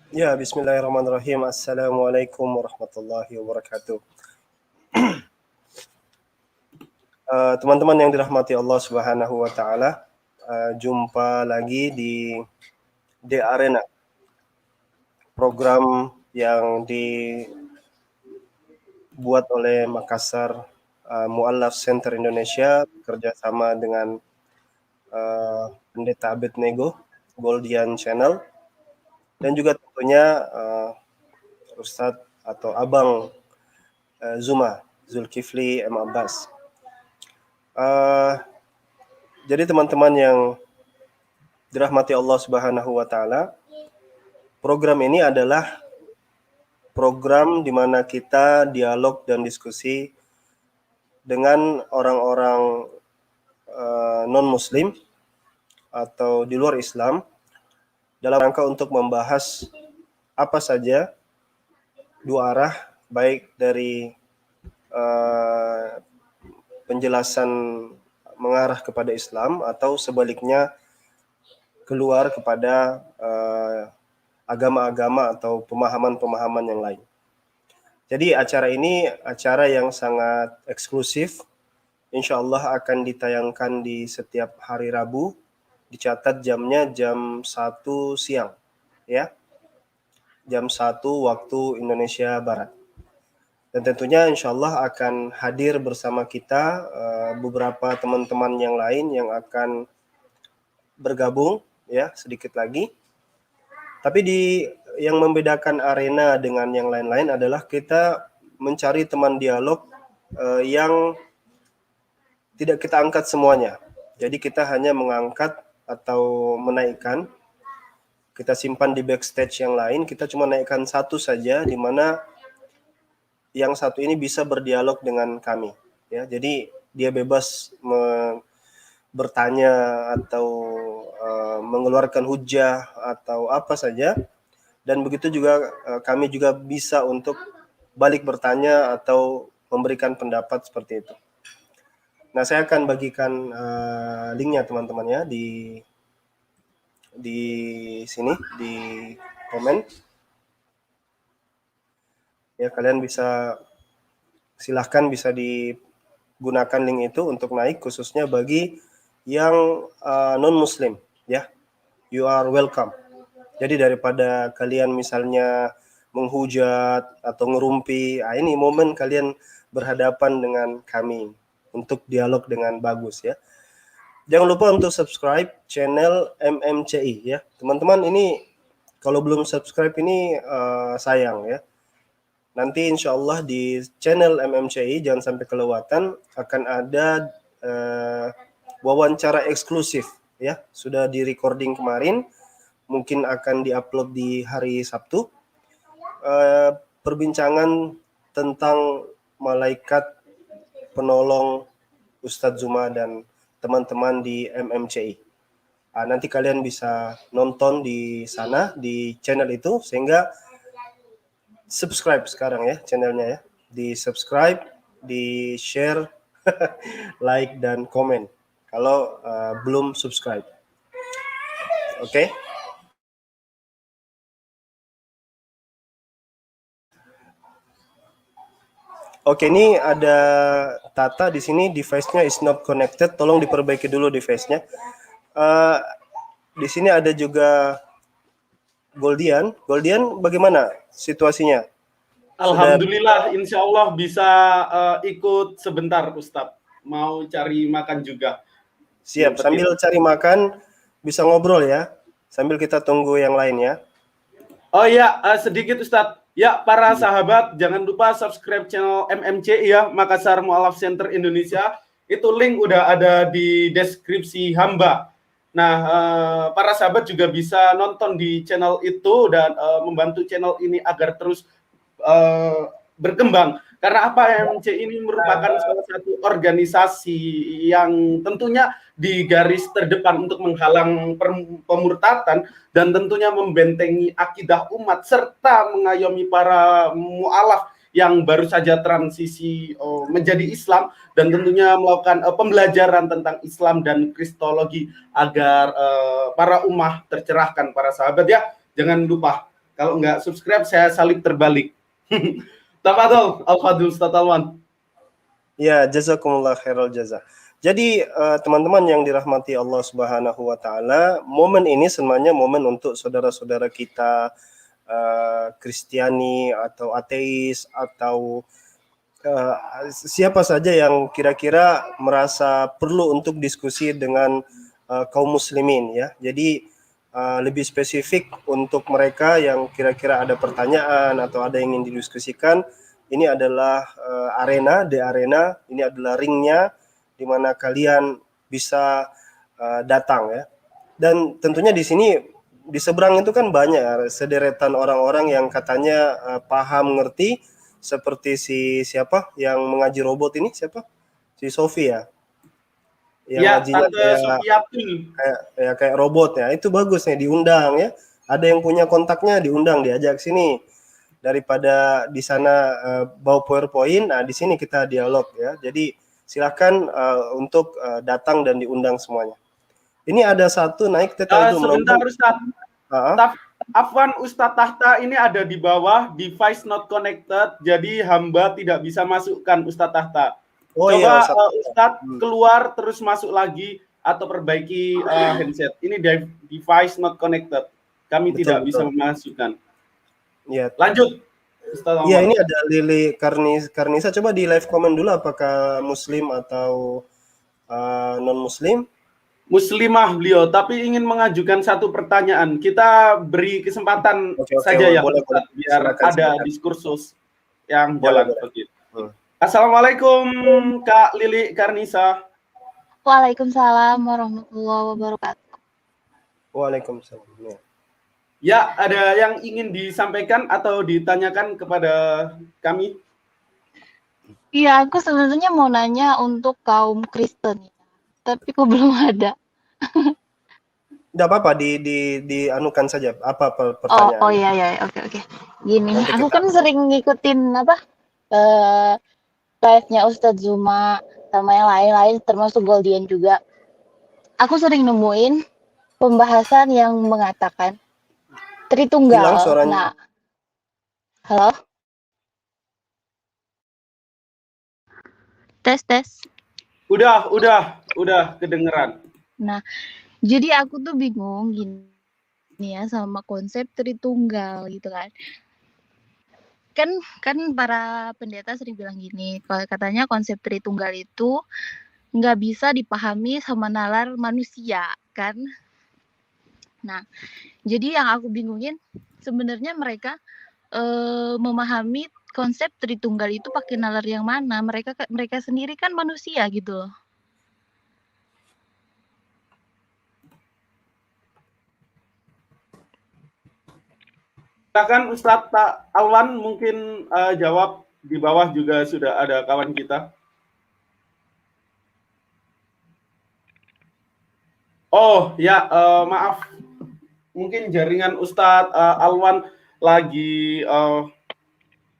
Ya, bismillahirrahmanirrahim. Assalamualaikum warahmatullahi wabarakatuh. Teman-teman yang dirahmati Allah Subhanahu wa taala, jumpa lagi di The Arena, program yang dibuat oleh Makassar Mu'allaf Center Indonesia kerjasama dengan Pendeta Abednego Goldian Channel dan juga tentunya Ustadz atau Abang Zuma Zulkifli M. Abbas. Jadi teman-teman yang dirahmati Allah Subhanahu wa taala, program ini adalah program di mana kita dialog dan diskusi dengan orang-orang non-muslim atau di luar Islam dalam rangka untuk membahas apa saja dua arah, baik dari penjelasan mengarah kepada Islam atau sebaliknya keluar kepada agama-agama atau pemahaman-pemahaman yang lain. Jadi acara ini acara yang sangat eksklusif. Insya Allah akan ditayangkan di setiap hari Rabu. Dicatat jamnya jam 1 siang. Ya, jam 1 waktu Indonesia Barat. Dan tentunya insya Allah akan hadir bersama kita beberapa teman-teman yang lain yang akan bergabung ya sedikit lagi. Tapi yang membedakan arena dengan yang lain-lain adalah kita mencari teman dialog yang tidak kita angkat semuanya. Jadi kita hanya mengangkat atau menaikkan, kita simpan di backstage yang lain, kita cuma naikkan satu saja, di mana yang satu ini bisa berdialog dengan kami. Ya, jadi dia bebas bertanya atau mengeluarkan hujah atau apa saja, dan begitu juga kami juga bisa untuk balik bertanya atau memberikan pendapat seperti itu. Nah, saya akan bagikan linknya teman-teman ya di sini di komen. Ya, kalian silahkan bisa digunakan link itu untuk naik, khususnya bagi yang non-muslim ya. You are welcome. Jadi daripada kalian misalnya menghujat atau ngerumpi, ini momen kalian berhadapan dengan kami untuk dialog dengan bagus ya. Jangan lupa untuk subscribe channel MMCI ya. Teman-teman, ini kalau belum subscribe ini sayang ya. Nanti insya Allah di channel MMCI jangan sampai kelewatan, akan ada wawancara eksklusif ya. Sudah di recording kemarin, mungkin akan diupload di hari Sabtu. Perbincangan tentang malaikat penolong Ustadz Zuma dan teman-teman di MMCI. Nanti kalian bisa nonton di sana, di channel itu, sehingga subscribe sekarang ya channelnya ya. Di subscribe, di share, like dan komen kalau belum subscribe. Oke. Oke, ini ada Tata di sini, device-nya is not connected. Tolong diperbaiki dulu device-nya. Di sini ada juga Goldian. Goldian, bagaimana situasinya? Alhamdulillah, insya Allah bisa ikut sebentar, Ustadz. Mau cari makan juga. Siap, sambil cari makan bisa ngobrol ya, sambil kita tunggu yang lain ya. Oh iya, sedikit Ustadz. Ya, para sahabat, jangan lupa subscribe channel MMC ya, Makassar Mu'allaf Center Indonesia. Itu link udah ada di deskripsi hamba. Nah, para sahabat juga bisa nonton di channel itu dan membantu channel ini agar terus berkembang. Karena apa, MMC ini merupakan salah satu organisasi yang tentunya di garis terdepan untuk menghalang pemurtatan dan tentunya membentengi akidah umat serta mengayomi para mu'alaf yang baru saja transisi menjadi Islam dan tentunya melakukan pembelajaran tentang Islam dan Kristologi agar para ummah tercerahkan. Para sahabat ya, jangan lupa Kalau nggak subscribe, saya salib terbalik. Tafadhol, Al-Fadhil Ustaz Alwan. Ya, jazakumullah khairal jaza. Jadi teman-teman yang dirahmati Allah Subhanahu wa taala, momen ini sebenarnya momen untuk saudara-saudara kita Kristiani atau ateis atau siapa saja yang kira-kira merasa perlu untuk diskusi dengan kaum muslimin ya. Jadi lebih spesifik untuk mereka yang kira-kira ada pertanyaan atau ada yang ingin didiskusikan, ini adalah arena, ini adalah ringnya di mana kalian bisa datang ya. Dan tentunya di sini di seberang itu kan banyak sederetan orang-orang yang katanya paham, ngerti, seperti siapa yang mengaji robot ini, siapa? Si Sofi ya. Yang Ya, ngajinya Tante Sofiatul. kayak robot ya. Itu bagus nih, diundang ya. Ada yang punya kontaknya, diundang, diajak sini. Daripada di sana bawa PowerPoint, nah di sini kita dialog ya. Jadi silakan untuk datang dan diundang semuanya. Ini ada satu naik TK itu Sebentar Ustaz. Afwan, Ustadz Tahta ini ada di bawah, device not connected, jadi hamba tidak bisa masukkan Ustadz Tahta. Oh, Coba iya, Ustadz keluar terus masuk lagi atau perbaiki handset. Ini device not connected. Kami tidak bisa memasukkan. Ya. Lanjut, Ustadz. Iya, ini ada Lili Karnisa. Coba di live comment dulu apakah Muslim atau non Muslim. Muslimah beliau, tapi ingin mengajukan satu pertanyaan. Kita beri kesempatan saja ya, boleh, biar ada diskursus yang jalan begitu. Assalamualaikum Kak Lili Karnisa. Waalaikumsalam warahmatullahi wabarakatuh. Waalaikumsalam. Ya, ada yang ingin disampaikan atau ditanyakan kepada kami? Iya, aku sebenarnya mau nanya untuk kaum Kristen, tapi kok belum ada. Tidak apa-apa, dianukan saja. Apa pertanyaan? Oh iya, oke. Gini, nanti aku kan sering ngikutin live-nya Ustadz Zuma sama yang lain-lain, termasuk Goldian juga. Aku sering nemuin pembahasan yang mengatakan Tritunggal. Nah, halo? Tes. Udah kedengeran. Nah, jadi aku tuh bingung gini ya sama konsep Tritunggal gitu kan. Kan para pendeta sering bilang gini, katanya konsep Tritunggal itu nggak bisa dipahami sama nalar manusia kan. Nah, jadi yang aku bingungin sebenarnya mereka memahami konsep Tritunggal itu pakai nalar yang mana? Mereka sendiri kan manusia gitu loh. Silakan Ustadz Alwan mungkin jawab. Di bawah juga sudah ada kawan kita. Oh ya, maaf. Mungkin jaringan Ustadz Alwan lagi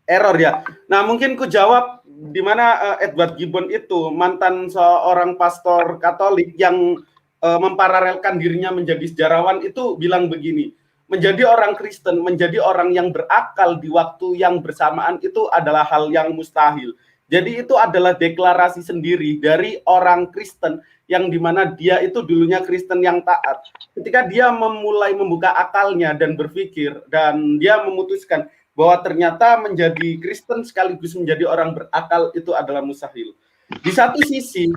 error ya. Nah, mungkin ku jawab di mana Edward Gibbon itu mantan seorang pastor Katolik yang memparalelkan dirinya menjadi sejarawan itu bilang begini. Menjadi orang Kristen, menjadi orang yang berakal di waktu yang bersamaan itu adalah hal yang mustahil. Jadi itu adalah deklarasi sendiri dari orang Kristen yang dimana dia itu dulunya Kristen yang taat. Ketika dia memulai membuka akalnya dan berpikir dan dia memutuskan bahwa ternyata menjadi Kristen sekaligus menjadi orang berakal itu adalah mustahil. Di satu sisi,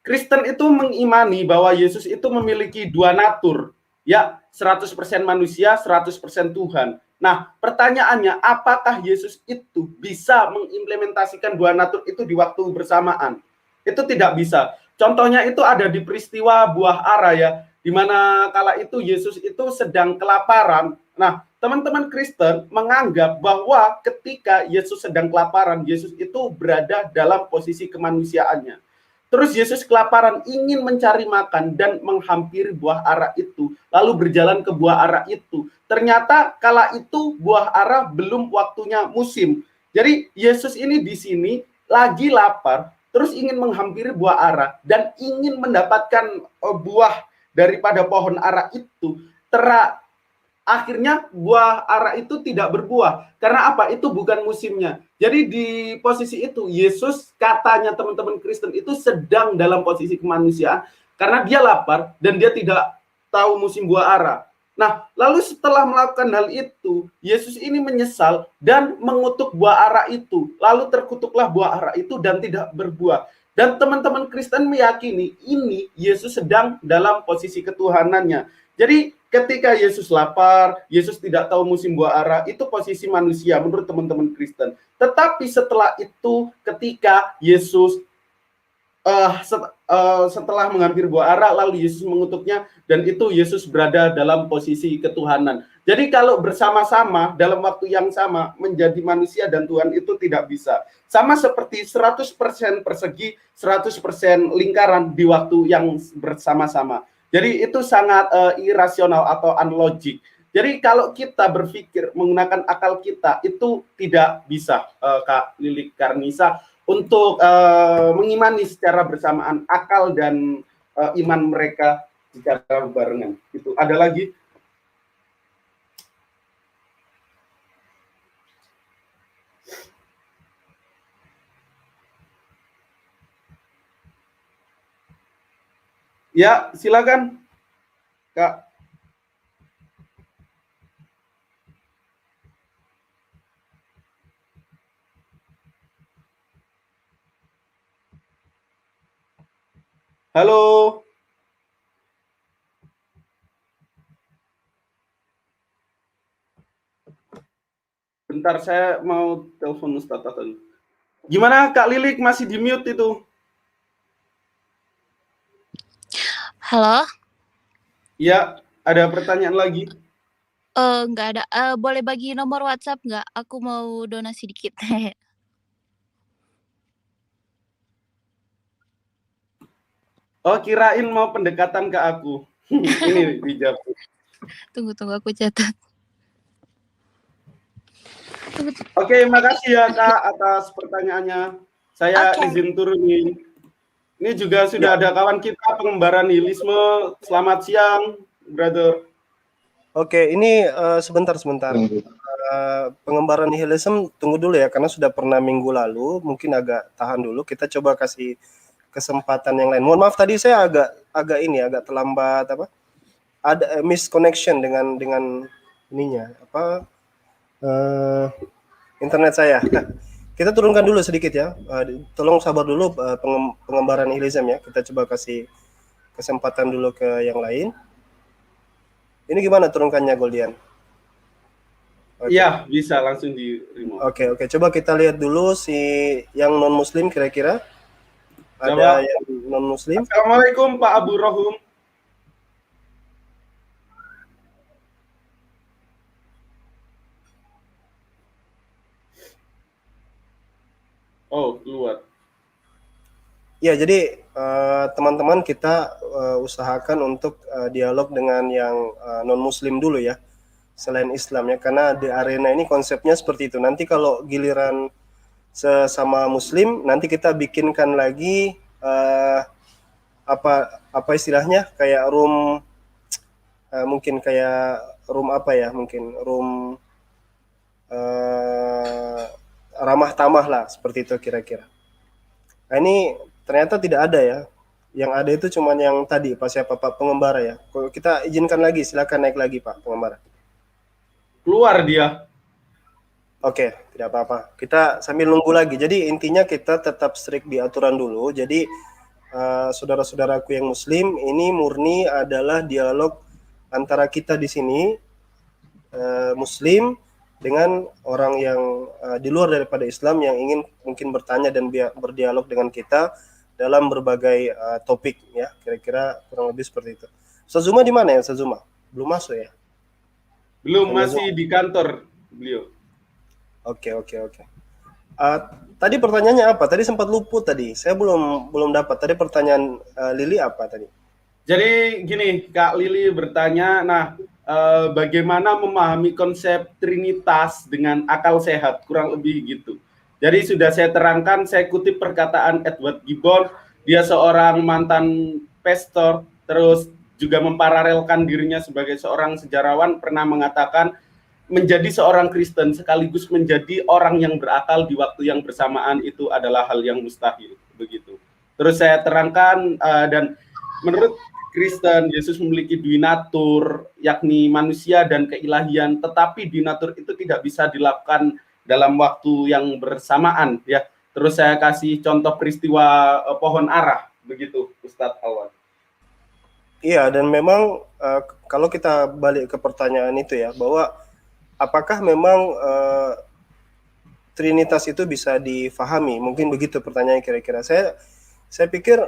Kristen itu mengimani bahwa Yesus itu memiliki dua natur. Ya, 100% manusia, 100% Tuhan. Nah, pertanyaannya, apakah Yesus itu bisa mengimplementasikan dua natur itu di waktu bersamaan? Itu tidak bisa. Contohnya itu ada di peristiwa buah ara ya, di mana kala itu Yesus itu sedang kelaparan. Nah, teman-teman Kristen menganggap bahwa ketika Yesus sedang kelaparan, Yesus itu berada dalam posisi kemanusiaannya. Terus Yesus kelaparan, ingin mencari makan dan menghampiri buah ara itu, lalu berjalan ke buah ara itu. Ternyata kala itu buah ara belum waktunya musim. Jadi Yesus ini di sini lagi lapar, terus ingin menghampiri buah ara dan ingin mendapatkan buah daripada pohon ara itu. akhirnya buah ara itu tidak berbuah. Karena apa? Itu bukan musimnya. Jadi di posisi itu Yesus, katanya teman-teman Kristen, itu sedang dalam posisi kemanusiaan karena dia lapar dan dia tidak tahu musim buah ara. Nah, lalu setelah melakukan hal itu, Yesus ini menyesal dan mengutuk buah ara itu. Lalu terkutuklah buah ara itu dan tidak berbuah. Dan teman-teman Kristen meyakini ini Yesus sedang dalam posisi ketuhanannya. Jadi ketika Yesus lapar, Yesus tidak tahu musim buah ara, itu posisi manusia menurut teman-teman Kristen. Tetapi setelah itu, ketika Yesus setelah mengambil buah ara, lalu Yesus mengutuknya, dan itu Yesus berada dalam posisi ketuhanan. Jadi kalau bersama-sama dalam waktu yang sama menjadi manusia dan Tuhan itu tidak bisa. Sama seperti 100% persegi, 100% lingkaran di waktu yang bersama-sama. Jadi itu sangat irasional atau unlogic. Jadi kalau kita berpikir menggunakan akal kita itu tidak bisa, Kak Lili Karnisa, untuk mengimani secara bersamaan akal dan iman mereka secara barengan. Itu ada lagi? Ya, silakan, Kak. Halo. Bentar, saya mau telepon Ustadz Aton. Gimana Kak Lilik, masih di mute itu? Halo? Ya, ada pertanyaan lagi? Nggak ada. Boleh bagi nomor WhatsApp nggak? Aku mau donasi dikit. Oh, kirain mau pendekatan ke aku. Ini dijawab. Tunggu, aku catat. Oke, makasih ya Kak atas pertanyaannya. Saya izin turunin. Ini juga sudah ada kawan kita pengembaraan nihilisme. Selamat siang, brother. Oke, ini sebentar. Pengembaraan nihilisme tunggu dulu ya, karena sudah pernah minggu lalu. Mungkin agak tahan dulu. Kita coba kasih kesempatan yang lain. Mohon maaf tadi saya agak terlambat ada misconnection dengan ininya internet saya. Kita turunkan dulu sedikit ya. Tolong sabar dulu pengembaraan nihilisme ya. Kita coba kasih kesempatan dulu ke yang lain. Ini gimana turunkannya, Goldian? Iya, bisa langsung di remote. Oke. Coba kita lihat dulu si yang non muslim kira-kira. Ada yang non muslim. Assalamualaikum Pak Abu Rohum. Oh, keluar. Ya, jadi teman-teman kita usahakan untuk dialog dengan yang non muslim dulu ya, selain Islam ya, karena di arena ini konsepnya seperti itu. Nanti kalau giliran sesama muslim, nanti kita bikinkan lagi apa istilahnya, kayak room mungkin kayak room ramah tamah lah, seperti itu kira-kira. Nah, ini ternyata tidak ada ya. Yang ada itu cuman yang tadi Pak pengembara ya. Kalau kita izinkan lagi, silakan naik lagi Pak pengembara. Keluar dia. Oke, tidak apa-apa. Kita sambil nunggu lagi. Jadi intinya kita tetap strict di aturan dulu. Jadi saudara-saudaraku yang muslim, ini murni adalah dialog antara kita di sini muslim dengan orang yang di luar daripada Islam yang ingin mungkin bertanya dan berdialog dengan kita dalam berbagai topik ya, kira-kira kurang lebih seperti itu. Ustaz Zuma di mana ya, Ustaz Zuma? Belum masuk ya? Belum, masih di kantor beliau. Oke. Tadi pertanyaannya apa? Tadi sempat luput tadi. Saya belum dapat. Tadi pertanyaan Lili apa tadi? Jadi gini, Kak Lili bertanya, bagaimana memahami konsep Trinitas dengan akal sehat, kurang lebih gitu. Jadi sudah saya terangkan, saya kutip perkataan Edward Gibbon, dia seorang mantan pastor, terus juga memparalelkan dirinya sebagai seorang sejarawan, pernah mengatakan menjadi seorang Kristen sekaligus menjadi orang yang berakal di waktu yang bersamaan itu adalah hal yang mustahil, begitu. Terus saya terangkan dan menurut Kristen, Yesus memiliki dui natur, yakni manusia dan keilahian, tetapi dui natur itu tidak bisa dilakukan dalam waktu yang bersamaan, ya. Terus saya kasih contoh peristiwa pohon ara, begitu, Ustadz Alwan. Iya, dan memang kalau kita balik ke pertanyaan itu ya, bahwa apakah memang Trinitas itu bisa difahami? Mungkin begitu pertanyaannya kira-kira. Saya pikir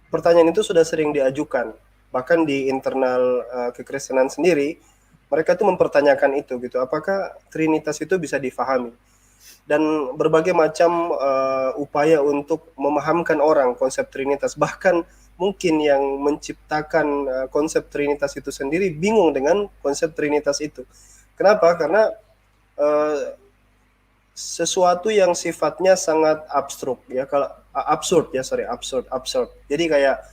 pertanyaan itu sudah sering diajukan, bahkan di internal kekristenan sendiri mereka itu mempertanyakan itu gitu. Apakah Trinitas itu bisa difahami? Dan berbagai macam upaya untuk memahamkan orang konsep Trinitas, bahkan mungkin yang menciptakan konsep Trinitas itu sendiri bingung dengan konsep Trinitas itu. Kenapa? Karena sesuatu yang sifatnya sangat abstrak ya, kalau absurd. Jadi kayak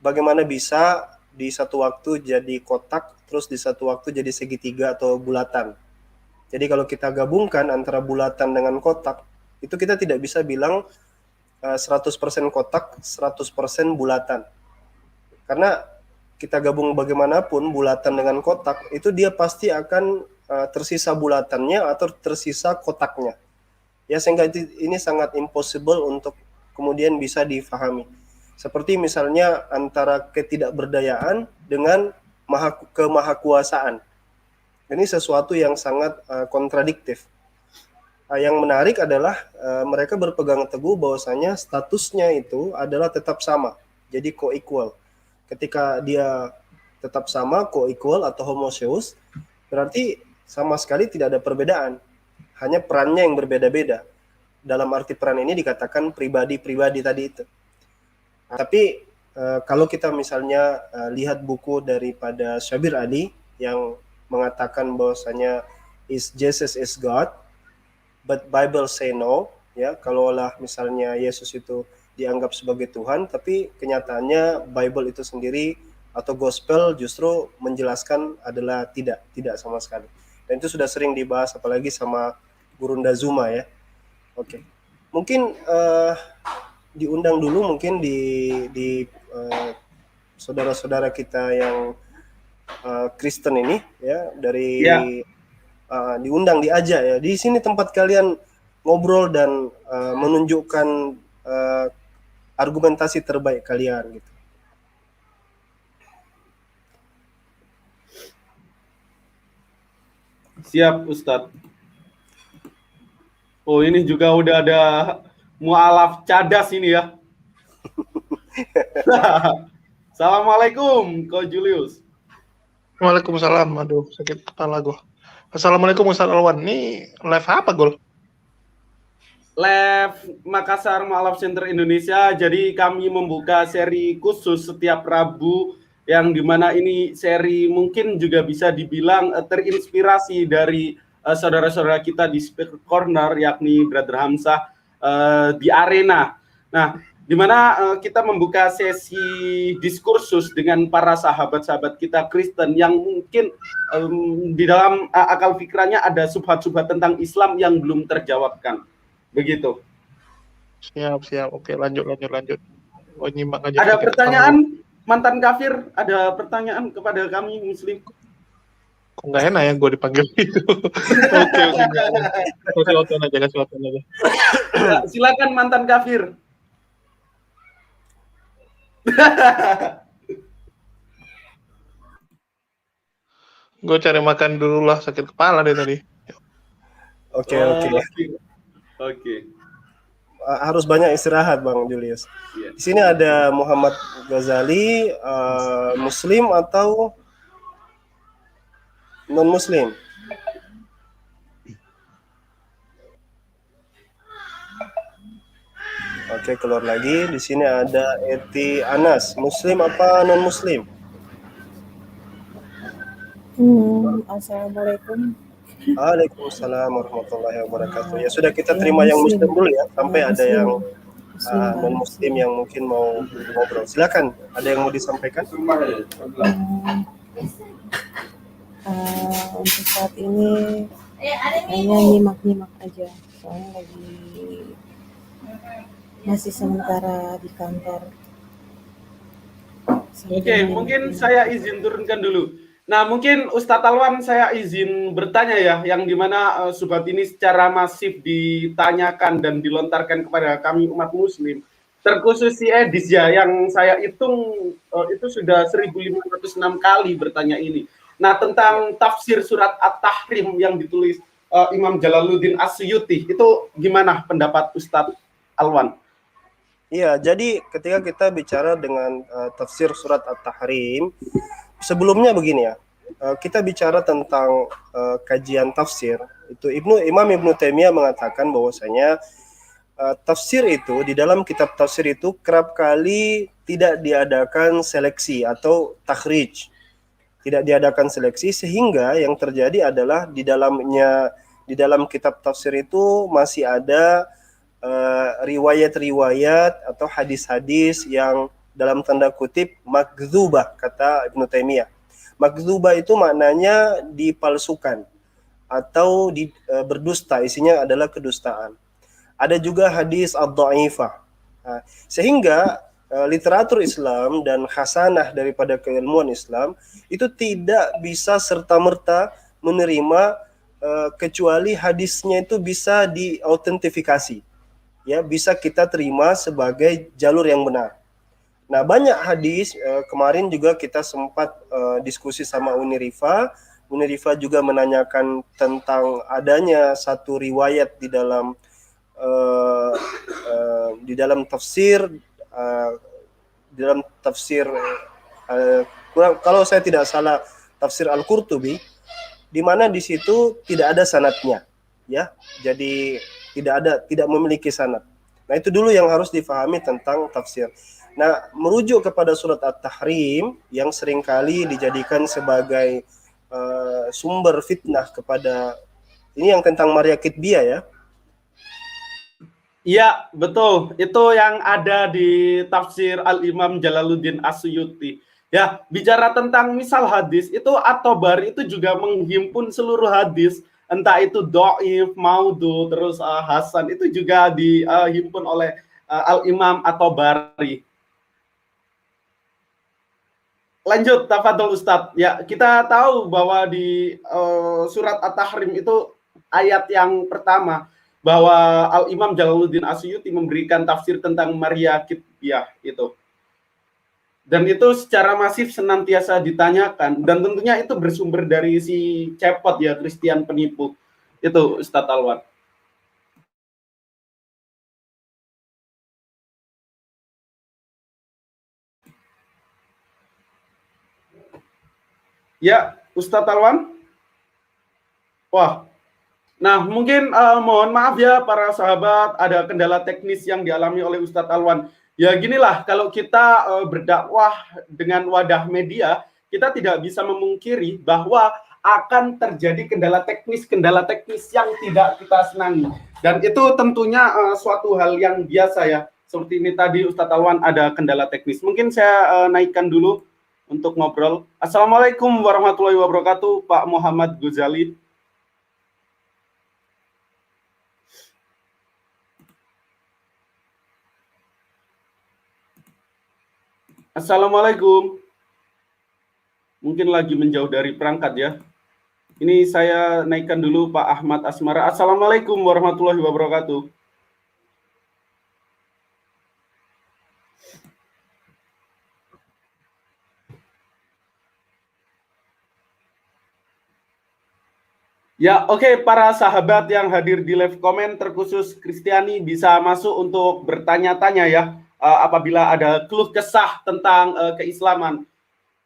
bagaimana bisa di satu waktu jadi kotak, terus di satu waktu jadi segitiga atau bulatan. Jadi kalau kita gabungkan antara bulatan dengan kotak, itu kita tidak bisa bilang 100% kotak, 100% bulatan. Karena kita gabung bagaimanapun bulatan dengan kotak, itu dia pasti akan tersisa bulatannya atau tersisa kotaknya. Ya, sehingga ini sangat impossible untuk kemudian bisa difahami. Seperti misalnya antara ketidakberdayaan dengan kemahakuasaan. Ini sesuatu yang sangat kontradiktif. Yang menarik adalah mereka berpegang teguh bahwasanya statusnya itu adalah tetap sama, jadi co-equal. Ketika dia tetap sama, co-equal atau homoousios, berarti sama sekali tidak ada perbedaan, hanya perannya yang berbeda-beda. Dalam arti peran ini dikatakan pribadi-pribadi tadi itu. Tapi kalau kita misalnya lihat buku daripada Syabir Ali yang mengatakan bahwasanya Jesus is God, but Bible say no, ya, kalaulah misalnya Yesus itu dianggap sebagai Tuhan, tapi kenyataannya Bible itu sendiri atau Gospel justru menjelaskan adalah tidak sama sekali. Dan itu sudah sering dibahas apalagi sama Gurunda Zuma ya. Oke. Mungkin diundang dulu mungkin di saudara-saudara kita yang Kristen ini ya, dari diundang, diajak ya. Di sini tempat kalian ngobrol dan menunjukkan argumentasi terbaik kalian gitu. Siap, Ustadz. Oh, ini juga udah ada mualaf cadas ini ya. Assalamualaikum, Ko Julius. Waalaikumsalam. Aduh, sakit kepala gue. Assalamualaikum Ustaz Alwan. Ini live apa, Gol? Live Makassar Mualaf Center Indonesia. Jadi kami membuka seri khusus setiap Rabu, yang dimana ini seri mungkin juga bisa dibilang terinspirasi dari saudara-saudara kita di Speaker Corner, yakni Brother Hamzah di Arena. Nah, di mana kita membuka sesi diskursus dengan para sahabat-sahabat kita Kristen yang mungkin di dalam akal pikirannya ada subhat-subhat tentang Islam yang belum terjawabkan. Begitu. Siap. Oke, lanjut. Oh, nyimak aja. Ada pertanyaan, mantan kafir? Ada pertanyaan kepada kami Muslim? Kok nggak enak ya gue dipanggil itu. Oke. Kasih waktu aja. Silakan mantan kafir. Gue cari makan dulu lah, sakit kepala deh tadi. Oke. Harus banyak istirahat, Bang Julius. Yeah. Di sini ada Muhammad Ghazali, Muslim atau non Muslim? Oke, keluar lagi. Di sini ada Eti Anas, Muslim apa non Muslim? Assalamualaikum. Waalaikumsalam warahmatullahi wabarakatuh. Ya sudah, kita terima yang Muslim dulu ya, sampai ada yang non-muslim yang mungkin mau ngobrol. Silakan, ada yang mau disampaikan? Untuk saat ini hanya nyimak-nyimak aja, soalnya lagi masih sementara di kantor. Oke, mungkin saya izin turunkan dulu. Nah, mungkin Ustadz Alwan saya izin bertanya ya, yang dimana Subhat ini secara masif ditanyakan dan dilontarkan kepada kami umat muslim. Terkhusus si Edis ya, yang saya hitung itu sudah 1506 kali bertanya ini. Nah, tentang tafsir surat At-Tahrim yang ditulis Imam Jalaluddin As-Suyuti, itu gimana pendapat Ustadz Alwan? Iya, jadi ketika kita bicara dengan tafsir surat At-Tahrim, sebelumnya begini ya, kita bicara tentang kajian tafsir, itu Imam Ibnu Taimiyah mengatakan bahwasanya tafsir itu, di dalam kitab tafsir itu kerap kali tidak diadakan seleksi atau takhrij, tidak diadakan seleksi, sehingga yang terjadi adalah di dalam kitab tafsir itu masih ada riwayat-riwayat atau hadis-hadis yang dalam tanda kutip makdzubah, kata Ibnu Taimiyah. Makdzubah itu maknanya dipalsukan atau berdusta, isinya adalah kedustaan. Ada juga hadis ad-dhaifah. Sehingga literatur Islam dan khasanah daripada keilmuan Islam itu tidak bisa serta-merta menerima kecuali hadisnya itu bisa diautentifikasi. Ya, bisa kita terima sebagai jalur yang benar. Nah, banyak hadis, kemarin juga kita sempat diskusi sama Unirifa. Unirifa juga menanyakan tentang adanya satu riwayat di dalam tafsir, kalau saya tidak salah tafsir Al-Qurtubi, di mana di situ tidak ada sanadnya, ya. Jadi tidak memiliki sanad. Nah, itu dulu yang harus difahami tentang tafsir. Nah, merujuk kepada surat At-Tahrim yang seringkali dijadikan sebagai sumber fitnah kepada, ini yang tentang Maria Kitbiyah ya. Iya, betul. Itu yang ada di tafsir Al-Imam Jalaluddin As-Suyuti. Ya, bicara tentang misal hadis, itu At-Tabari itu juga menghimpun seluruh hadis, entah itu dhaif, maudhu, terus hasan, itu juga dihimpun oleh Al-Imam At-Tabari. Lanjut, tafadhol Ustadz. Ya, kita tahu bahwa di surat At-Tahrim itu ayat yang pertama, bahwa Al-Imam Jalaluddin As-Suyuti memberikan tafsir tentang Maria Kitbiyah itu. Dan itu secara masif senantiasa ditanyakan, dan tentunya itu bersumber dari si cepot ya, Christian penipu. Itu Ustadz Alwan. Ya, Ustadz Alwan. Wah. Nah, mungkin mohon maaf ya para sahabat, ada kendala teknis yang dialami oleh Ustadz Alwan. Ya ginilah, kalau kita berdakwah dengan wadah media, kita tidak bisa memungkiri bahwa akan terjadi kendala teknis yang tidak kita senangi. Dan itu tentunya suatu hal yang biasa ya. Seperti ini tadi Ustadz Alwan ada kendala teknis. Mungkin saya naikkan dulu untuk ngobrol. Assalamualaikum warahmatullahi wabarakatuh, Pak Muhammad Ghazali. Assalamualaikum. Mungkin lagi menjauh dari perangkat ya. Ini saya naikkan dulu Pak Ahmad Asmara. Assalamualaikum warahmatullahi wabarakatuh. Ya, oke, para sahabat yang hadir di live comment, terkhusus Kristiani, bisa masuk untuk bertanya-tanya ya, apabila ada keluh kesah tentang keislaman.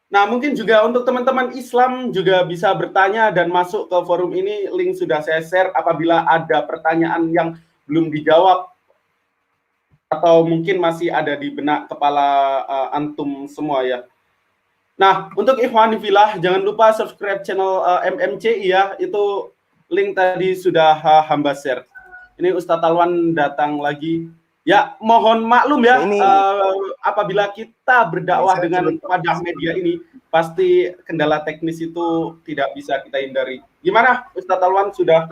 Nah, mungkin juga untuk teman-teman Islam juga bisa bertanya dan masuk ke forum ini, link sudah saya share apabila ada pertanyaan yang belum dijawab atau mungkin masih ada di benak kepala antum semua ya. Nah, untuk ikhwan fillah, jangan lupa subscribe channel MMCI ya, itu link tadi sudah hamba share. Ini Ustadz Alwan datang lagi. Ya, mohon maklum ya, Nah, ini apabila kita berdakwah saya dengan coba- wadah media ini, pasti kendala teknis itu tidak bisa kita hindari. Gimana, Ustadz Alwan sudah?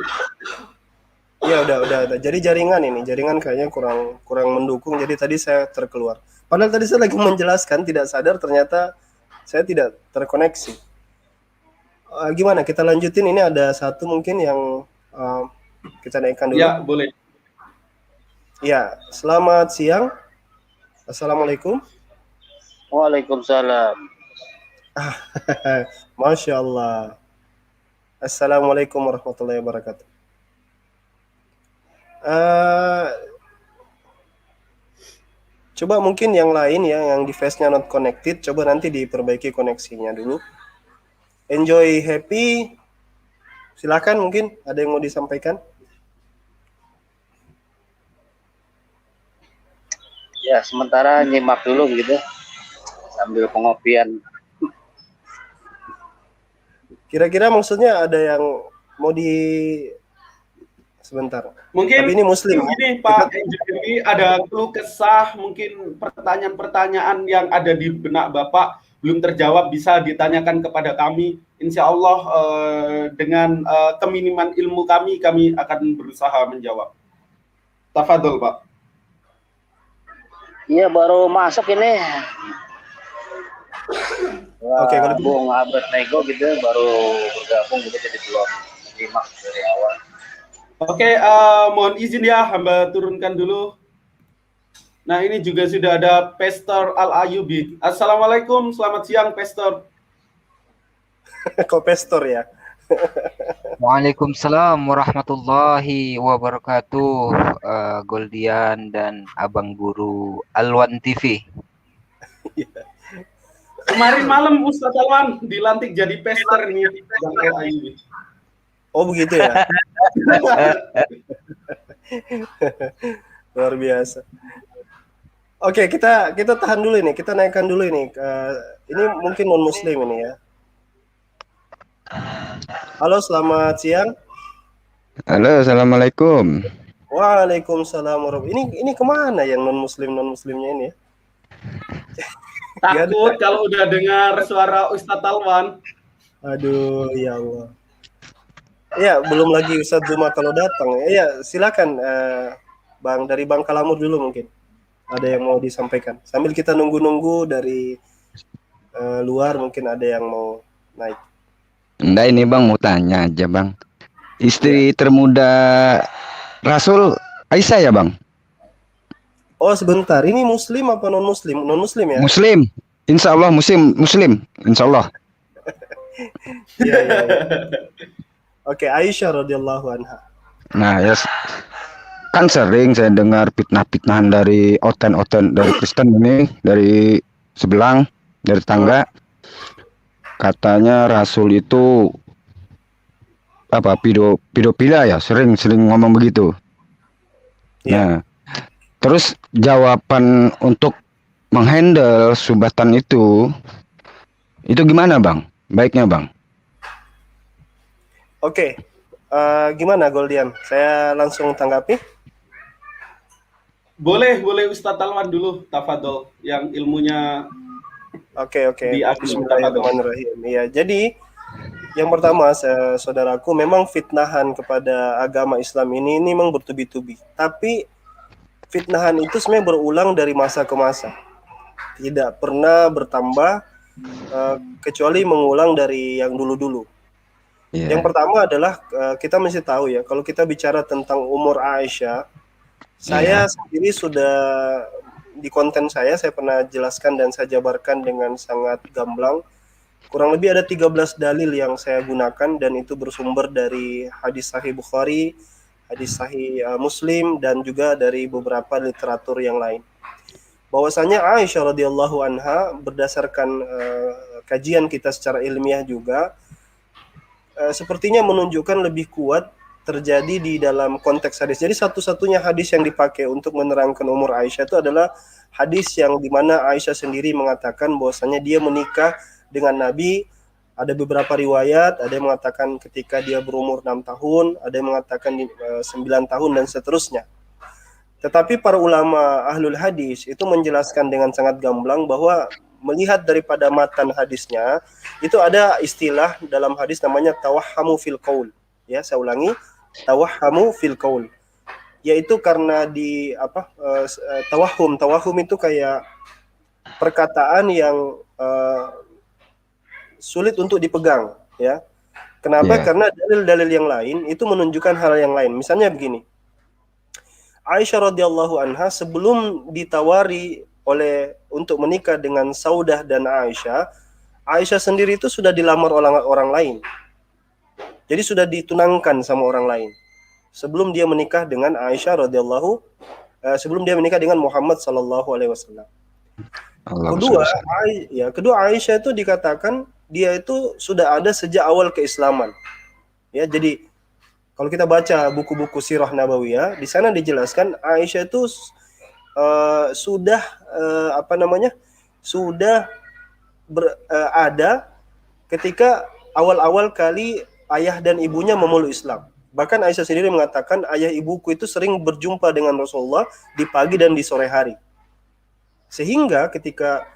ya udah. Jadi jaringan kayaknya kurang mendukung. Jadi tadi saya terkeluar. Padahal tadi saya lagi menjelaskan, tidak sadar ternyata saya tidak terkoneksi. Gimana? Kita lanjutin. Ini ada satu mungkin yang kita naikkan dulu. Ya, boleh. Ya, selamat siang. Assalamualaikum. Waalaikumsalam. Masya Allah. Assalamualaikum warahmatullahi wabarakatuh. Coba mungkin yang lain ya, yang device-nya not connected, coba nanti diperbaiki koneksinya dulu. Enjoy, happy. Silakan, mungkin ada yang mau disampaikan. Ya, sementara nyimak dulu gitu sambil pengopian. Kira-kira maksudnya ada yang mau sebentar. Mungkin Tapi ini Muslim. ini Pak Enjeli ada keluh kesah, mungkin pertanyaan-pertanyaan yang ada di benak Bapak belum terjawab bisa ditanyakan kepada kami. Insya Allah dengan keminiman ilmu kami akan berusaha menjawab. Tafadhol, Pak. Iya, baru masuk ini. Wah, Oke, kalau gitu. Bung Albert Nego gitu baru bergabung gitu, jadi belum nyimak dari awal. Oke, mohon izin ya, hamba turunkan dulu. Nah, ini juga sudah ada Pastor Al-Ayubi. Assalamualaikum, selamat siang, Pastor. Kok pastor ya? Waalaikumsalam warahmatullahi wabarakatuh, Goldian dan Abang Guru Alwan TV. Kemarin malam Ustadz Alwan dilantik jadi pastor nih, Bang Al-Ayubi. Oh begitu ya? Luar biasa. Oke, kita tahan dulu ini, kita naikkan dulu ini. Ini mungkin non Muslim ini ya. Halo, selamat siang. Halo, assalamualaikum. Waalaikumsalam warahmatullahi. Ini kemana yang non Muslimnya ini ya? Takut kalau udah dengar suara Ustadz Alwan. Aduh, ya Allah. Ya, belum lagi Ustadz Zuma kalau datang. Ya, silakan Bang, dari Bang Kalamur dulu mungkin. Ada yang mau disampaikan. Sambil kita nunggu-nunggu dari luar mungkin ada yang mau naik. Enggak, ini Bang mau tanya aja Bang. Istri termuda Rasul Aisyah ya Bang? Oh sebentar, ini Muslim apa non Muslim? Non Muslim ya? Muslim. Insya Allah Muslim. Insya Allah. Iya. Oke, Aisyah radhiyallahu anha. Nah ya, kan sering saya dengar fitnah-fitnahan dari oten-oten dari Kristen ini, dari sebelang, dari tangga. Katanya Rasul itu apa pedofila ya, sering ngomong begitu. Nah, terus jawaban untuk menghandle subatan itu gimana Bang? Baiknya Bang. Oke, gimana Goldian? Saya langsung tanggapi. Boleh Ustadz Alwan dulu, tafadhol, yang ilmunya. Oke. Di Bismillahirrahmanirrahim. Iya, jadi yang pertama, saudaraku, memang fitnahan kepada agama Islam ini memang bertubi-tubi. Tapi fitnahan itu sebenarnya berulang dari masa ke masa. Tidak pernah bertambah kecuali mengulang dari yang dulu-dulu. Yang pertama adalah kita mesti tahu ya, kalau kita bicara tentang umur Aisyah, saya sendiri sudah di konten saya pernah jelaskan dan saya jabarkan dengan sangat gamblang. Kurang lebih ada 13 dalil yang saya gunakan dan itu bersumber dari hadis sahih Bukhari, hadis sahih Muslim dan juga dari beberapa literatur yang lain. Bahwasanya Aisyah radhiyallahu anha berdasarkan kajian kita secara ilmiah juga sepertinya menunjukkan lebih kuat terjadi di dalam konteks hadis. Jadi satu-satunya hadis yang dipakai untuk menerangkan umur Aisyah itu adalah hadis yang dimana Aisyah sendiri mengatakan bahwasanya dia menikah dengan Nabi. Ada beberapa riwayat, ada yang mengatakan ketika dia berumur 6 tahun, ada yang mengatakan 9 tahun dan seterusnya. Tetapi para ulama ahlul hadis itu menjelaskan dengan sangat gamblang bahwa melihat daripada matan hadisnya itu ada istilah dalam hadis namanya tawahhamu fil qaul. Ya, saya ulangi, tawahhamu fil qaul. Yaitu karena di tawahum itu kayak perkataan yang sulit untuk dipegang, ya. Kenapa? Iya. Karena dalil-dalil yang lain itu menunjukkan hal yang lain. Misalnya begini, Aisyah radhiyallahu anha sebelum ditawari untuk menikah dengan Saudah dan Aisyah, Aisyah sendiri itu sudah dilamar oleh orang lain. Jadi sudah ditunangkan sama orang lain. Sebelum dia menikah dengan Aisyah sebelum dia menikah dengan Muhammad sallallahu alaihi wasallam. Kedua Aisyah itu dikatakan dia itu sudah ada sejak awal keislaman. Ya, jadi kalau kita baca buku-buku sirah nabawiyah, di sana dijelaskan Aisyah itu sudah ada ketika awal-awal kali ayah dan ibunya memeluk Islam. Bahkan Aisyah sendiri mengatakan ayah ibuku itu sering berjumpa dengan Rasulullah di pagi dan di sore hari. Sehingga ketika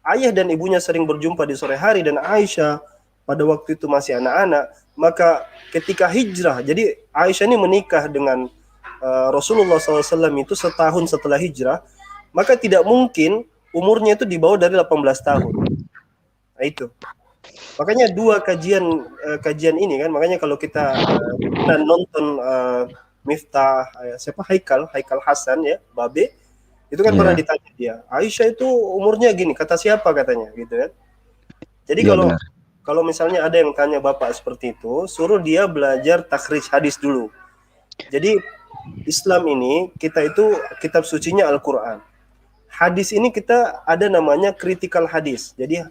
ayah dan ibunya sering berjumpa di sore hari dan Aisyah pada waktu itu masih anak-anak, maka ketika hijrah, jadi Aisyah ini menikah dengan Rasulullah SAW itu setahun setelah hijrah, maka tidak mungkin umurnya itu di bawah dari 18 tahun. Nah, itu. Makanya dua kajian ini kan, makanya kalau kita nonton Miftah Haikal Hasan ya, Babe, itu kan pernah ditanya dia, Aisyah itu umurnya gini, kata siapa katanya, gitu kan. Jadi kalau misalnya ada yang tanya Bapak seperti itu, suruh dia belajar takhrij hadis dulu. Jadi Islam ini kita itu kitab sucinya Al-Quran. Hadis ini kita ada namanya critical hadis. Jadi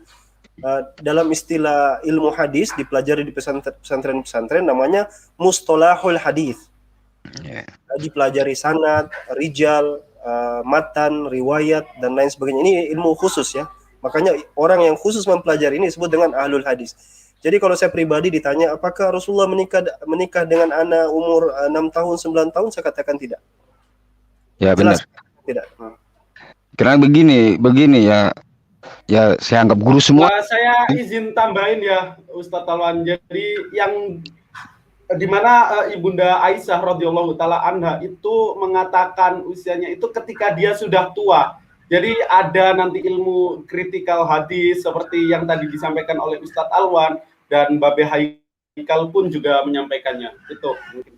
dalam istilah ilmu hadis dipelajari di pesantren-pesantren namanya mustalahul hadis. Dipelajari sanad, rijal, matan, riwayat dan lain sebagainya. Ini ilmu khusus ya. Makanya orang yang khusus mempelajari ini disebut dengan ahlul hadis. Jadi kalau saya pribadi ditanya apakah Rasulullah menikah dengan anak umur 6 tahun, 9 tahun, saya katakan tidak. Ya benar. Tidak. Karena begini ya. Ya saya anggap guru semua. Saya izin tambahin ya Ustadz Alwan. Jadi yang dimana Ibunda Aisyah radhiyallahu taala anha itu mengatakan usianya itu ketika dia sudah tua. Jadi ada nanti ilmu kritikal hadis seperti yang tadi disampaikan oleh Ustadz Alwan dan Babe Haikal pun juga menyampaikannya. Itu mungkin.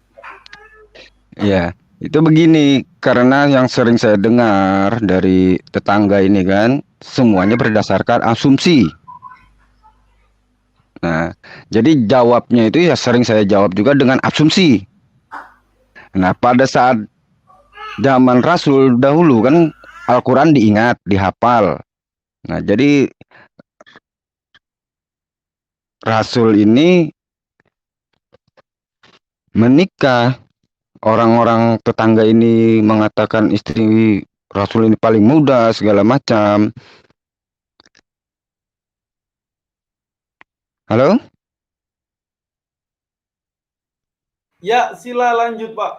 Ya, itu begini, karena yang sering saya dengar dari tetangga ini kan semuanya berdasarkan asumsi. Nah, jadi jawabnya itu ya sering saya jawab juga dengan asumsi. Nah, pada saat zaman Rasul dahulu kan Al-Quran diingat, dihafal. Nah, jadi Rasul ini menikah, orang-orang tetangga ini mengatakan istri Rasul ini paling muda, segala macam. Halo? Ya, sila lanjut, Pak.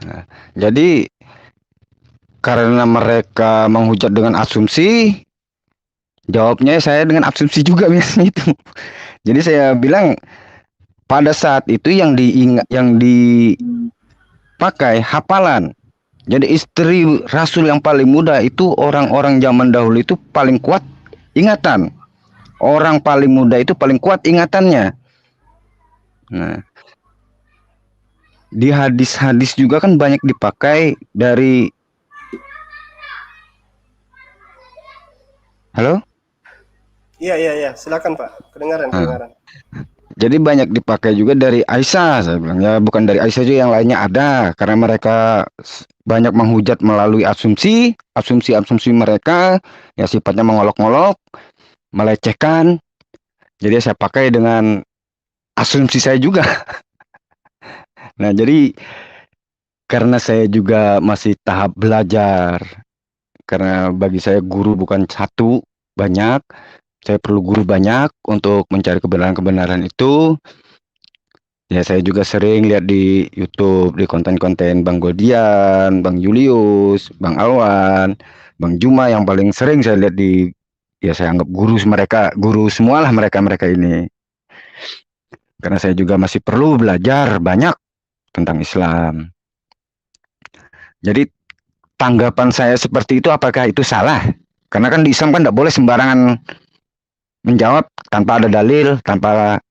Nah, jadi karena mereka menghujat dengan asumsi, jawabnya saya dengan asumsi juga biasanya itu. Jadi saya bilang pada saat itu yang dipakai hafalan. Jadi istri Rasul yang paling muda itu orang-orang zaman dahulu itu paling kuat ingatan. Orang paling muda itu paling kuat ingatannya. Nah, di hadis-hadis juga kan banyak dipakai dari. Halo? Iya, silakan Pak. Kedengaran. Jadi banyak dipakai juga dari Aisyah, saya bilang ya, bukan dari Aisyah juga, yang lainnya ada, karena mereka banyak menghujat melalui asumsi mereka yang sifatnya mengolok-olok, melecehkan. Jadi saya pakai dengan asumsi saya juga. Nah, jadi karena saya juga masih tahap belajar, karena bagi saya guru bukan satu, banyak. Saya perlu guru banyak untuk mencari kebenaran-kebenaran itu. Ya saya juga sering lihat di YouTube, di konten-konten Bang Goldian, Bang Julius, Bang Alwan, Bang Juma yang paling sering saya lihat di, ya saya anggap guru semualah mereka ini. Karena saya juga masih perlu belajar banyak tentang Islam. Jadi tanggapan saya seperti itu, apakah itu salah? Karena kan di Islam kan tidak boleh sembarangan menjawab tanpa ada dalil, tanpa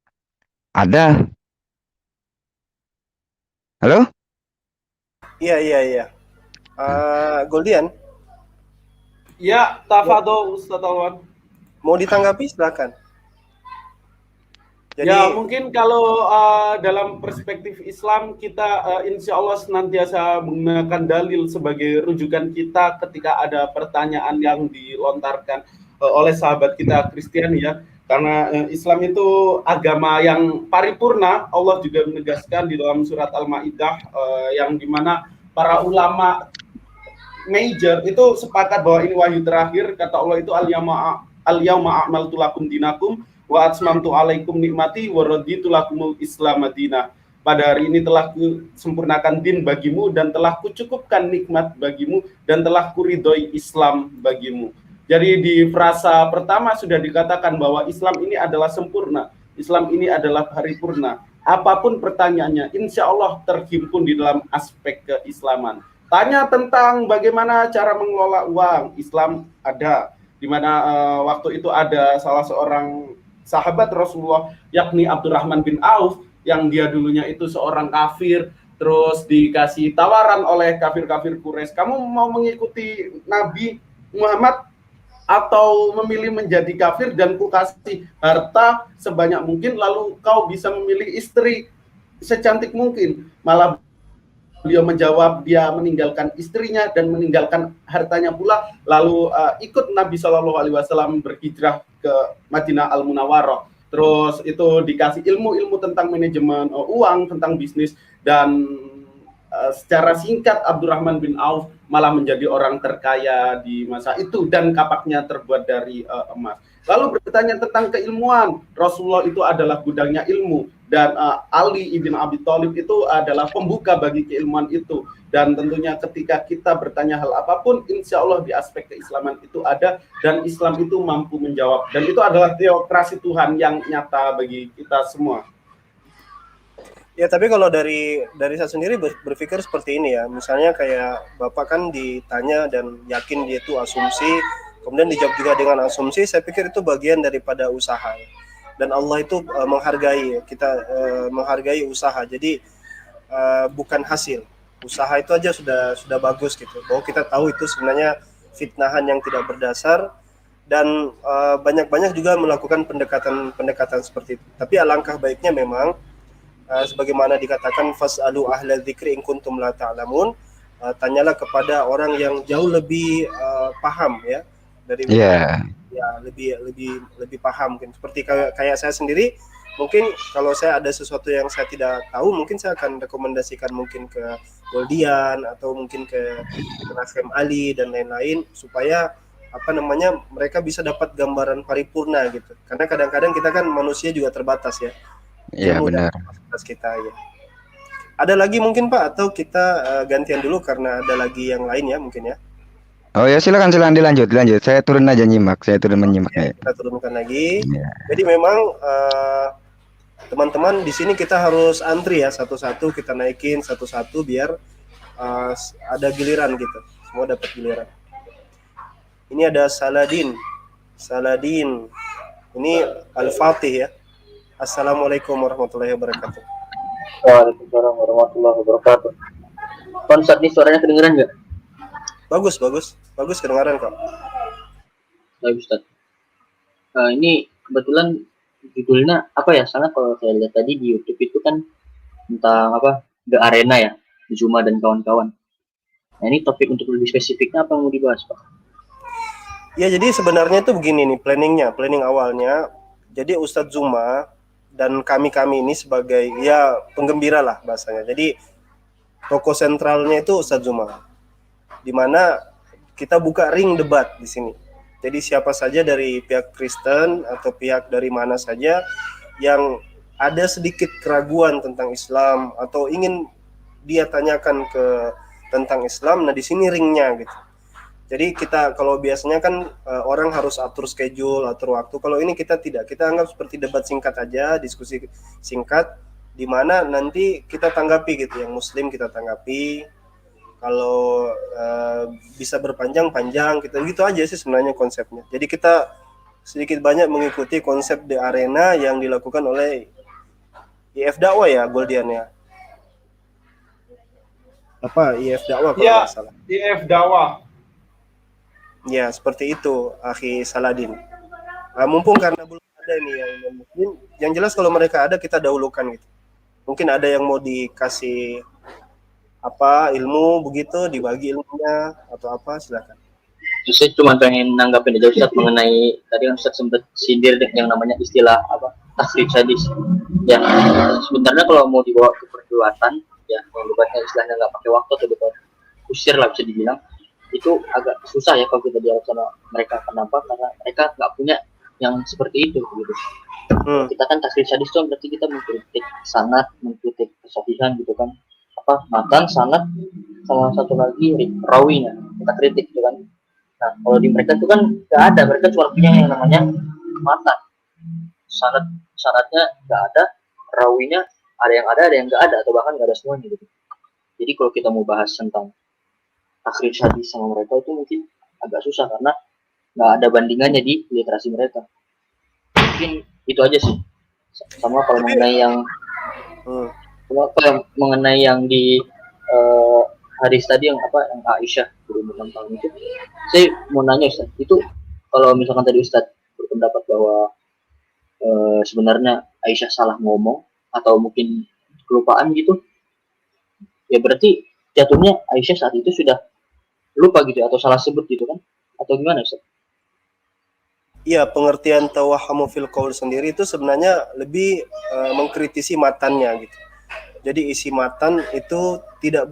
ada. Halo? Iya. Goldian, Ya, tafadhol Ustaz Alwan. mau ditanggapi silakan. Jadi Ya, mungkin kalau dalam perspektif Islam kita insya Allah senantiasa menggunakan dalil sebagai rujukan kita ketika ada pertanyaan yang dilontarkan oleh sahabat kita Kristen ya. Karena Islam itu agama yang paripurna. Allah juga menegaskan di dalam surat Al-Maidah yang dimana para ulama major itu sepakat bahwa ini wahyu terakhir. Kata Allah itu al-yauma akmaltu lakum dinakum wa atmamtu alaikum nikmati wa raditu lakumul Islam madinah. Pada hari ini telah kusempurnakan din bagimu dan telah kucukupkan nikmat bagimu dan telah kuridhoi Islam bagimu. Jadi di frasa pertama sudah dikatakan bahwa Islam ini adalah sempurna, Islam ini adalah paripurna. Apapun pertanyaannya, insya Allah terhimpun di dalam aspek keislaman. Tanya tentang bagaimana cara mengelola uang, Islam ada. Di mana waktu itu ada salah seorang sahabat Rasulullah, yakni Abdurrahman bin Auf, yang dia dulunya itu seorang kafir, terus dikasih tawaran oleh kafir-kafir Quraisy, kamu mau mengikuti Nabi Muhammad atau memilih menjadi kafir dan ku kasih harta sebanyak mungkin, lalu kau bisa memilih istri secantik mungkin. Malah beliau menjawab dia meninggalkan istrinya dan meninggalkan hartanya pula, lalu ikut Nabi SAW berhijrah ke Madinah Al-Munawwarah. Terus itu dikasih ilmu-ilmu tentang manajemen uang, tentang bisnis, dan secara singkat Abdurrahman bin Auf malah menjadi orang terkaya di masa itu dan kapaknya terbuat dari emas. Lalu bertanya tentang keilmuan, Rasulullah itu adalah gudangnya ilmu, dan Ali ibn Abi Thalib itu adalah pembuka bagi keilmuan itu. Dan tentunya ketika kita bertanya hal apapun, insya Allah di aspek keislaman itu ada, dan Islam itu mampu menjawab. Dan itu adalah teokrasi Tuhan yang nyata bagi kita semua. ya, tapi kalau dari saya sendiri berpikir seperti ini ya. Misalnya kayak Bapak kan ditanya dan yakin dia itu asumsi, kemudian dijawab juga dengan asumsi, saya pikir itu bagian daripada usaha. Dan Allah itu menghargai kita, menghargai usaha. Jadi bukan hasil. Usaha itu aja sudah bagus gitu. Bahwa kita tahu itu sebenarnya fitnahan yang tidak berdasar, dan banyak-banyak juga melakukan pendekatan seperti itu. Tapi alangkah baiknya memang sebagaimana dikatakan fas'alu ahla dzikri in kuntum la ta'lamun, tanyalah kepada orang yang jauh lebih paham ya dari ya lebih paham mungkin. Seperti kayak saya sendiri, mungkin kalau saya ada sesuatu yang saya tidak tahu, mungkin saya akan rekomendasikan mungkin ke Goldian atau mungkin ke Nasem Ali dan lain-lain, supaya mereka bisa dapat gambaran paripurna gitu. Karena kadang-kadang kita kan manusia juga terbatas ya. Iya benar. Kita ya. Ada lagi mungkin Pak, atau kita gantian dulu karena ada lagi yang lain ya mungkin ya. Oh ya, silakan dilanjut. Saya turun aja menyimak. Ya. Kita turunkan lagi. Ya. Jadi memang teman-teman di sini kita harus antri ya, satu-satu kita naikin satu-satu biar ada giliran gitu. Semua dapat giliran. Ini ada Saladin. Ini Al-Fatih ya. Assalamualaikum warahmatullahi wabarakatuh. Waalaikumsalam warahmatullahi wabarakatuh. Konsep ini suaranya kedengeran nggak? Bagus kedengaran kok. Baik Ustaz. Ini kebetulan judulnya apa ya? Sangat kalau saya lihat tadi di YouTube itu kan tentang apa? The Arena ya, Zuma dan kawan-kawan. Nah ini topik untuk lebih spesifiknya apa yang mau dibahas Pak? Ya jadi sebenarnya itu begini nih planning awalnya. Jadi Ustadz Zuma dan kami ini sebagai ya penggembira lah bahasanya. Jadi tokoh sentralnya itu Ustadz Zuma, di mana kita buka ring debat di sini. Jadi siapa saja dari pihak Kristen atau pihak dari mana saja yang ada sedikit keraguan tentang Islam atau ingin dia tanyakan tentang Islam, nah di sini ringnya gitu. Jadi kita kalau biasanya kan orang harus atur schedule, atur waktu. Kalau ini kita tidak, kita anggap seperti debat singkat aja, diskusi singkat, di mana nanti kita tanggapi gitu, yang Muslim kita tanggapi. Kalau bisa berpanjang-panjang, kita gitu aja sih sebenarnya konsepnya. Jadi kita sedikit banyak mengikuti konsep The Arena yang dilakukan oleh IF Dakwah ya, Goldian ya. Apa IF Dakwah kalau Ya, nggak salah. IF Dakwah. Ya, seperti itu, Akhi Saladin. Mumpung karena belum ada ini yang Muslim, yang jelas kalau mereka ada kita dahulukan gitu. Mungkin ada yang mau dikasih apa ilmu begitu, dibagi ilmunya atau apa, silakan. Saya cuma pengen nanggapin aja Ustaz mengenai tadi kan Ustaz sempat sindir yang namanya istilah apa takhrij hadis. Ya sebenarnya kalau mau dibawa ke perbuatan, ya kalau buatnya istilahnya nggak pakai waktu atau betul usir lah bisa dibilang, itu agak susah ya kalau kita dialog sama mereka. Kenapa? Karena mereka nggak punya yang seperti itu gitu. Kita kan takhrij hadis itu berarti kita mengkritik sanad, mengkritik kesahihan gitu kan, apa matan, sanad, sama satu lagi rawinya kita kritik gitu kan. Nah kalau di mereka itu kan nggak ada, mereka cuma punya yang namanya matan, sanadnya nggak ada, rawinya ada yang nggak ada, atau bahkan nggak ada semuanya gitu. Jadi kalau kita mau bahas tentang takhrij hadis sama mereka itu mungkin agak susah karena nggak ada bandingannya di literasi mereka. Mungkin itu aja sih. Sama kalau mengenai yang mengenai yang di hadis tadi yang apa yang Aisyah berumur 6 tahun itu, saya mau nanya Ustaz, itu kalau misalkan tadi Ustaz berpendapat bahwa sebenarnya Aisyah salah ngomong atau mungkin kelupaan gitu, ya berarti jatuhnya Aisyah saat itu sudah lupa gitu atau salah sebut gitu kan, atau gimana Ustaz? Iya, pengertian tawahamu fil qaul sendiri itu sebenarnya lebih mengkritisi matannya gitu. Jadi isi matan itu tidak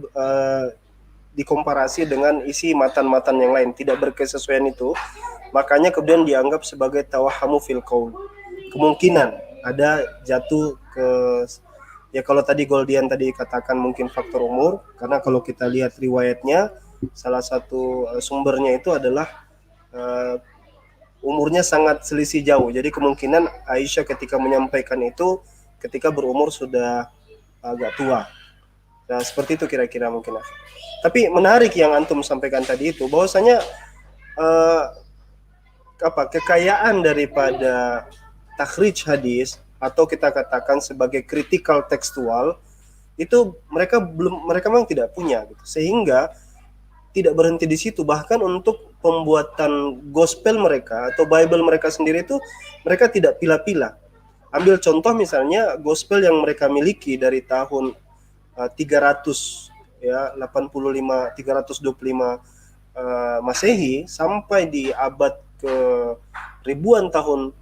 dikomparasi dengan isi matan-matan yang lain, tidak berkesesuaian itu, makanya kemudian dianggap sebagai tawahamu fil qaul. Kemungkinan ada jatuh ke, ya kalau tadi Goldian tadi katakan mungkin faktor umur, karena kalau kita lihat riwayatnya salah satu sumbernya itu adalah umurnya sangat selisih jauh. Jadi kemungkinan Aisyah ketika menyampaikan itu ketika berumur sudah agak tua. Nah, seperti itu kira-kira mungkin. Tapi menarik yang antum sampaikan tadi itu, bahwasanya kekayaan daripada takhrij hadis atau kita katakan sebagai critical tekstual itu mereka memang tidak punya gitu. Sehingga tidak berhenti di situ, bahkan untuk pembuatan gospel mereka atau Bible mereka sendiri itu mereka tidak pilah-pilah. Ambil contoh misalnya gospel yang mereka miliki dari tahun 300 ya 85 325 Masehi sampai di abad ke ribuan tahun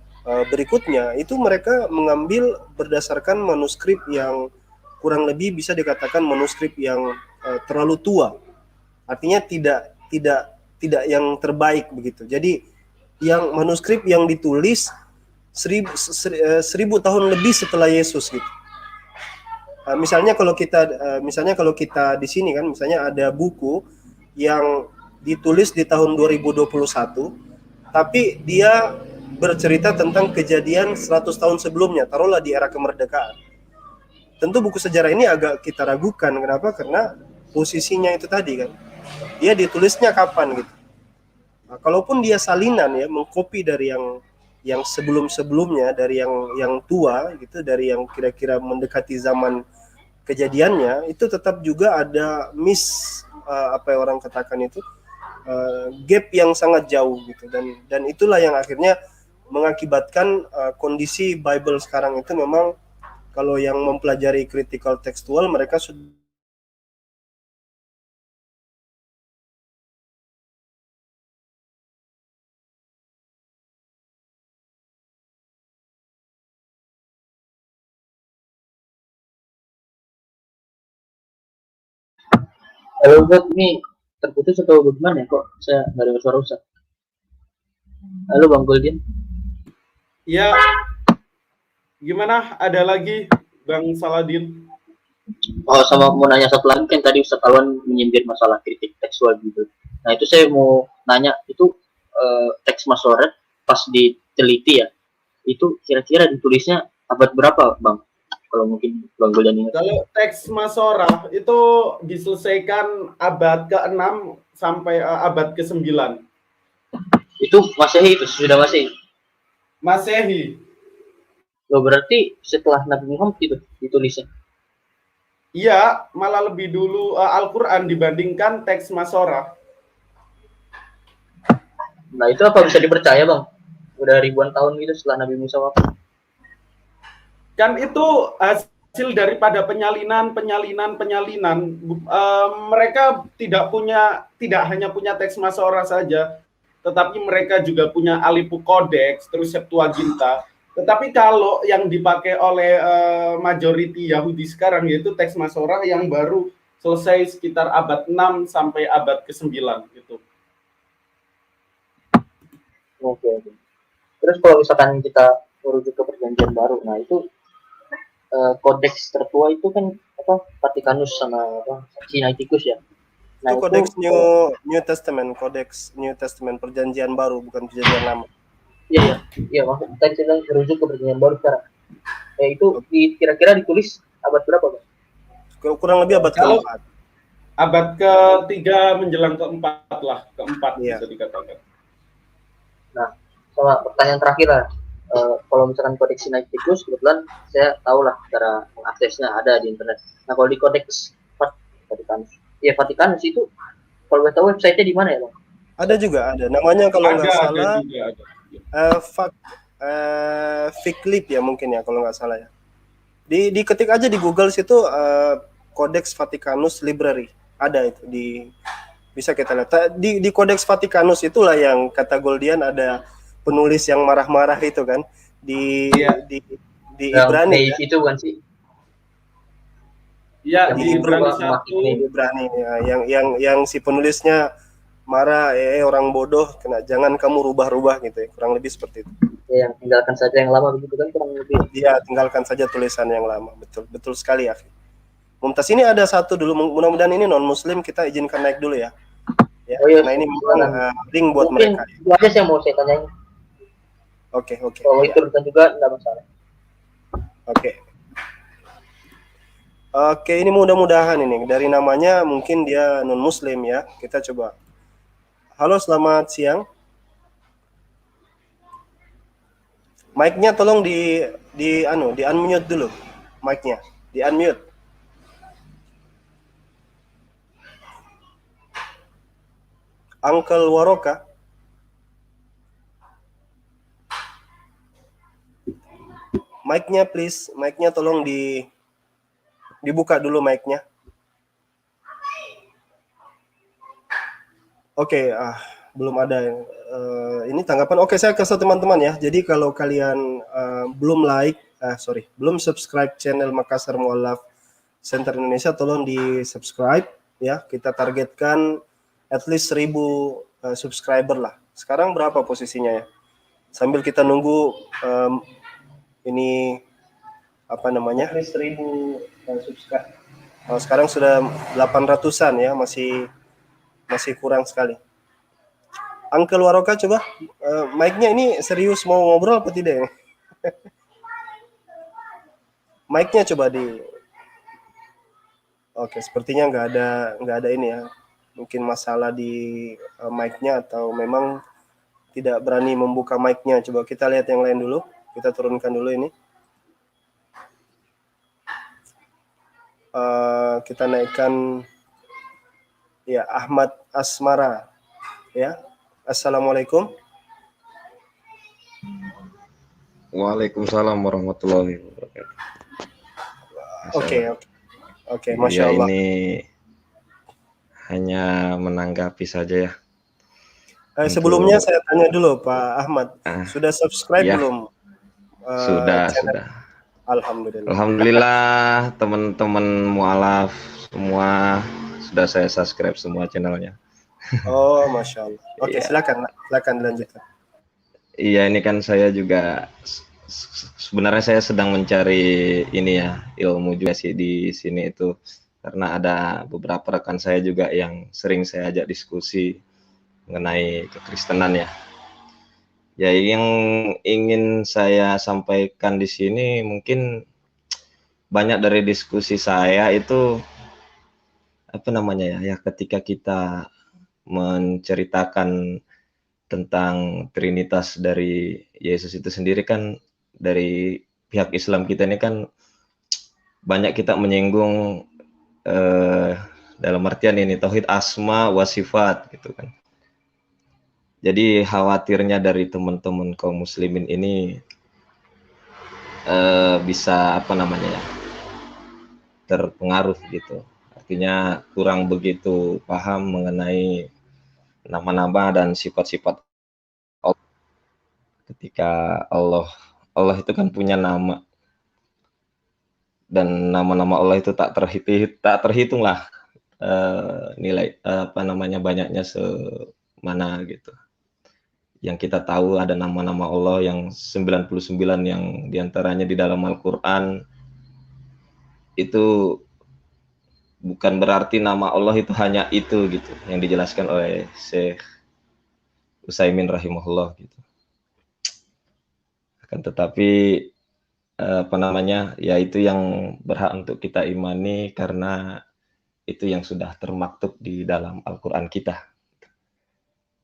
berikutnya, itu mereka mengambil berdasarkan manuskrip yang kurang lebih bisa dikatakan manuskrip yang terlalu tua. Artinya tidak yang terbaik begitu. Jadi yang manuskrip yang ditulis 1000 tahun lebih setelah Yesus gitu. Misalnya kalau kita di sini kan, misalnya ada buku yang ditulis di tahun 2021, tapi dia bercerita tentang kejadian 100 tahun sebelumnya, taruhlah di era kemerdekaan. Tentu buku sejarah ini agak kita ragukan. Kenapa? Karena posisinya itu tadi kan, dia ditulisnya kapan gitu. Nah, kalaupun dia salinan ya, mengcopy dari yang sebelum-sebelumnya, dari yang tua gitu, dari yang kira-kira mendekati zaman kejadiannya, itu tetap juga ada apa yang orang katakan itu gap yang sangat jauh gitu, dan itulah yang akhirnya mengakibatkan kondisi Bible sekarang itu memang kalau yang mempelajari critical tekstual mereka sudah Halo Ustaz, ini terputus atau bagaimana ya, kok saya nggak dengar suara Ustaz? Halo Bang Goldian. Ya, Gimana? Ada lagi Bang Saladin? Oh, sama mau nanya satu lagi, kan tadi Ustadz Alwan menyindir masalah kritik tekstual gitu. Nah, itu saya mau nanya, itu teks Masorah pas diteliti ya, itu kira-kira ditulisnya abad berapa, Bang? Kalau mungkin Bang Guldan ingat. Kalau teks Masorah itu diselesaikan abad ke-6 sampai abad ke-9. Itu Masehi, itu sudah Masehi. Masehi. Loh, berarti setelah Nabi Muhammad itu ditulisnya. Iya, malah lebih dulu Al-Quran dibandingkan teks Masorah. Nah, itu apa bisa dipercaya, Bang? Udah ribuan tahun gitu setelah Nabi Musa wafat. Kan itu hasil daripada penyalinan. Mereka tidak hanya punya teks Masorah saja, tetapi mereka juga punya Alipu Codex, terus Septuaginta. Tetapi kalau yang dipakai oleh majority Yahudi sekarang yaitu teks Masorah yang baru selesai sekitar abad 6 sampai abad ke-9 gitu. Oke. Terus kalau misalkan kita merujuk ke perjanjian baru, nah itu kodeks tertua itu kan apa, Vatikanus sama apa, Sinaiticus ya. Nah, Itu kodeks New Testament, kodeks New Testament, perjanjian baru, bukan perjanjian lama. Iya, maksud tadi saya merujuk ke perjanjian baru sekarang. Itu kira-kira ditulis abad berapa, Bang? Kurang lebih abad keempat. Abad ke-3 menjelang ke-4 lah, ke-4 Iya. bisa dikatakan. Nah, sama pertanyaan terakhir lah. Kalau misalkan kodeks Sinaiticus, kebetulan saya tahu lah cara mengaksesnya ada di internet. Nah, kalau di kodeks Vatikanus itu, kalau nggak tahu website-nya di mana ya, Bang? Ada juga, ada. Namanya kalau nggak salah Vyclif ya mungkin ya, kalau nggak salah ya. Diketik aja di Google situ Codex Vaticanus Library, ada itu bisa kita lihat. Di Codex Vaticanus itulah yang kata Goldian ada penulis yang marah-marah itu kan di Ibrani ya. Itu kan sih. Ya, di Ibrani ya, yang si penulisnya marah, orang bodoh, jangan kamu rubah-rubah gitu ya, kurang lebih seperti itu. Ya, yang tinggalkan saja yang lama begitu kan, kurang lebih. Iya, tinggalkan saja tulisan yang lama, betul sekali ya. Mumtaz, ini ada satu dulu, mudah-mudahan ini non Muslim, kita izinkan naik dulu ya. Oh, iya, nah ini link buat mungkin mereka. Itu aja sih yang mau saya tanyain. Oke. Kalau itu bukan juga nggak masalah. Oke, ini mudah-mudahan ini dari namanya mungkin dia non Muslim ya. Kita coba. Halo, selamat siang. Mic-nya tolong di unmute dulu. Mic-nya di unmute. Uncle Waroka. Mic-nya please, mic-nya tolong dibuka dulu mic-nya. Oke, belum ada ini tanggapan. Oke, saya kasih teman-teman ya. Jadi kalau kalian belum subscribe channel Makassar Mu'allaf Center Indonesia, tolong di-subscribe ya. Kita targetkan at least 1000 subscriber lah. Sekarang berapa posisinya ya? Sambil kita nunggu ini apa namanya? At least 1000 subscribe. Sekarang sudah 800-an ya, masih kurang sekali. Uncle Waroka, coba mic-nya ini serius mau ngobrol apa tidak? Mic-nya coba Oke, sepertinya nggak ada ini ya. Mungkin masalah di mic-nya atau memang tidak berani membuka mic-nya. Coba kita lihat yang lain dulu. Kita turunkan dulu ini. Kita naikkan ya Ahmad Asmara ya. Assalamualaikum. Waalaikumsalam warahmatullahi wabarakatuh. Oke, Masya Allah. Ini hanya menanggapi saja ya. Sebelumnya saya tanya dulu Pak Ahmad, sudah subscribe ya. belum? Sudah. Alhamdulillah teman-teman mualaf semua sudah saya subscribe semua channelnya. Oh, Masya Allah. Oke, silakan dilanjutkan. Iya, ini kan saya juga sebenarnya saya sedang mencari ini ya, ilmu juga sih di sini itu, karena ada beberapa rekan saya juga yang sering saya ajak diskusi mengenai kekristenan ya. Ya, yang ingin saya sampaikan di sini mungkin banyak dari diskusi saya itu apa namanya ya, ketika kita menceritakan tentang Trinitas dari Yesus itu sendiri kan, dari pihak Islam kita ini kan banyak kita menyinggung dalam artian ini tauhid asma wa sifat gitu kan. Jadi khawatirnya dari teman-teman kaum muslimin ini bisa apa namanya ya, terpengaruh gitu. Artinya kurang begitu paham mengenai nama-nama dan sifat-sifat Allah. Ketika Allah itu kan punya nama, dan nama-nama Allah itu tak terhitung lah nilai apa namanya banyaknya semana gitu. Yang kita tahu ada nama-nama Allah yang 99 yang diantaranya di dalam Al-Quran. Itu bukan berarti nama Allah itu hanya itu gitu, yang dijelaskan oleh Syekh Utsaimin rahimahullah gitu. Akan tetapi apa namanya ya, itu yang berhak untuk kita imani karena itu yang sudah termaktub di dalam Al-Quran kita.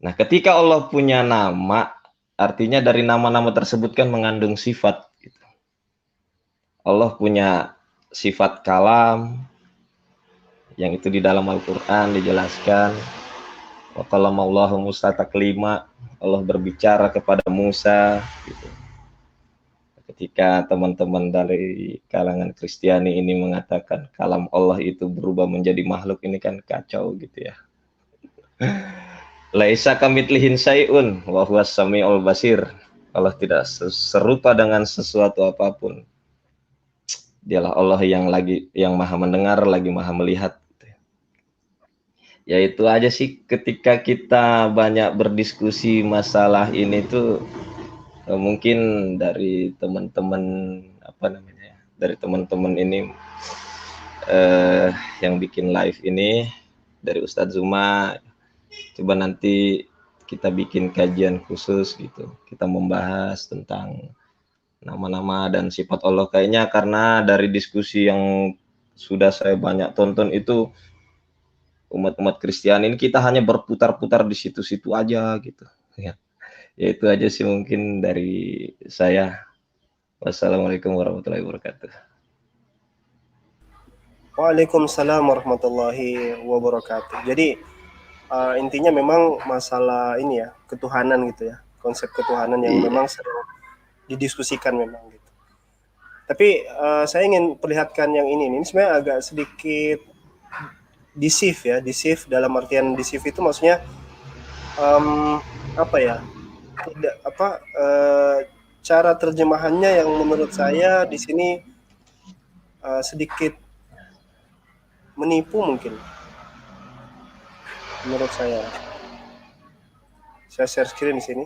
Nah, ketika Allah punya nama, artinya dari nama-nama tersebut kan mengandung sifat gitu. Allah punya sifat kalam, yang itu di dalam Al-Quran dijelaskan. Wa qalamallahu Musa taklima, Allah berbicara kepada Musa gitu. Ketika teman-teman dari kalangan Kristiani ini mengatakan kalam Allah itu berubah menjadi makhluk, ini kan kacau gitu ya. Laisa kamitslihi syai'un wa huwas samiul basir. Allah tidak serupa dengan sesuatu apapun. Dialah Allah yang maha mendengar, lagi maha melihat. Ya itu aja sih, ketika kita banyak berdiskusi masalah ini tuh mungkin dari teman-teman apa namanya, dari teman-teman ini yang bikin live ini, dari Ustadz Zuma, coba nanti kita bikin kajian khusus gitu, kita membahas tentang nama-nama dan sifat Allah. Kayaknya karena dari diskusi yang sudah saya banyak tonton itu, umat-umat Kristiani ini kita hanya berputar-putar di situ-situ aja gitu ya. Ya itu aja sih mungkin dari saya. Wassalamualaikum warahmatullahi wabarakatuh. Waalaikumsalam warahmatullahi wabarakatuh. Jadi intinya memang masalah ini ya, ketuhanan gitu ya, konsep ketuhanan yang memang sering didiskusikan memang gitu. Tapi saya ingin perlihatkan yang ini sebenarnya agak sedikit deceive dalam artian deceive itu maksudnya apa ya, tidak apa cara terjemahannya yang menurut saya di sini sedikit menipu mungkin menurut saya. Saya share screen di sini.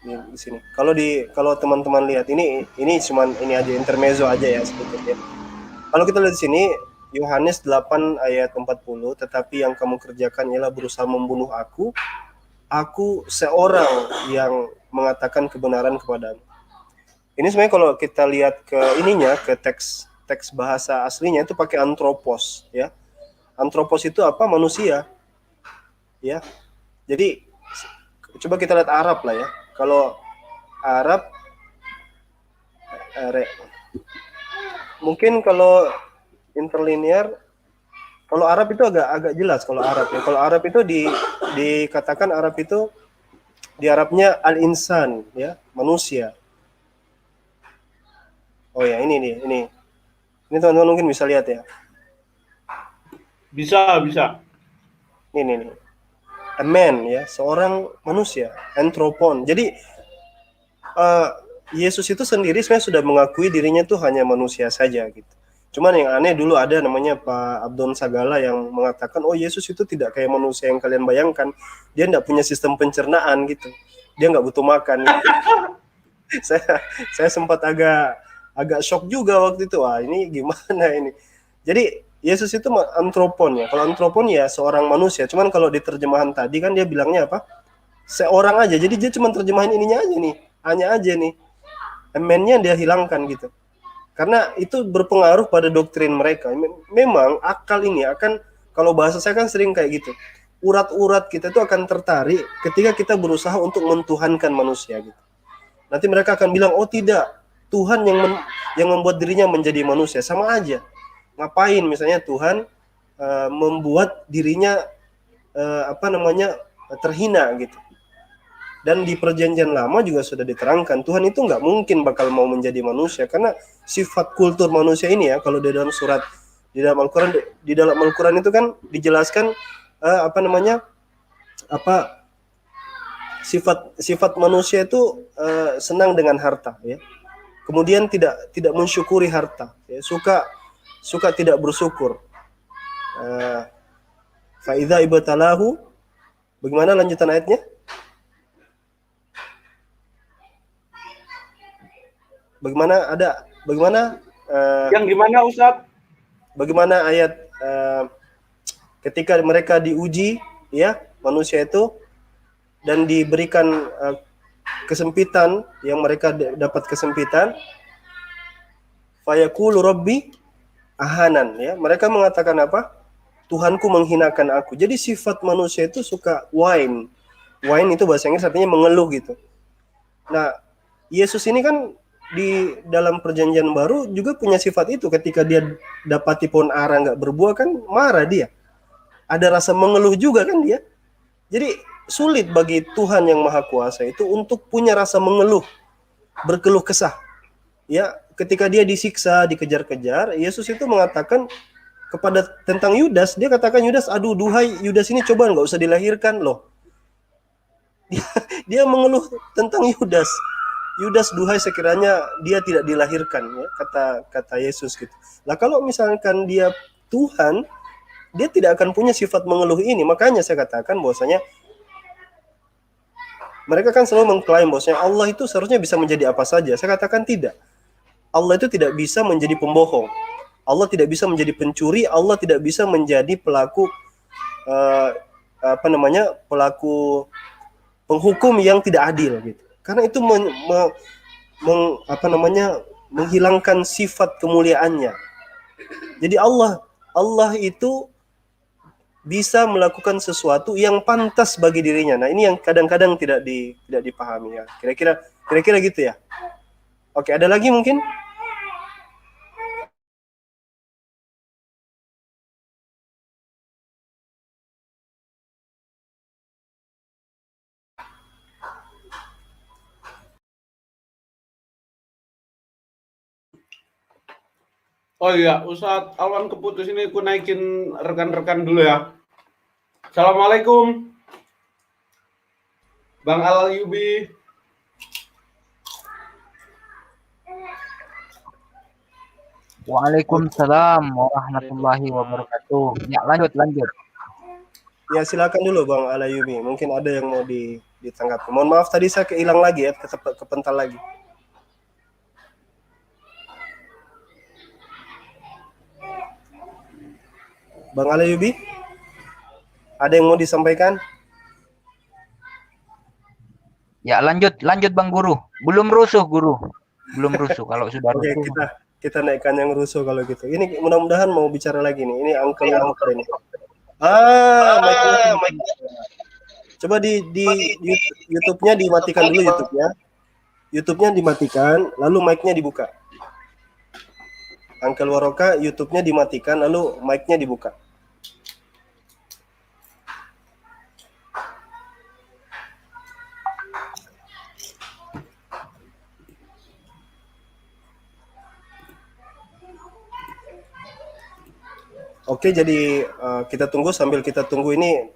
Di sini. Kalau teman-teman lihat ini cuman ini aja intermezzo aja ya sedikit ya. Kalau kita lihat di sini Yohanes 8 ayat 40, tetapi yang kamu kerjakan ialah berusaha membunuh aku seorang yang mengatakan kebenaran kepadamu. Ini sebenarnya kalau kita lihat ke ininya, ke teks bahasa aslinya itu pakai anthropos ya. Anthropos itu apa? Manusia. Ya. Jadi coba kita lihat Arab lah ya. Kalau Arab mungkin kalau interlinear, kalau Arab itu agak jelas kalau Arab ya. Kalau Arab itu dikatakan Arab itu di Arabnya al-insan ya, manusia. Oh ya, ini teman-teman mungkin bisa lihat ya. Bisa. Ini. A man ya, seorang manusia, anthropon. Jadi Yesus itu sendiri sebenarnya sudah mengakui dirinya tuh hanya manusia saja gitu. Cuman yang aneh dulu ada namanya Pak Abdon Sagala yang mengatakan, oh Yesus itu tidak kayak manusia yang kalian bayangkan. Dia tidak punya sistem pencernaan gitu. Dia nggak butuh makan. Gitu. saya sempat agak shock juga waktu itu. Wah, ini gimana ini? Jadi Yesus itu antropon ya. Kalau antropon ya seorang manusia. Cuman kalau di terjemahan tadi kan dia bilangnya apa? Seorang aja. Jadi dia cuma terjemahin ininya aja nih. Hanya aja nih. Man-nya dia hilangkan gitu. Karena itu berpengaruh pada doktrin mereka. Memang akal ini akan, kalau bahasa saya kan sering kayak gitu. Urat-urat kita itu akan tertarik ketika kita berusaha untuk mentuhankan manusia gitu. Nanti mereka akan bilang, oh tidak, Tuhan yang membuat dirinya menjadi manusia. Sama aja. Ngapain misalnya Tuhan membuat dirinya terhina gitu. Dan di perjanjian lama juga sudah diterangkan Tuhan itu nggak mungkin bakal mau menjadi manusia, karena sifat kultur manusia ini ya, kalau di dalam surat di dalam Al-Quran itu kan dijelaskan sifat manusia itu senang dengan harta ya. Kemudian tidak mensyukuri harta ya, suka tidak bersyukur. Fa idza ibtalahu, bagaimana lanjutan ayatnya? Bagaimana yang gimana Ustaz? Bagaimana ayat ketika mereka diuji ya manusia itu dan diberikan kesempitan, yang mereka dapat kesempitan, fayaqulu rabbi ahanan ya, mereka mengatakan apa? Tuhanku menghinakan aku. Jadi sifat manusia itu suka whine itu bahasa Inggris artinya mengeluh gitu. Nah, Yesus ini kan di dalam perjanjian baru juga punya sifat itu. Ketika dia dapati pohon ara nggak berbuah kan marah dia, ada rasa mengeluh juga kan dia. Jadi sulit bagi Tuhan yang Maha Kuasa itu untuk punya rasa mengeluh, berkeluh kesah ya. Ketika dia disiksa, dikejar-kejar, Yesus itu mengatakan kepada tentang Yudas, dia katakan, Yudas, aduh duhai Yudas ini, coba nggak usah dilahirkan loh. Dia mengeluh tentang Yudas, duhai sekiranya dia tidak dilahirkan ya, kata Yesus gitu. Lah kalau misalkan dia Tuhan, dia tidak akan punya sifat mengeluh ini. Makanya saya katakan bahwasanya mereka kan selalu mengklaim bahwasanya Allah itu seharusnya bisa menjadi apa saja. Saya katakan tidak. Allah itu tidak bisa menjadi pembohong. Allah tidak bisa menjadi pencuri. Allah tidak bisa menjadi pelaku pelaku penghukum yang tidak adil gitu. Karena itu menghilangkan sifat kemuliaannya. Jadi Allah itu bisa melakukan sesuatu yang pantas bagi dirinya. Nah, ini yang kadang-kadang tidak dipahami ya. Kira-kira gitu ya. Oke, ada lagi mungkin? Oh iya, Ustadz Alwan keputus ini aku naikin rekan-rekan dulu ya. Assalamualaikum, Bang Al-Ayubi. Waalaikumsalam warahmatullahi wabarakatuh. Ya, lanjut. Ya, silakan dulu Bang Al-Ayubi. Mungkin ada yang mau ditanggapi. Mohon maaf tadi saya kehilang lagi ya, kepental lagi. Bang Al-Ayubi, ada yang mau disampaikan? Ya, lanjut Bang Guru. Belum rusuh Guru. Belum rusuh. Kalau sudah rusuh. Oke, kita naikkan yang rusuh kalau gitu. Ini mudah-mudahan mau bicara lagi nih. Ini uncle ini. Coba di YouTube-nya dimatikan dulu YouTube-nya. YouTube-nya dimatikan, lalu mic-nya dibuka. Uncle Waroka, YouTube-nya dimatikan, lalu mic-nya dibuka. Oke, jadi kita tunggu, sambil kita tunggu ini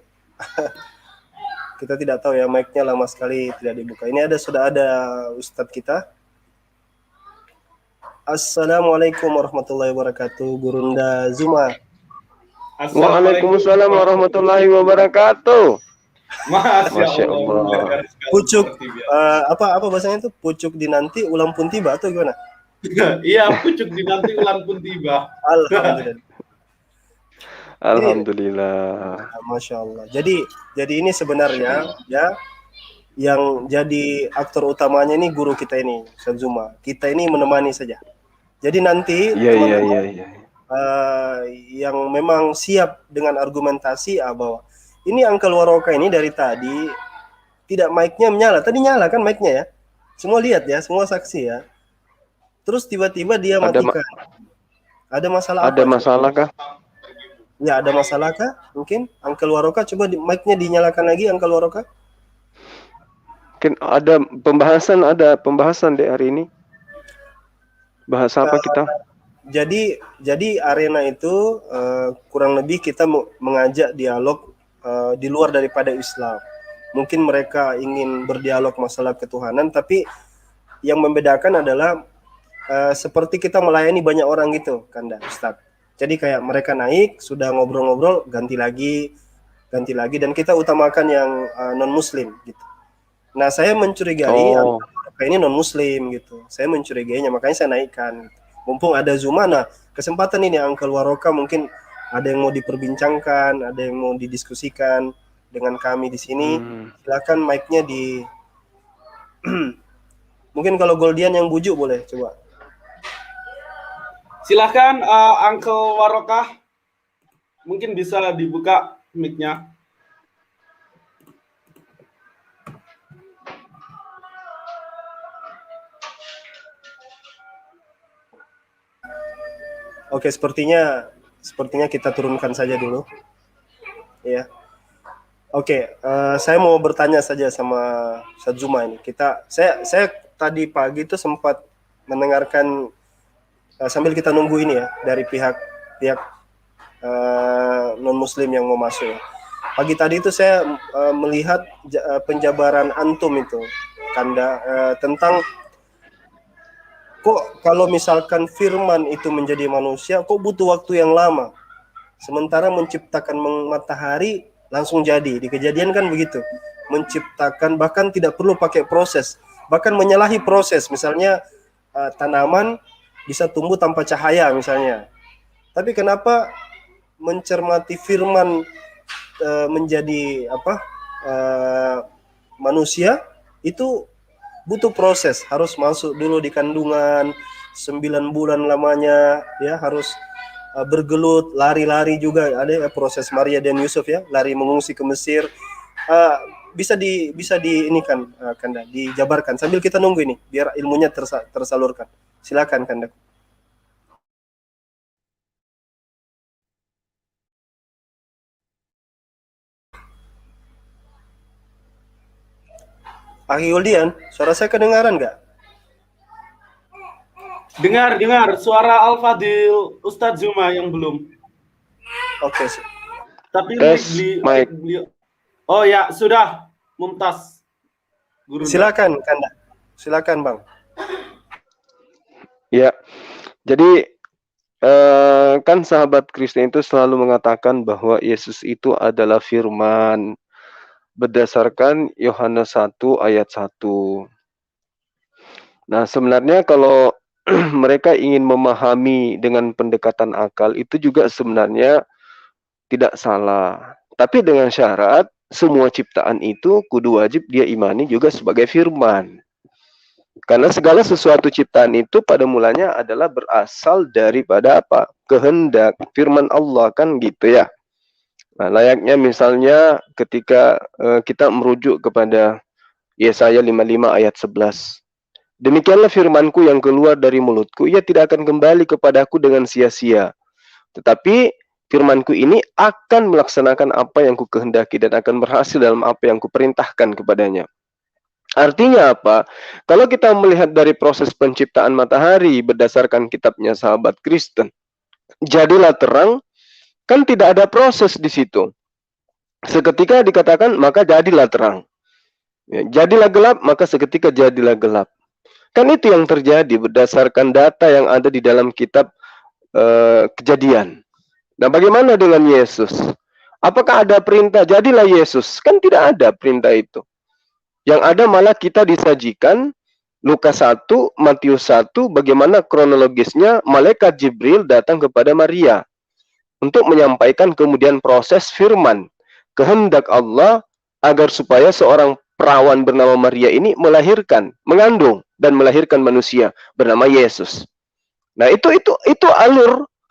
kita tidak tahu ya, mic-nya lama sekali tidak dibuka. Ini sudah ada Ustadz kita. Assalamualaikum warahmatullahi wabarakatuh, Gurunda Zuma. Waalaikumsalam warahmatullahi wabarakatuh. Masya Masya Allah, luar Allah. sekali, Pucuk seperti biasa. apa bahasanya itu? Pucuk dinanti ulang pun tiba atau gimana? Iya, pucuk dinanti ulang pun tiba. Alhamdulillah. Alhamdulillah. Masya Allah. Jadi ini sebenarnya ya yang jadi aktor utamanya ini guru kita ini, Ustaz Zuma. Kita ini menemani saja. Jadi nanti Iya, iya, teman-teman iya, iya. yang memang siap dengan argumentasi bahwa ini Uncle Waroka ini dari tadi tidak mic-nya menyala. Tadi nyala kan mic-nya ya. Semua lihat ya, semua saksi ya. Terus tiba-tiba dia matikan. Ada masalah Ada apa? masalah kah? Ya, ada masalah kah? Mungkin Uncle Waroka coba mic-nya dinyalakan lagi Uncle Waroka. Mungkin ada pembahasan di hari ini. Bahasa apa kita? Jadi arena itu kurang lebih kita mengajak dialog di luar daripada Islam. Mungkin mereka ingin berdialog masalah ketuhanan, tapi yang membedakan adalah seperti kita melayani banyak orang gitu, Kanda Ustaz. Jadi kayak mereka naik, sudah ngobrol-ngobrol, ganti lagi, dan kita utamakan yang non-Muslim gitu. Nah, saya mencurigai ini non-Muslim gitu. Saya mencurigainya, makanya saya naikkan. Gitu. Mumpung ada Zuma, nah kesempatan ini Uncle Waroka mungkin ada yang mau diperbincangkan, ada yang mau didiskusikan dengan kami di sini. Silakan mic-nya di mungkin kalau Goldian yang bujuk boleh coba. Silakan Uncle Waroka, mungkin bisa dibuka mic-nya. Oke, sepertinya kita turunkan saja dulu. Ya. Oke, saya mau bertanya saja sama Ustaz Zuma ini. Saya tadi pagi itu sempat mendengarkan sambil kita nunggu ini ya dari pihak non Muslim yang mau masuk. Pagi tadi itu saya melihat penjabaran antum itu, Kanda, tentang kok kalau misalkan firman itu menjadi manusia, kok butuh waktu yang lama? Sementara menciptakan matahari langsung jadi. Di Kejadian kan begitu. Menciptakan bahkan tidak perlu pakai proses. Bahkan menyalahi proses. Misalnya tanaman bisa tumbuh tanpa cahaya misalnya. Tapi kenapa mencermati firman menjadi manusia itu butuh proses, harus masuk dulu di kandungan 9 bulan lamanya ya, harus bergelut, lari-lari juga ada ya, proses Maria dan Yusuf ya, lari mengungsi ke Mesir. Bisa di ini kan Kanda, dijabarkan sambil kita nunggu ini biar ilmunya tersalurkan. Silakan Kanda. Akhi Goldian, suara saya kedengaran nggak? Dengar suara Al-Fadil Ustadz Zuma yang belum. Oke. Tapi beliau. Oh ya, sudah. Mumtaz. Guru. Silakan Kanda. Silakan Bang. Ya. Jadi kan sahabat Kristen itu selalu mengatakan bahwa Yesus itu adalah firman berdasarkan Yohanes 1 ayat 1. Nah, sebenarnya kalau mereka ingin memahami dengan pendekatan akal itu juga sebenarnya tidak salah. Tapi dengan syarat semua ciptaan itu kudu wajib dia imani juga sebagai firman. Karena segala sesuatu ciptaan itu pada mulanya adalah berasal daripada apa? Kehendak firman Allah kan gitu ya. Nah, layaknya misalnya ketika kita merujuk kepada Yesaya 55 ayat 11. Demikianlah firmanku yang keluar dari mulutku, ia tidak akan kembali kepadaku dengan sia-sia. Tetapi firmanku ini akan melaksanakan apa yang ku kehendaki dan akan berhasil dalam apa yang ku perintahkan kepadanya. Artinya apa? Kalau kita melihat dari proses penciptaan matahari berdasarkan kitabnya sahabat Kristen, jadilah terang, kan tidak ada proses di situ. Seketika dikatakan, maka jadilah terang. Ya, jadilah gelap, maka seketika jadilah gelap. Kan itu yang terjadi berdasarkan data yang ada di dalam kitab Kejadian. Nah, bagaimana dengan Yesus? Apakah ada perintah jadilah Yesus? Kan tidak ada perintah itu. Yang ada malah kita disajikan Lukas 1, Matius 1, bagaimana kronologisnya malaikat Jibril datang kepada Maria untuk menyampaikan kemudian proses firman kehendak Allah agar supaya seorang perawan bernama Maria ini melahirkan, mengandung dan melahirkan manusia bernama Yesus. Nah, itu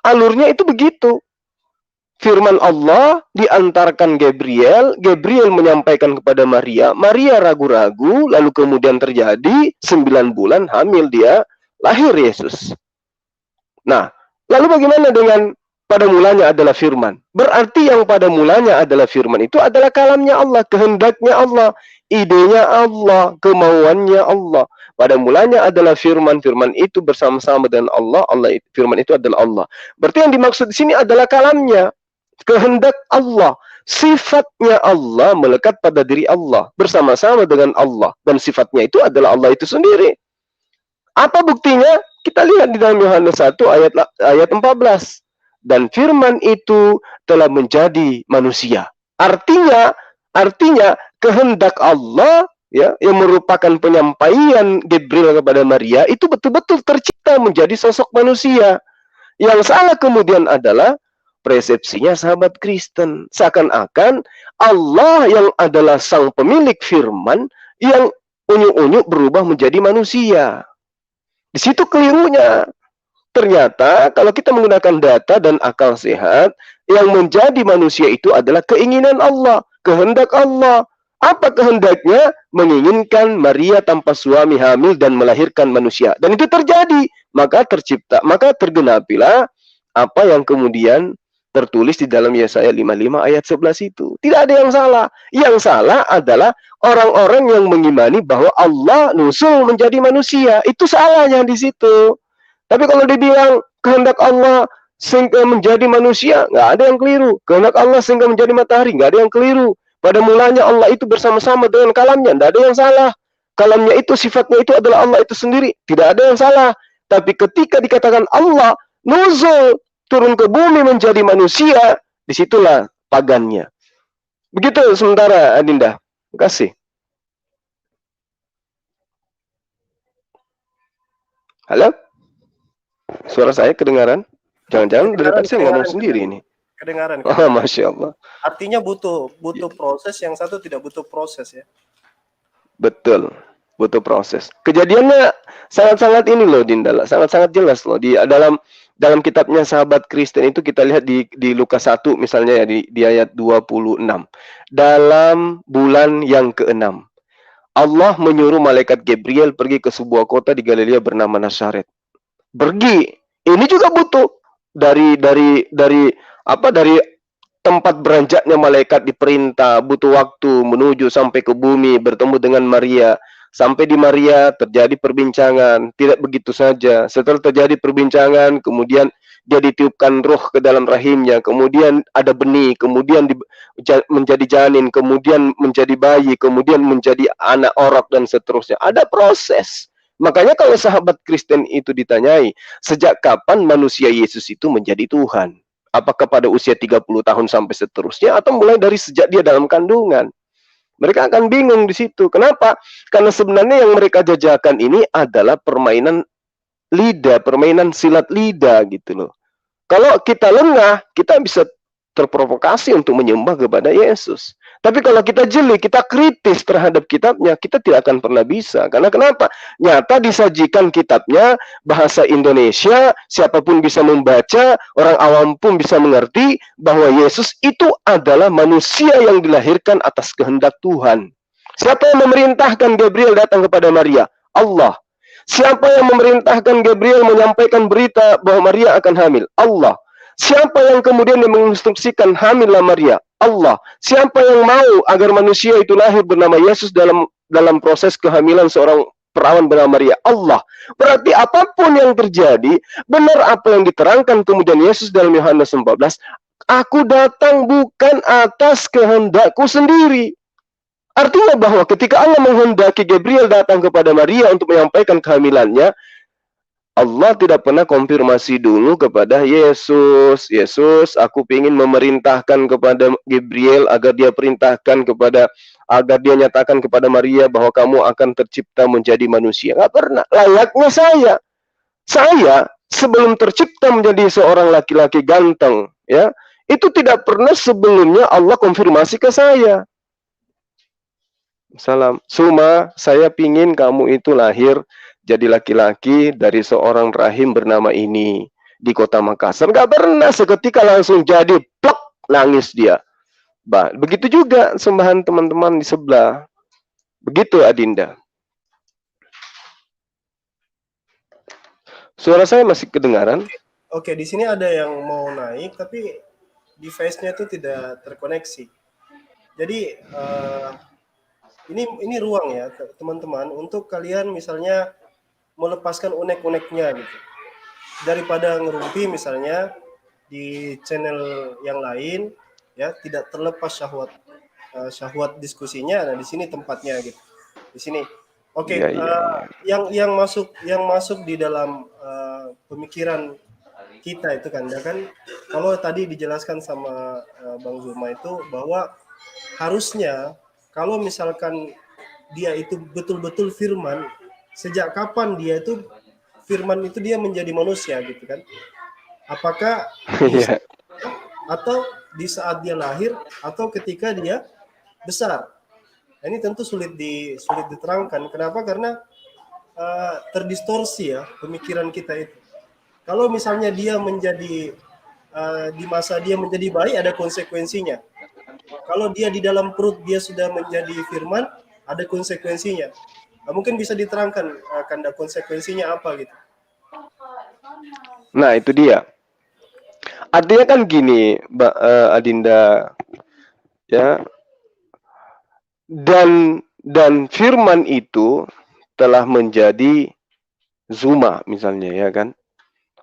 alurnya itu begitu. Firman Allah diantarkan Gabriel, Gabriel menyampaikan kepada Maria, Maria ragu-ragu, lalu kemudian terjadi 9 bulan hamil dia, lahir Yesus. Nah, lalu bagaimana dengan pada mulanya adalah firman? Berarti yang pada mulanya adalah firman itu adalah kalamnya Allah, kehendaknya Allah, idenya Allah, kemauannya Allah. Pada mulanya adalah firman, firman itu bersama-sama dengan Allah, firman itu adalah Allah. Berarti yang dimaksud di sini adalah kalamnya, kehendak Allah, sifatnya Allah melekat pada diri Allah bersama-sama dengan Allah, dan sifatnya itu adalah Allah itu sendiri. Apa buktinya? Kita lihat di dalam Yohanes 1 ayat 14. Dan firman itu telah menjadi manusia. Artinya kehendak Allah ya yang merupakan penyampaian Gabriel kepada Maria itu betul-betul tercipta menjadi sosok manusia. Yang salah kemudian adalah persepsinya sahabat Kristen. Seakan-akan Allah yang adalah sang pemilik firman yang unyuk-unyuk berubah menjadi manusia. Di situ kelirunya. Ternyata kalau kita menggunakan data dan akal sehat, yang menjadi manusia itu adalah keinginan Allah, kehendak Allah. Apa kehendaknya? Menginginkan Maria tanpa suami hamil dan melahirkan manusia. Dan itu terjadi. Maka tergenapilah apa yang kemudian tertulis di dalam Yesaya 55 ayat 11 itu. Tidak ada yang salah. Yang salah adalah orang-orang yang mengimani bahwa Allah nusul menjadi manusia. Itu salahnya di situ. Tapi kalau dibilang kehendak Allah sehingga menjadi manusia, nggak ada yang keliru. Kehendak Allah sehingga menjadi matahari, nggak ada yang keliru. Pada mulanya Allah itu bersama-sama dengan kalamnya, nggak ada yang salah. Kalamnya itu, sifatnya itu adalah Allah itu sendiri, tidak ada yang salah. Tapi ketika dikatakan Allah nuzul, turun ke bumi menjadi manusia, disitulah pagannya. Begitu sementara, Adinda. Terima kasih. Halo? Suara saya kedengaran? Jangan-jangan dari tadi saya ngomong sendiri ini. Kedengaran. Oh, Masya Allah. Artinya butuh proses, yang satu tidak butuh proses ya. Betul, butuh proses. Kejadiannya sangat-sangat ini loh, Dinda, sangat-sangat jelas loh di dalam kitabnya sahabat Kristen itu kita lihat di Lukas 1 misalnya ya di ayat 26. Dalam bulan yang ke-6, Allah menyuruh malaikat Gabriel pergi ke sebuah kota di Galilea bernama Nazaret. Pergi. Ini juga butuh dari tempat beranjaknya malaikat diperintah, butuh waktu menuju sampai ke bumi bertemu dengan Maria. Sampai di Maria terjadi perbincangan, tidak begitu saja. Setelah terjadi perbincangan, kemudian dia ditiupkan roh ke dalam rahimnya, kemudian ada benih, kemudian menjadi janin, kemudian menjadi bayi, kemudian menjadi anak orok dan seterusnya. Ada proses. Makanya kalau sahabat Kristen itu ditanyai, sejak kapan manusia Yesus itu menjadi Tuhan? Apakah pada usia 30 tahun sampai seterusnya, atau mulai dari sejak dia dalam kandungan? Mereka akan bingung di situ. Kenapa? Karena sebenarnya yang mereka jajakan ini adalah permainan lidah, permainan silat lidah gitu loh. Kalau kita lengah, kita bisa terprovokasi untuk menyembah kepada Yesus. Tapi kalau kita jeli, kita kritis terhadap kitabnya, kita tidak akan pernah bisa. Karena kenapa? Nyata disajikan kitabnya, bahasa Indonesia, siapapun bisa membaca, orang awam pun bisa mengerti bahwa Yesus itu adalah manusia yang dilahirkan atas kehendak Tuhan. Siapa yang memerintahkan Gabriel datang kepada Maria? Allah. Siapa yang memerintahkan Gabriel menyampaikan berita bahwa Maria akan hamil? Allah. Siapa yang kemudian menginstruksikan hamillah Maria? Allah. Siapa yang mau agar manusia itu lahir bernama Yesus dalam proses kehamilan seorang perawan bernama Maria? Allah. Berarti apapun yang terjadi, benar apa yang diterangkan kemudian Yesus dalam Yohanes 14, aku datang bukan atas kehendakku sendiri. Artinya bahwa ketika Allah menghendaki Gabriel datang kepada Maria untuk menyampaikan kehamilannya, Allah tidak pernah konfirmasi dulu kepada Yesus. Yesus, aku ingin memerintahkan kepada Gabriel agar dia nyatakan kepada Maria bahwa kamu akan tercipta menjadi manusia. Nggak pernah. Layaknya saya sebelum tercipta menjadi seorang laki-laki ganteng, ya, itu tidak pernah sebelumnya Allah konfirmasi ke saya. Salam. Suma, saya pingin kamu itu lahir jadi laki-laki dari seorang rahim bernama ini di kota Makassar. Nggak pernah, seketika langsung jadi, plak, nangis dia. Begitu juga sembahan teman-teman di sebelah. Begitu Adinda. Suara saya masih kedengaran? Oke, di sini ada yang mau naik tapi device-nya itu tidak terkoneksi. Jadi ini ruang ya teman-teman untuk kalian misalnya melepaskan unek-uneknya gitu. Daripada ngerumpi misalnya di channel yang lain ya, tidak terlepas syahwat diskusinya. Nah, di sini tempatnya gitu. Di sini. Oke, yang masuk di dalam pemikiran kita itu kan ya kan, kalau tadi dijelaskan sama Bang Zulma itu bahwa harusnya kalau misalkan dia itu betul-betul firman, sejak kapan dia itu firman itu dia menjadi manusia gitu kan? Apakah atau di saat dia lahir atau ketika dia besar? Nah, ini tentu sulit diterangkan. Kenapa? Karena terdistorsi ya pemikiran kita itu. Kalau misalnya dia menjadi di masa dia menjadi bayi, ada konsekuensinya. Kalau dia di dalam perut dia sudah menjadi firman, ada konsekuensinya. Nah, mungkin bisa diterangkan Kanda konsekuensinya apa gitu. Nah, itu dia. Artinya kan gini, Adinda, ya. Dan firman itu telah menjadi Zuma misalnya, ya kan?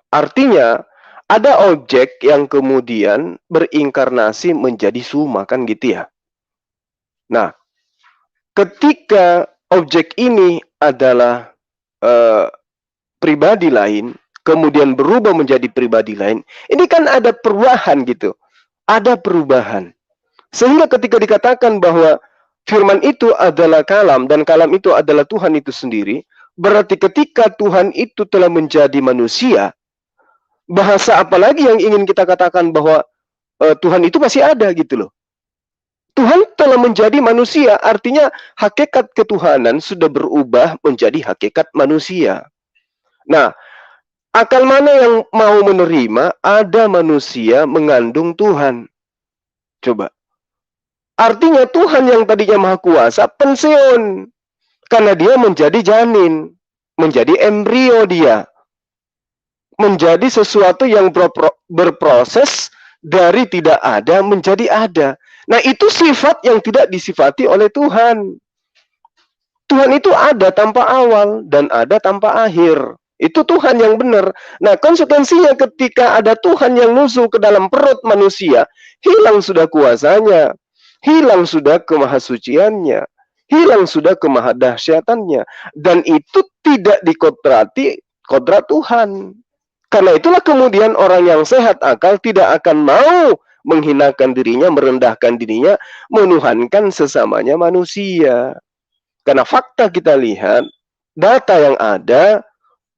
Artinya ada objek yang kemudian berinkarnasi menjadi Zuma, kan gitu ya. Nah, ketika objek ini adalah pribadi lain, kemudian berubah menjadi pribadi lain, ini kan ada perubahan gitu. Ada perubahan. Sehingga ketika dikatakan bahwa firman itu adalah kalam, dan kalam itu adalah Tuhan itu sendiri, berarti ketika Tuhan itu telah menjadi manusia, bahasa apa lagi yang ingin kita katakan bahwa Tuhan itu masih ada gitu loh. Tuhan telah menjadi manusia, artinya hakikat ketuhanan sudah berubah menjadi hakikat manusia. Nah, akal mana yang mau menerima ada manusia mengandung Tuhan? Coba. Artinya Tuhan yang tadinya maha kuasa pensiun. Karena dia menjadi janin. Menjadi embrio dia. Menjadi sesuatu yang berproses dari tidak ada menjadi ada. Nah, itu sifat yang tidak disifati oleh Tuhan. Tuhan itu ada tanpa awal dan ada tanpa akhir. Itu Tuhan yang benar. Nah, konsekuensinya ketika ada Tuhan yang nuzul ke dalam perut manusia, hilang sudah kuasanya. Hilang sudah kemahasuciannya, hilang sudah kemahadahsyatannya, dan itu tidak dikodrati kodrat Tuhan. Karena itulah kemudian orang yang sehat akal tidak akan mau menghinakan dirinya, merendahkan dirinya, menuhankan sesamanya manusia. Karena fakta kita lihat, data yang ada,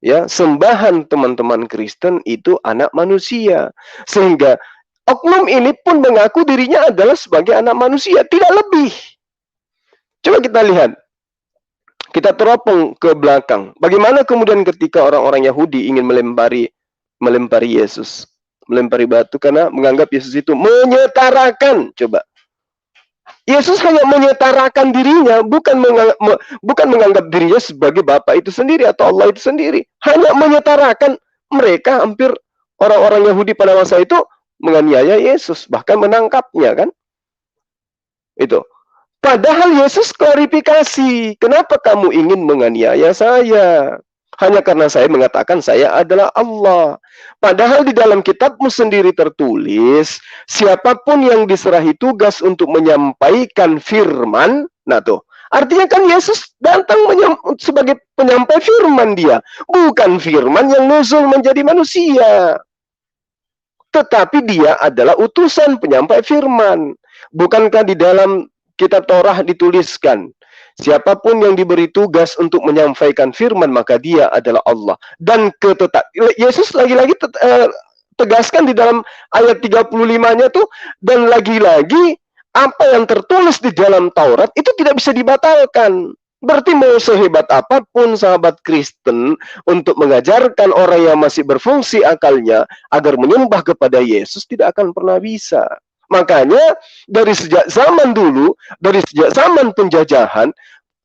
ya, sembahan teman-teman Kristen itu anak manusia, sehingga oknum ini pun mengaku dirinya adalah sebagai anak manusia, tidak lebih. Coba kita lihat. Kita teropong ke belakang. Bagaimana kemudian ketika orang-orang Yahudi ingin melempari Yesus, melempari batu karena menganggap Yesus itu menyetarakan. Coba. Yesus hanya menyetarakan dirinya, bukan menganggap dirinya sebagai Bapa itu sendiri atau Allah itu sendiri. Hanya menyetarakan. Mereka hampir orang-orang Yahudi pada masa itu menganiaya Yesus, bahkan menangkapnya, kan? Itu. Padahal Yesus klarifikasi, kenapa kamu ingin menganiaya saya? Hanya karena saya mengatakan saya adalah Allah. Padahal di dalam kitabmu sendiri tertulis, siapapun yang diserahi tugas untuk menyampaikan firman, nah tuh, Artinya kan Yesus datang sebagai penyampai firman dia. Bukan firman yang nuzul menjadi manusia. Tetapi dia adalah utusan penyampai firman. Bukankah di dalam kitab Torah dituliskan, siapapun yang diberi tugas untuk menyampaikan firman, maka dia adalah Allah. Dan Yesus lagi-lagi tegaskan di dalam ayat 35-nya tuh, dan lagi-lagi apa yang tertulis di dalam Taurat itu tidak bisa dibatalkan. Berarti mau sehebat apapun sahabat Kristen untuk mengajarkan orang yang masih berfungsi akalnya agar menyembah kepada Yesus tidak akan pernah bisa. Makanya dari sejak zaman dulu, dari sejak zaman penjajahan,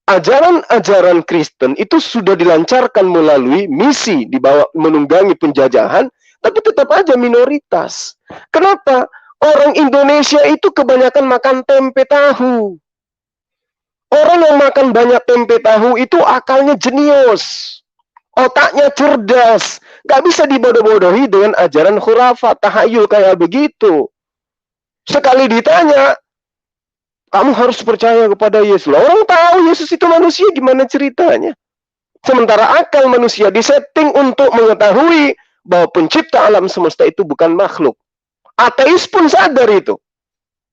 ajaran-ajaran Kristen itu sudah dilancarkan melalui misi di bawah menunggangi penjajahan, tapi tetap aja minoritas. Kenapa? Orang Indonesia itu kebanyakan makan tempe tahu. Orang yang makan banyak tempe tahu itu akalnya jenius. Otaknya cerdas. Gak bisa dibodoh-bodohi dengan ajaran khurafat, tahayul kayak begitu. Sekali ditanya, kamu harus percaya kepada Yesus. Orang tahu Yesus itu manusia, gimana ceritanya? Sementara akal manusia disetting untuk mengetahui bahwa pencipta alam semesta itu bukan makhluk. Ateis pun sadar itu,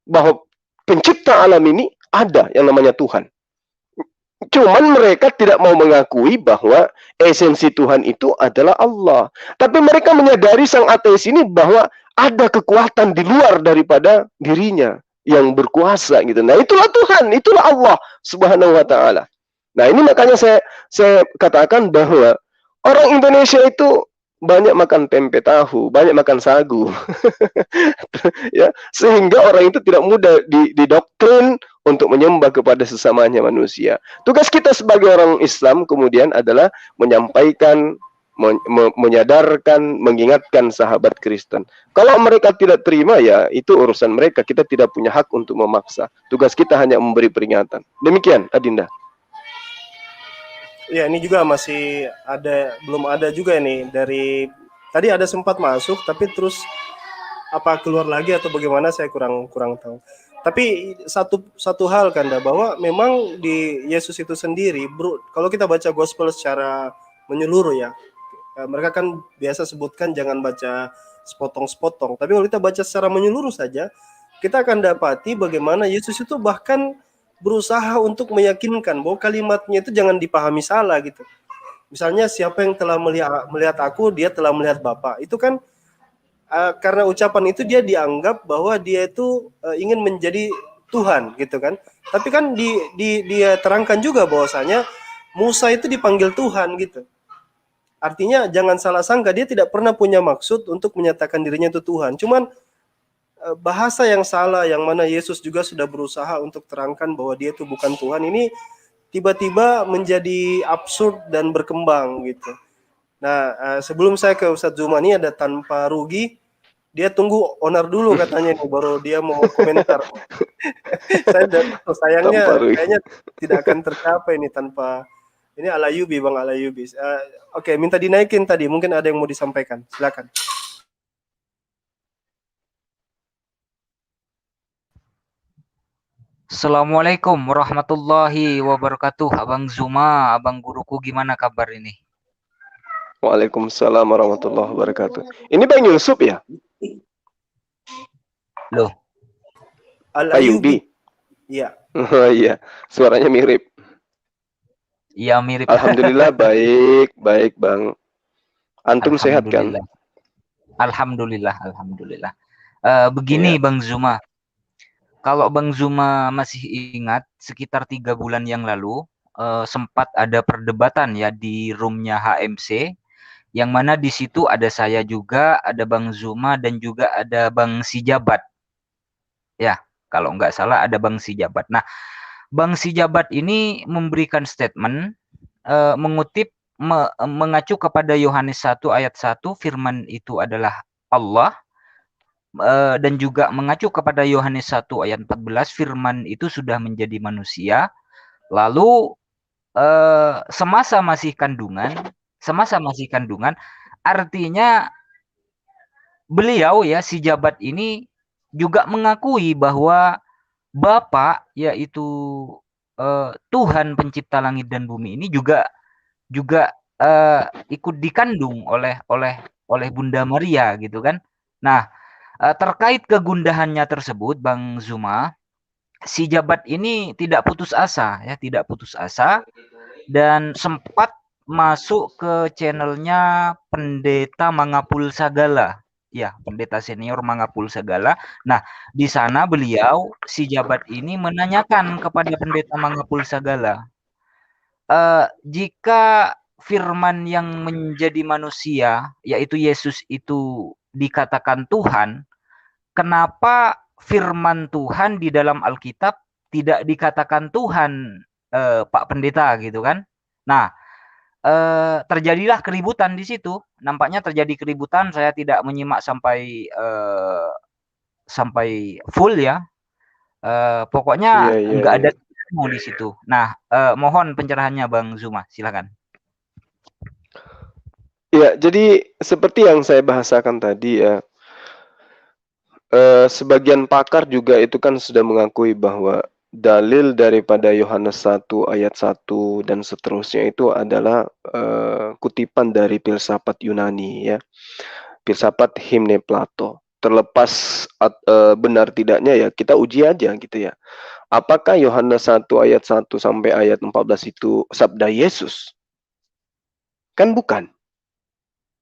bahwa pencipta alam ini ada yang namanya Tuhan. Cuman mereka tidak mau mengakui bahwa esensi Tuhan itu adalah Allah. Tapi mereka menyadari sang ateis ini bahwa ada kekuatan di luar daripada dirinya yang berkuasa gitu. Nah, itulah Tuhan, itulah Allah Subhanahu wa taala. Nah, ini makanya saya katakan bahwa orang Indonesia itu banyak makan tempe tahu, banyak makan sagu. Ya, sehingga orang itu tidak mudah didoktrin untuk menyembah kepada sesamanya manusia. Tugas kita sebagai orang Islam kemudian adalah menyampaikan, menyadarkan, mengingatkan sahabat Kristen. Kalau mereka tidak terima, ya itu urusan mereka. Kita tidak punya hak untuk memaksa. Tugas kita hanya memberi peringatan. Demikian, Adinda. Ya, ini juga masih belum ada juga nih dari tadi ada sempat masuk, tapi terus apa keluar lagi atau bagaimana saya kurang tahu. Tapi satu hal Kanda, bahwa memang di Yesus itu sendiri, bro, kalau kita baca gospel secara menyeluruh ya, mereka kan biasa sebutkan jangan baca sepotong-sepotong. Tapi kalau kita baca secara menyeluruh saja, kita akan dapati bagaimana Yesus itu bahkan berusaha untuk meyakinkan bahwa kalimatnya itu jangan dipahami salah gitu. Misalnya siapa yang telah melihat aku, dia telah melihat Bapa. Itu kan karena ucapan itu dia dianggap bahwa dia itu ingin menjadi Tuhan gitu kan. Tapi kan dia terangkan juga bahwasanya Musa itu dipanggil Tuhan gitu. Artinya jangan salah sangka, dia tidak pernah punya maksud untuk menyatakan dirinya itu Tuhan. Cuman bahasa yang salah yang mana Yesus juga sudah berusaha untuk terangkan bahwa dia itu bukan Tuhan, ini tiba-tiba menjadi absurd dan berkembang gitu. Nah, sebelum saya ke Ustadz Zuma, ini ada tanpa rugi, dia tunggu onar dulu katanya nih, baru dia mau komentar. Sayangnya kayaknya tidak akan tercapai nih tanpa ini. Alayubi, Bang Alayubi. Oke, minta dinaikin tadi, mungkin ada yang mau disampaikan, silakan. Assalamualaikum warahmatullahi wabarakatuh. Abang Zuma, abang guruku, gimana kabar ini? Waalaikumsalam warahmatullahi wabarakatuh. Ini Bang Yusuf ya? Loh. Al-Ayubi. Iya. Oh iya, suaranya mirip. Iya, mirip. Alhamdulillah baik Bang. Antum sehat kan? Alhamdulillah. Begini Bang Zuma. Kalau Bang Zuma masih ingat, sekitar 3 bulan yang lalu sempat ada perdebatan ya di roomnya HMC, yang mana di situ ada saya juga, ada Bang Zuma, dan juga ada Bang Sijabat. Ya, kalau nggak salah ada Bang Sijabat. Nah, Bang Sijabat ini memberikan statement mengacu kepada Yohanes 1 ayat 1, firman itu adalah Allah. Dan juga mengacu kepada Yohanes 1 ayat 14, firman itu sudah menjadi manusia. Lalu semasa masih kandungan, artinya beliau ya, si jabat ini juga mengakui bahwa Bapa, yaitu Tuhan pencipta langit dan bumi ini juga ikut dikandung oleh Bunda Maria gitu kan. Nah, terkait kegundahannya tersebut Bang Zuma, si Jabat ini tidak putus asa ya, tidak putus asa dan sempat masuk ke channelnya Pendeta Mangapul Sagala. Ya, Pendeta Senior Mangapul Sagala. Nah, di sana beliau si Jabat ini menanyakan kepada Pendeta Mangapul Sagala, jika firman yang menjadi manusia, yaitu Yesus itu dikatakan Tuhan, kenapa firman Tuhan di dalam Alkitab tidak dikatakan Tuhan, Pak Pendeta gitu kan? Nah, terjadilah keributan di situ. Nampaknya terjadi keributan. Saya tidak menyimak sampai full ya. Pokoknya nggak ada di situ. Nah, mohon pencerahannya Bang Zuma, silakan. Ya, jadi seperti yang saya bahasakan tadi ya, sebagian pakar juga itu kan sudah mengakui bahwa dalil daripada Yohanes 1 ayat 1 dan seterusnya itu adalah kutipan dari filsafat Yunani ya. Filsafat Himne Plato. Terlepas benar tidaknya ya kita uji aja gitu ya. Apakah Yohanes 1 ayat 1 sampai ayat 14 itu sabda Yesus? Kan bukan.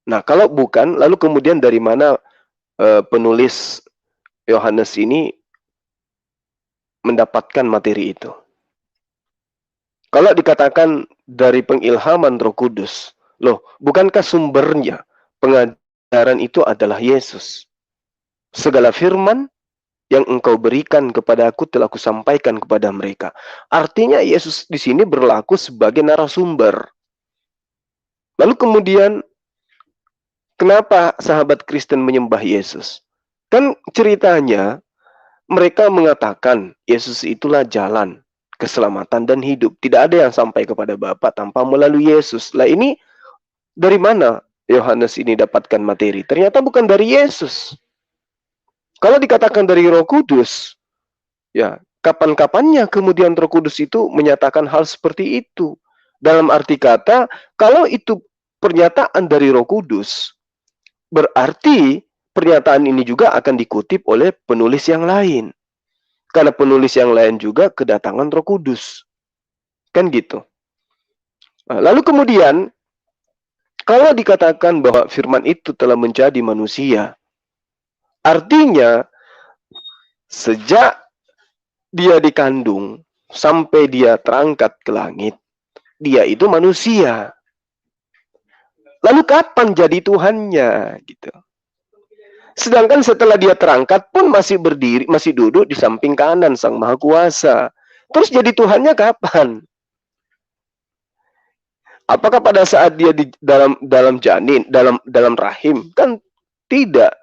Nah, kalau bukan, lalu kemudian dari mana penulis Yohanes ini mendapatkan materi itu? Kalau dikatakan dari pengilhaman Roh Kudus, loh, bukankah sumbernya pengajaran itu adalah Yesus? Segala firman yang engkau berikan kepada aku telah kusampaikan kepada mereka. Artinya Yesus di sini berlaku sebagai narasumber. Lalu kemudian, kenapa sahabat Kristen menyembah Yesus? Kan ceritanya mereka mengatakan Yesus itulah jalan, keselamatan dan hidup. Tidak ada yang sampai kepada Bapa tanpa melalui Yesus. Lah ini dari mana Yohanes ini dapatkan materi? Ternyata bukan dari Yesus. Kalau dikatakan dari Roh Kudus, ya kapan-kapannya kemudian Roh Kudus itu menyatakan hal seperti itu. Dalam arti kata, kalau itu pernyataan dari Roh Kudus, berarti pernyataan ini juga akan dikutip oleh penulis yang lain. Karena penulis yang lain juga kedatangan Roh Kudus. Kan gitu. Nah, lalu kemudian, kalau dikatakan bahwa firman itu telah menjadi manusia, artinya sejak dia dikandung sampai dia terangkat ke langit, dia itu manusia. Lalu kapan jadi Tuhannya gitu? Sedangkan setelah dia terangkat pun masih berdiri, masih duduk di samping kanan Sang Maha Kuasa. Terus jadi Tuhannya kapan? Apakah pada saat dia di dalam janin, dalam rahim? Kan tidak.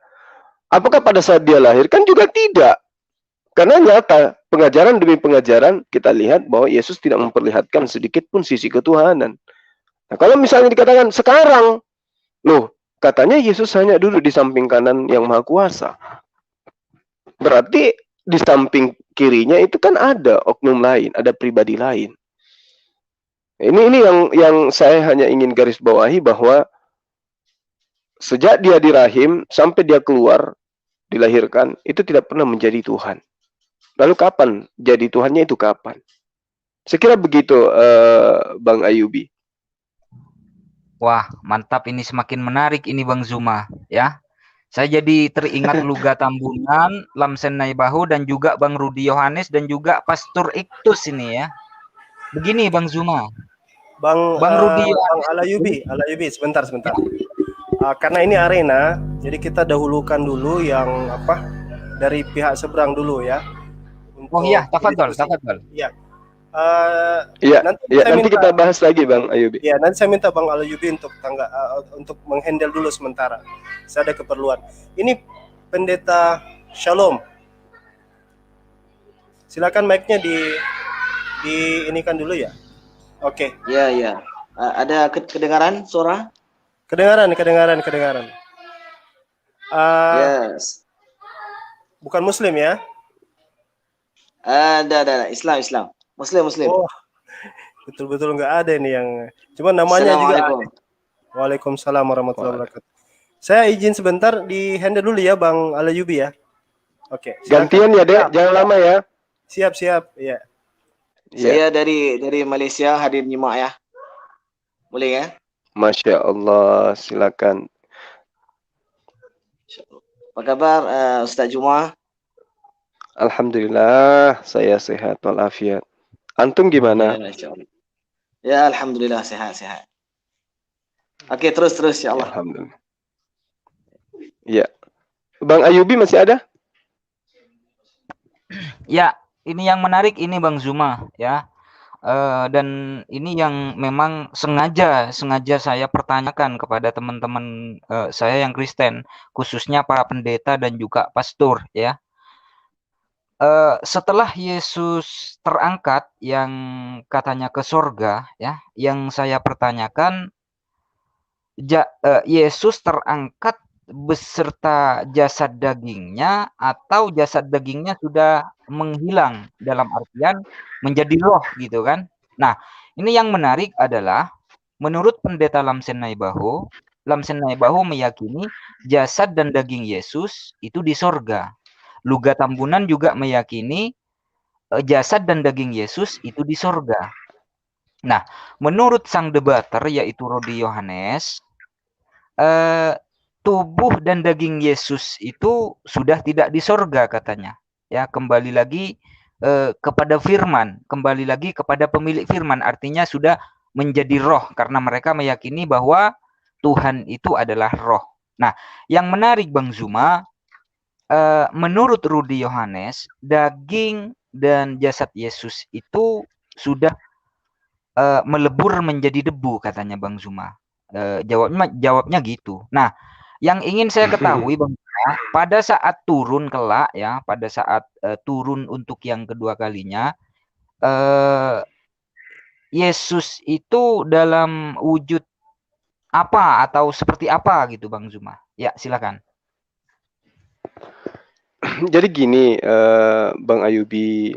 Apakah pada saat dia lahir? Kan juga tidak. Karena nyata pengajaran demi pengajaran kita lihat bahwa Yesus tidak memperlihatkan sedikit pun sisi ketuhanan. Nah, kalau misalnya dikatakan sekarang, loh, katanya Yesus hanya duduk di samping kanan Yang Maha Kuasa. Berarti di samping kirinya itu kan ada oknum lain, ada pribadi lain. Ini yang saya hanya ingin garis bawahi bahwa sejak dia di rahim sampai dia keluar, dilahirkan, itu tidak pernah menjadi Tuhan. Lalu kapan jadi Tuhannya itu kapan? Saya kira begitu, Bang Ayubi. Wah, mantap, ini semakin menarik ini Bang Zuma ya. Saya jadi teringat Luga Tambunan, Lamsen Naibahu dan juga Bang Rudi Yohanes dan juga Pastor Iktus ini ya. Begini Bang Zuma. Bang Rudi Bang Alayubi, sebentar. Karena ini arena, jadi kita dahulukan dulu yang apa dari pihak seberang dulu ya. Oh iya, tafadhol. Iya. Nanti kita bahas lagi Bang Ayubi. Ya, nanti saya minta Bang Alayubi untuk menghandle dulu sementara. Saya ada keperluan. Ini Pendeta Shalom. Silakan mic-nya di inikan dulu ya. Oke. Ya. Ada kedengaran suara? Kedengaran. Yes. Bukan Muslim ya? Ada Islam. Muslim. Oh, betul-betul nggak ada ini yang. Cuma namanya juga ada. Assalamualaikum. Waalaikumsalam warahmatullahi wabarakatuh. Saya izin sebentar di handle dulu ya Bang Alayubi ya. Oke, silakan. Gantian ya, Dek. Jangan lama ya. Siap, ya. Saya dari Malaysia hadir nyimak ya. Boleh ya? Masya Allah, silakan. Apa kabar Ustaz Juma? Alhamdulillah, saya sehat walafiat. Antum gimana? Ya, alhamdulillah sehat. Oke, terus ya Allah. Alhamdulillah. Ya. Bang Ayubi masih ada? Ya, ini yang menarik ini Bang Zuma ya. Dan ini yang memang sengaja saya pertanyakan kepada teman-teman saya yang Kristen, khususnya para pendeta dan juga pastor ya. Setelah Yesus terangkat yang katanya ke sorga ya, yang saya pertanyakan Yesus terangkat beserta jasad dagingnya atau jasad dagingnya sudah menghilang dalam artian menjadi roh gitu kan. Nah, ini yang menarik adalah menurut pendeta Lamsen Naibaho meyakini jasad dan daging Yesus itu di sorga. Luga Tambunan juga meyakini jasad dan daging Yesus itu di sorga. Nah, menurut sang debater yaitu Rodi Yohanes, tubuh dan daging Yesus itu sudah tidak di sorga katanya. Ya, kembali lagi kepada firman, kembali lagi kepada pemilik firman, artinya sudah menjadi roh karena mereka meyakini bahwa Tuhan itu adalah roh. Nah, yang menarik Bang Zuma, menurut Rudi Yohanes, daging dan jasad Yesus itu sudah melebur menjadi debu katanya Bang Zuma. Jawabnya gitu. Nah, yang ingin saya ketahui Bang Zuma, pada saat turun kelak ya, pada saat turun untuk yang kedua kalinya, Yesus itu dalam wujud apa atau seperti apa gitu Bang Zuma? Ya, silakan. Jadi gini, Bang Ayubi,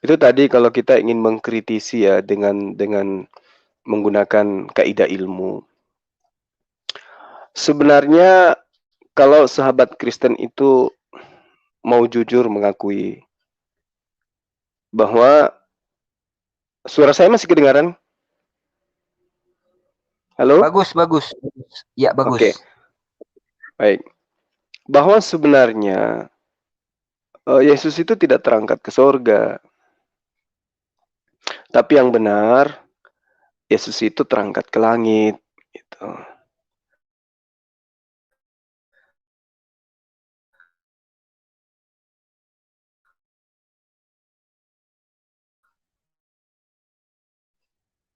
itu tadi kalau kita ingin mengkritisi ya dengan menggunakan kaidah ilmu. Sebenarnya kalau sahabat Kristen itu mau jujur mengakui bahwa suara saya masih kedengaran? Halo? Bagus. Ya, bagus. Oke. Baik. Bahwa sebenarnya Yesus itu tidak terangkat ke sorga. Tapi yang benar, Yesus itu terangkat ke langit. Gitu.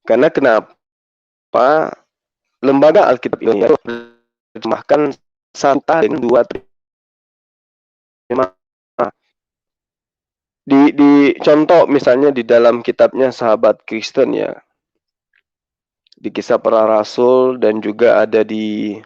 Karena kenapa lembaga Alkitab ini terjemahkan 1 dan 2 di contoh misalnya di dalam kitabnya Sahabat Kristen ya, di Kisah Para Rasul dan juga ada di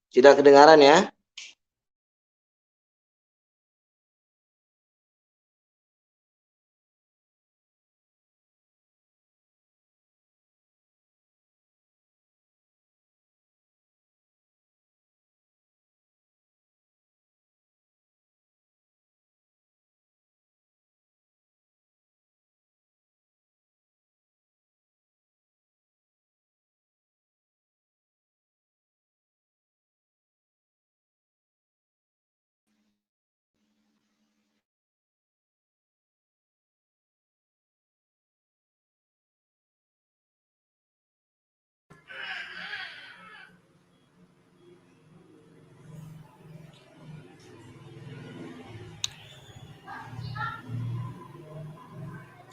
Tidak kedengaran ya?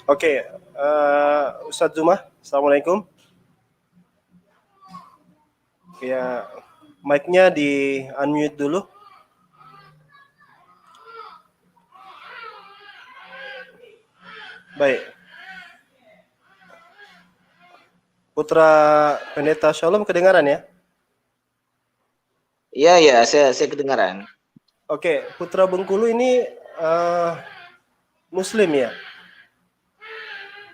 Oke, Ustadz Zuma, Assalamualaikum. Ya, mic-nya di unmute dulu. Baik. Putra Pendeta Shalom kedengaran ya? Iya, saya kedengaran. Oke, Putra Bengkulu ini Muslim ya?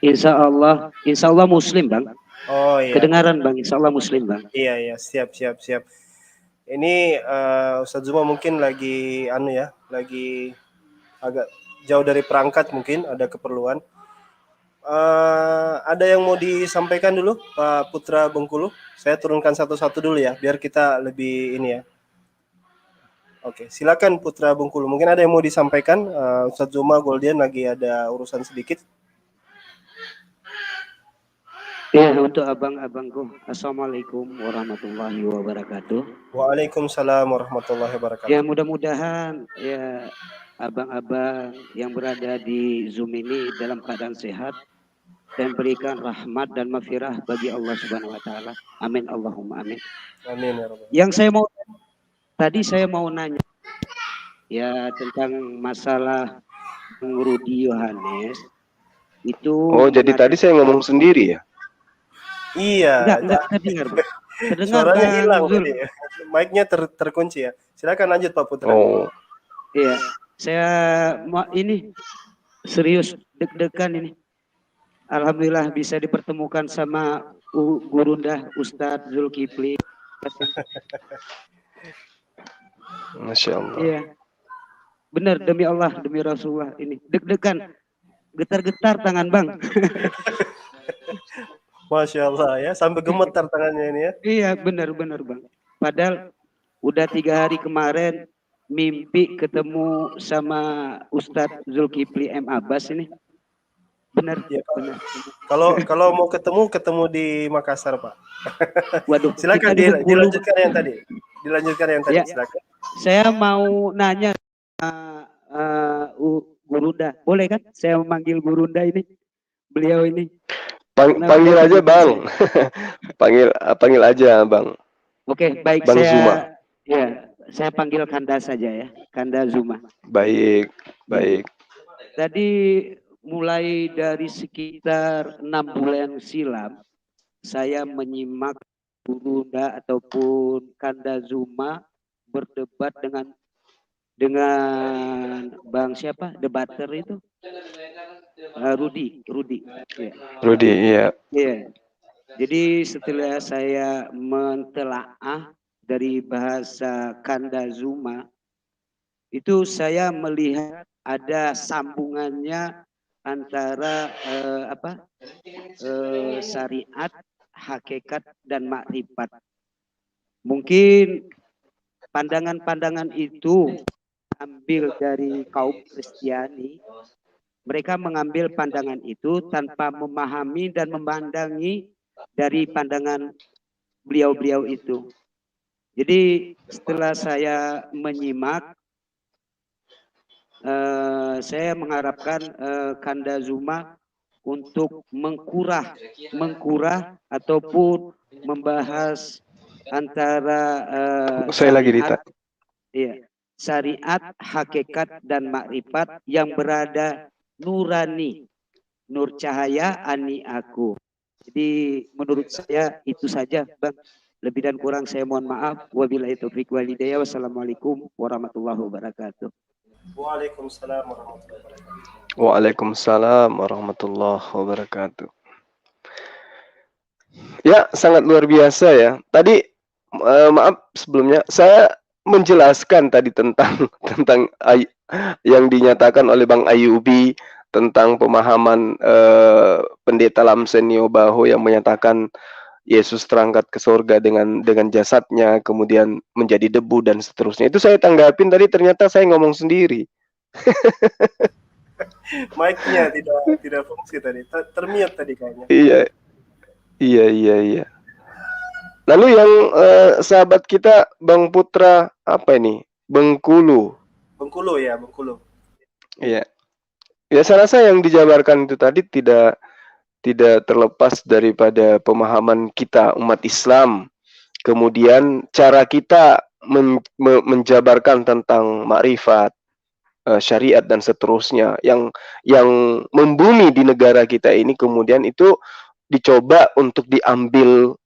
Insya Allah Muslim, Bang. Oh iya. Kedengaran, Bang. Insya Allah Muslim, Bang. Iya, siap. Ini Ustadz Zuma mungkin lagi lagi agak jauh dari perangkat, mungkin ada keperluan. Ada yang mau disampaikan dulu, Pak Putra Bengkulu? Saya turunkan satu-satu dulu ya, biar kita lebih ini ya. Oke, silakan Putra Bengkulu. Mungkin ada yang mau disampaikan. Ustadz Zuma Goldian lagi ada urusan sedikit. Ya, untuk abang-abangku, Assalamualaikum warahmatullahi wabarakatuh. Waalaikumsalam warahmatullahi wabarakatuh. Ya, mudah-mudahan ya abang-abang yang berada di Zoom ini dalam keadaan sehat dan berikan rahmat dan maghfirah bagi Allah Subhanahu wa taala. Amin Allahumma amin. Amin ya Rabbal. Yang saya mau nanya ya tentang masalah Rudi Yohanes itu. Oh, jadi tadi saya ngomong sendiri ya? Iya. Enggak terdengar, Bang. Suaranya hilang tadi. Mic-nya terkunci ya. Silakan lanjut Pak Putra. Oh. Iya, saya ini serius deg-degan ini. Alhamdulillah bisa dipertemukan sama Gurunda Ustadz Zulkifli. Masya Allah. Iya. Benar, demi Allah, demi Rasulullah ini. Deg-degan. Getar-getar tangan, Bang. Masya Allah ya, sampai gemetar tangannya ini ya. Iya, benar Bang. Padahal udah 3 hari kemarin mimpi ketemu sama Ustadz Zulkifli M. Abbas ini. Benar, ya, benar. Kalau mau ketemu di Makassar, Pak. Waduh, silakan dilanjutkan yang tadi. Ya, silakan. Saya mau nanya Gurunda, boleh kan? Saya memanggil Gurunda ini. Beliau ini. Panggil aja Bang. panggil aja Bang. Oke, baik. Bang Zuma. Ya, saya panggil Kanda saja ya, Kanda Zuma. Baik. Tadi mulai dari sekitar 6 bulan silam, saya menyimak Gurunda ataupun Kanda Zuma berdebat dengan Bang siapa? Debater itu? Rudi. Ya. Rudi, iya. Iya. Jadi setelah saya mentelaah dari bahasa Kanda Zuma, itu saya melihat ada sambungannya antara syariat, hakikat, dan makrifat. Mungkin pandangan-pandangan itu ambil dari kaum Kristiani. Mereka mengambil pandangan itu tanpa memahami dan memandangi dari pandangan beliau-beliau itu. Jadi setelah saya menyimak, saya mengharapkan Kanda Zuma untuk mengkurah ataupun membahas antara syariat, hakikat, dan makrifat yang berada nurani, nur cahaya ani aku. Jadi menurut saya itu saja, Bang. Lebih dan kurang saya mohon maaf. Wabillahi taufiq wal hidayah. Wassalamualaikum warahmatullahi wabarakatuh. Waalaikumsalam warahmatullahi wabarakatuh. Waalaikumsalam warahmatullahi wabarakatuh. Ya, sangat luar biasa ya. Tadi maaf sebelumnya saya menjelaskan tadi tentang yang dinyatakan oleh Bang Ayubi tentang pemahaman Pendeta Lamsenio Baho yang menyatakan Yesus terangkat ke surga dengan jasadnya, kemudian menjadi debu dan seterusnya. Itu saya tanggapin tadi, ternyata saya ngomong sendiri. Mic-nya tidak fungsi tadi, termute tadi kayaknya. Iya. Lalu yang sahabat kita Bang Putra apa ini? Bengkulu. Bengkulu ya, Bengkulu. Iya. Ya saya rasa yang dijabarkan itu tadi tidak terlepas daripada pemahaman kita umat Islam. Kemudian cara kita menjabarkan tentang makrifat, syariat dan seterusnya yang membumi di negara kita ini kemudian itu dicoba untuk diambil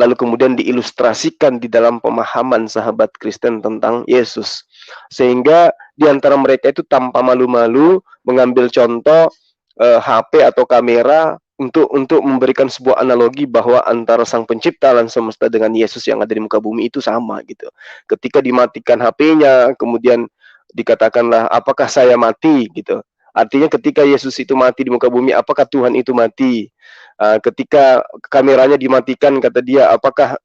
lalu kemudian diilustrasikan di dalam pemahaman sahabat Kristen tentang Yesus. Sehingga di antara mereka itu tanpa malu-malu mengambil contoh HP atau kamera untuk memberikan sebuah analogi bahwa antara sang pencipta alam semesta dengan Yesus yang ada di muka bumi itu sama gitu. Ketika dimatikan HP-nya, kemudian dikatakanlah apakah saya mati gitu. Artinya ketika Yesus itu mati di muka bumi, apakah Tuhan itu mati? Ketika kameranya dimatikan, kata dia, apakah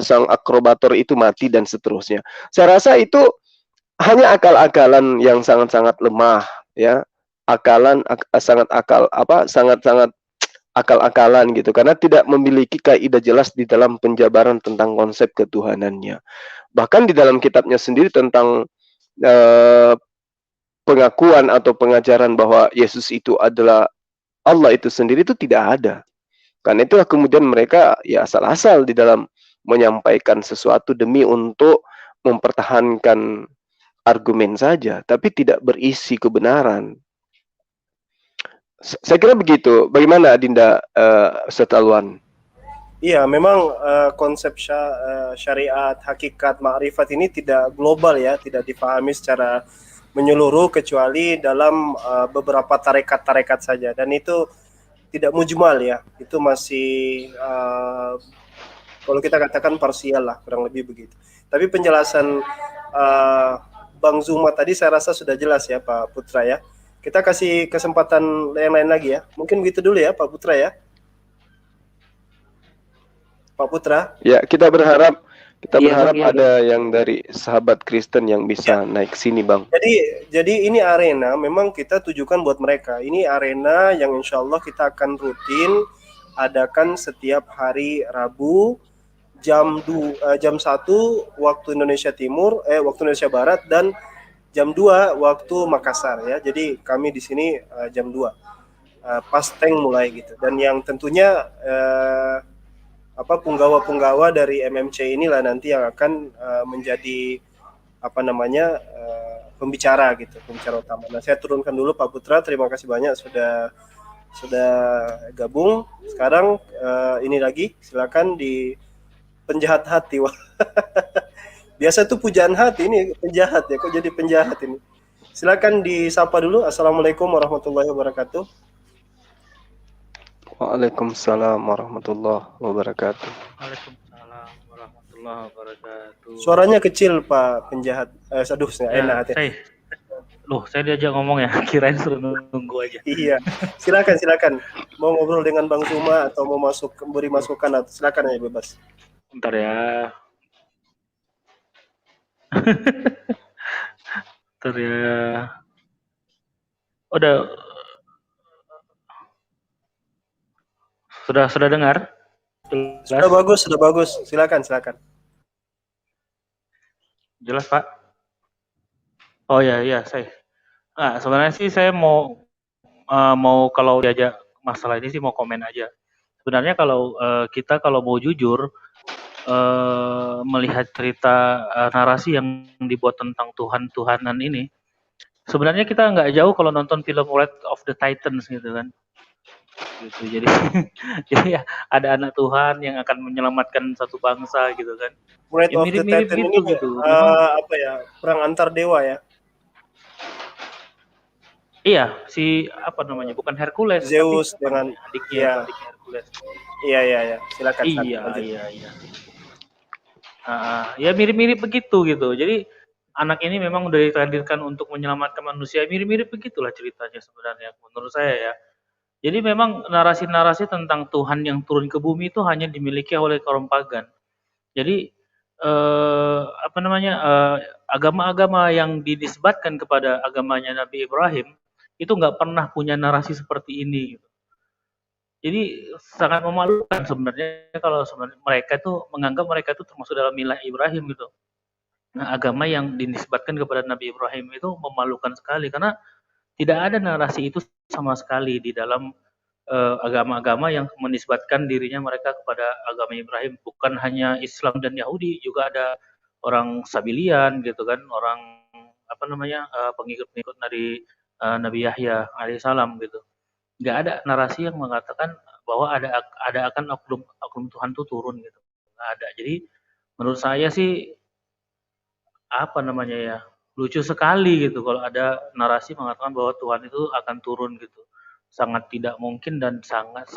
sang akrobator itu mati dan seterusnya. Saya rasa itu hanya akal-akalan yang sangat-sangat lemah, ya. Sangat-sangat akal-akalan gitu, karena tidak memiliki kaidah jelas di dalam penjabaran tentang konsep ketuhanannya. Bahkan di dalam kitabnya sendiri tentang pengakuan atau pengajaran bahwa Yesus itu adalah Allah itu sendiri itu tidak ada. Karena itulah kemudian mereka ya asal-asal di dalam menyampaikan sesuatu demi untuk mempertahankan argumen saja, tapi tidak berisi kebenaran. Saya kira begitu. Bagaimana Dinda Ustaz Alwan? Iya, memang konsep syariat, hakikat, makrifat ini tidak global ya, tidak dipahami secara menyeluruh kecuali dalam beberapa tarekat-tarekat saja, dan itu tidak mujmal ya, itu masih kalau kita katakan parsial lah, kurang lebih begitu. Tapi penjelasan Bang Zuma tadi saya rasa sudah jelas ya Pak Putra ya. Kita kasih kesempatan yang lain lagi ya. Mungkin begitu dulu ya Pak Putra ya. Pak Putra. Ya, kita berharap ada yang dari sahabat Kristen yang bisa naik sini, Bang. Jadi ini arena memang kita tujukan buat mereka. Ini arena yang insya Allah kita akan rutin adakan setiap hari Rabu jam 1 waktu Indonesia Timur, waktu Indonesia Barat, dan jam 2 waktu Makassar ya. Jadi kami di sini jam 2 pas tank mulai gitu. Dan yang tentunya punggawa-punggawa dari MMC inilah nanti yang akan menjadi pembicara gitu, pembicara utama. Nah, saya turunkan dulu Pak Putra. Terima kasih banyak sudah gabung. Sekarang ini lagi silakan di penjahat hati. Biasa tuh pujaan hati, ini penjahat ya, kok jadi penjahat ini. Silakan disapa dulu. Assalamualaikum warahmatullahi wabarakatuh. Waalaikumsalam warahmatullahi wabarakatuh. Waalaikumsalam warahmatullahi wabarakatuh. Suaranya kecil Pak penjahat. Aduh, saya enak hati. Saya diajak ngomong ya, kirain suruh nunggu aja. Iya, silakan. Mau ngobrol dengan Bang Zuma atau mau beri masukan, silakan aja bebas. Bentar ya. Bentar ya. Sudah dengar? Jelas? Sudah bagus. Silakan. Jelas, Pak? Oh ya, saya. Nah, sebenarnya sih saya mau kalau diajak masalah ini sih mau komen aja. Sebenarnya kalau kita mau jujur melihat cerita narasi yang dibuat tentang Tuhan-Tuhanan ini, sebenarnya kita nggak jauh kalau nonton film Wrath of the Titans gitu kan. Gitu. Jadi ya ada anak Tuhan yang akan menyelamatkan satu bangsa gitu kan. Wrath of the Titans ini gitu. Perang antar dewa ya. Iya, bukan Hercules, Zeus tapi dengan adiknya Hercules. Iya. Silakan. Iya. Ya mirip-mirip begitu gitu. Jadi anak ini memang udah ditakdirkan untuk menyelamatkan manusia. Mirip-mirip begitulah ceritanya sebenarnya menurut saya ya. Jadi memang narasi-narasi tentang Tuhan yang turun ke bumi itu hanya dimiliki oleh kaum pagan. Jadi agama-agama yang dinisbatkan kepada agamanya Nabi Ibrahim itu nggak pernah punya narasi seperti ini. Gitu. Jadi sangat memalukan sebenarnya kalau mereka itu menganggap mereka itu termasuk dalam milah Ibrahim gitu. Nah, agama yang dinisbatkan kepada Nabi Ibrahim itu memalukan sekali karena tidak ada narasi itu sama sekali di dalam agama-agama yang menisbatkan dirinya mereka kepada agama Ibrahim. Bukan hanya Islam dan Yahudi, juga ada orang Sabilian gitu kan, orang apa namanya pengikut-pengikut dari Nabi Yahya alaihissalam gitu. Nggak ada narasi yang mengatakan bahwa ada akan oknum Tuhan itu turun gitu. Nggak ada. Jadi menurut saya sih apa namanya ya, lucu sekali gitu kalau ada narasi mengatakan bahwa Tuhan itu akan turun gitu. Sangat tidak mungkin dan sangat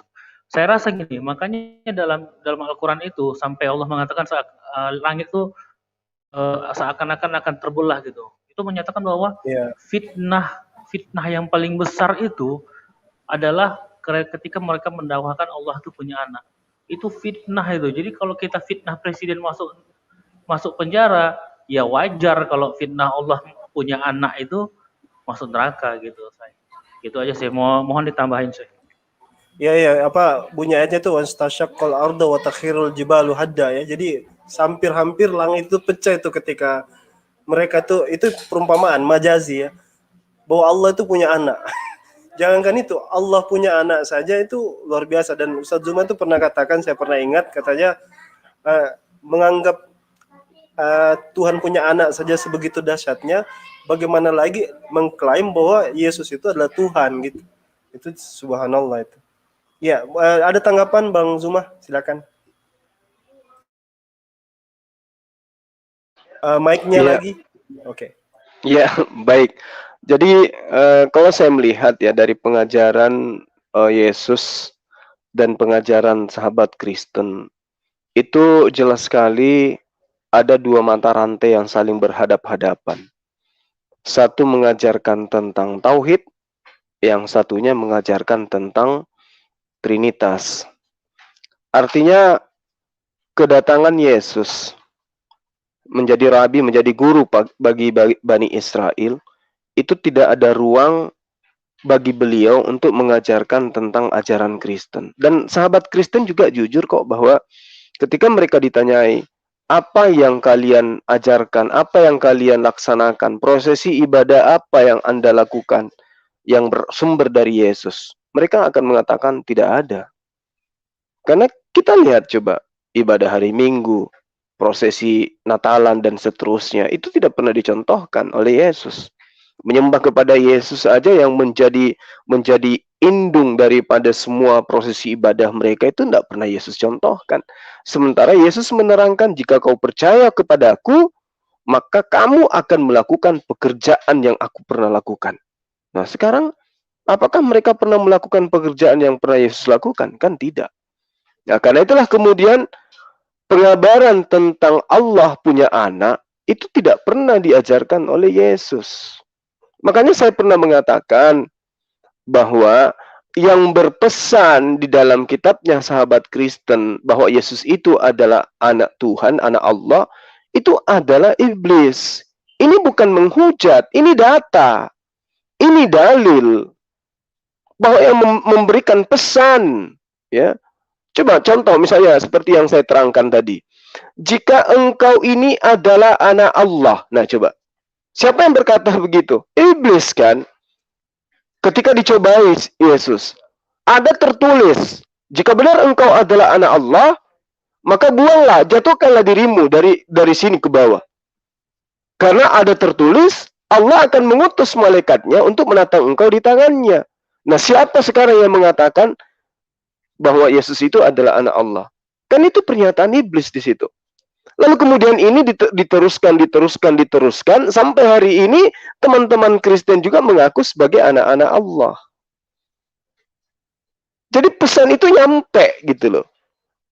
saya rasa gini, makanya dalam Al-Qur'an itu sampai Allah mengatakan langit itu seakan-akan akan terbelah gitu. Itu menyatakan bahwa Iya. fitnah yang paling besar itu adalah ketika mereka mendakwakan Allah itu punya anak. Itu fitnah itu. Jadi kalau kita fitnah presiden masuk penjara, ya wajar kalau fitnah Allah punya anak itu masuk neraka gitu. Gitu aja sih. Mohon ditambahin sih. Ya, apa bunyi ayatnya tuh wastasyaqqal ardu wa takhirul jibalu hadda ya. Jadi hampir-hampir langit itu pecah itu ketika mereka tuh, itu perumpamaan majazi ya. Bahwa Allah itu punya anak. Jangankan itu, Allah punya anak saja itu luar biasa. Dan Ustaz Zuma itu pernah katakan, saya pernah ingat katanya menganggap Tuhan punya anak saja sebegitu dahsyatnya, bagaimana lagi mengklaim bahwa Yesus itu adalah Tuhan gitu. Itu subhanallah itu. Ya, ada tanggapan Bang Zuma? Silakan. Mic-nya lagi. Oke. Ya, baik. Jadi kalau saya melihat ya dari pengajaran Yesus dan pengajaran sahabat Kristen, itu jelas sekali ada dua mata rantai yang saling berhadap-hadapan. Satu mengajarkan tentang tauhid, yang satunya mengajarkan tentang Trinitas. Artinya kedatangan Yesus menjadi rabi, menjadi guru bagi Bani Israel, itu tidak ada ruang bagi beliau untuk mengajarkan tentang ajaran Kristen. Dan sahabat Kristen juga jujur kok bahwa ketika mereka ditanyai, apa yang kalian ajarkan, apa yang kalian laksanakan, prosesi ibadah apa yang Anda lakukan yang bersumber dari Yesus, mereka akan mengatakan tidak ada. Karena kita lihat coba, ibadah hari Minggu, prosesi Natalan dan seterusnya, itu tidak pernah dicontohkan oleh Yesus. Menyembah kepada Yesus saja yang menjadi indung daripada semua prosesi ibadah mereka itu tidak pernah Yesus contohkan. Sementara Yesus menerangkan, jika kau percaya kepadaku, maka kamu akan melakukan pekerjaan yang aku pernah lakukan. Nah sekarang, apakah mereka pernah melakukan pekerjaan yang pernah Yesus lakukan? Kan tidak. Nah, karena itulah kemudian pengabaran tentang Allah punya anak itu tidak pernah diajarkan oleh Yesus. Makanya saya pernah mengatakan bahwa yang berpesan di dalam kitabnya sahabat Kristen bahwa Yesus itu adalah anak Tuhan, anak Allah, itu adalah iblis. Ini bukan menghujat, ini data. Ini dalil bahwa yang memberikan pesan, ya. Coba contoh misalnya seperti yang saya terangkan tadi. Jika engkau ini adalah anak Allah. Nah, coba. Siapa yang berkata begitu? Iblis kan? Ketika dicobai Yesus, ada tertulis, jika benar engkau adalah anak Allah, maka buanglah, jatuhkanlah dirimu dari sini ke bawah. Karena ada tertulis, Allah akan mengutus malaikatnya untuk menatang engkau di tangannya. Nah, siapa sekarang yang mengatakan bahwa Yesus itu adalah anak Allah? Kan itu pernyataan iblis di situ. Lalu kemudian ini diteruskan sampai hari ini teman-teman Kristen juga mengaku sebagai anak-anak Allah. Jadi pesan itu nyampe gitu loh.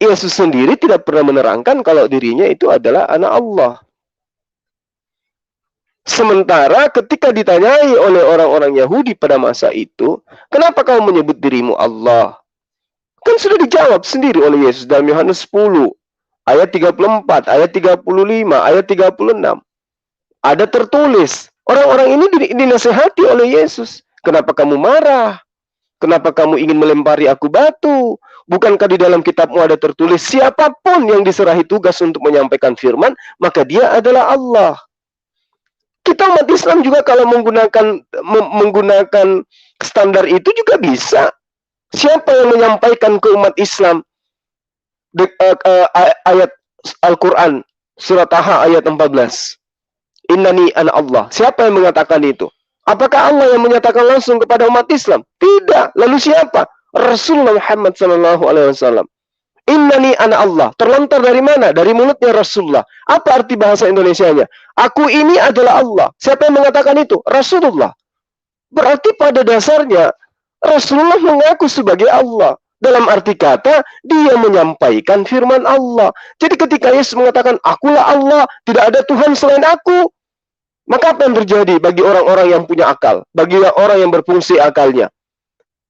Yesus sendiri tidak pernah menerangkan kalau dirinya itu adalah anak Allah. Sementara ketika ditanyai oleh orang-orang Yahudi pada masa itu, kenapa kau menyebut dirimu Allah? Kan sudah dijawab sendiri oleh Yesus dalam Yohanes 10. Ayat 34, ayat 35, ayat 36. Ada tertulis. Orang-orang ini dinasehati oleh Yesus. Kenapa kamu marah? Kenapa kamu ingin melempari aku batu? Bukankah di dalam kitabmu ada tertulis, siapapun yang diserahi tugas untuk menyampaikan firman, maka dia adalah Allah. Kita umat Islam juga kalau menggunakan standar itu juga bisa. Siapa yang menyampaikan ke umat Islam ayat Al-Quran surat Taha ayat 14? Innani ana Allah. Siapa yang mengatakan itu? Apakah Allah yang menyatakan langsung kepada umat Islam? Tidak. Lalu siapa? Rasulullah Muhammad SAW. Innani ana Allah. Terlontar dari mana? Dari mulutnya Rasulullah. Apa arti bahasa Indonesianya? Aku ini adalah Allah. Siapa yang mengatakan itu? Rasulullah. Berarti pada dasarnya Rasulullah mengaku sebagai Allah. Dalam arti kata, dia menyampaikan firman Allah. Jadi ketika Yesus mengatakan, akulah Allah, tidak ada Tuhan selain aku. Maka apa yang terjadi bagi orang-orang yang punya akal? Bagi orang yang berfungsi akalnya?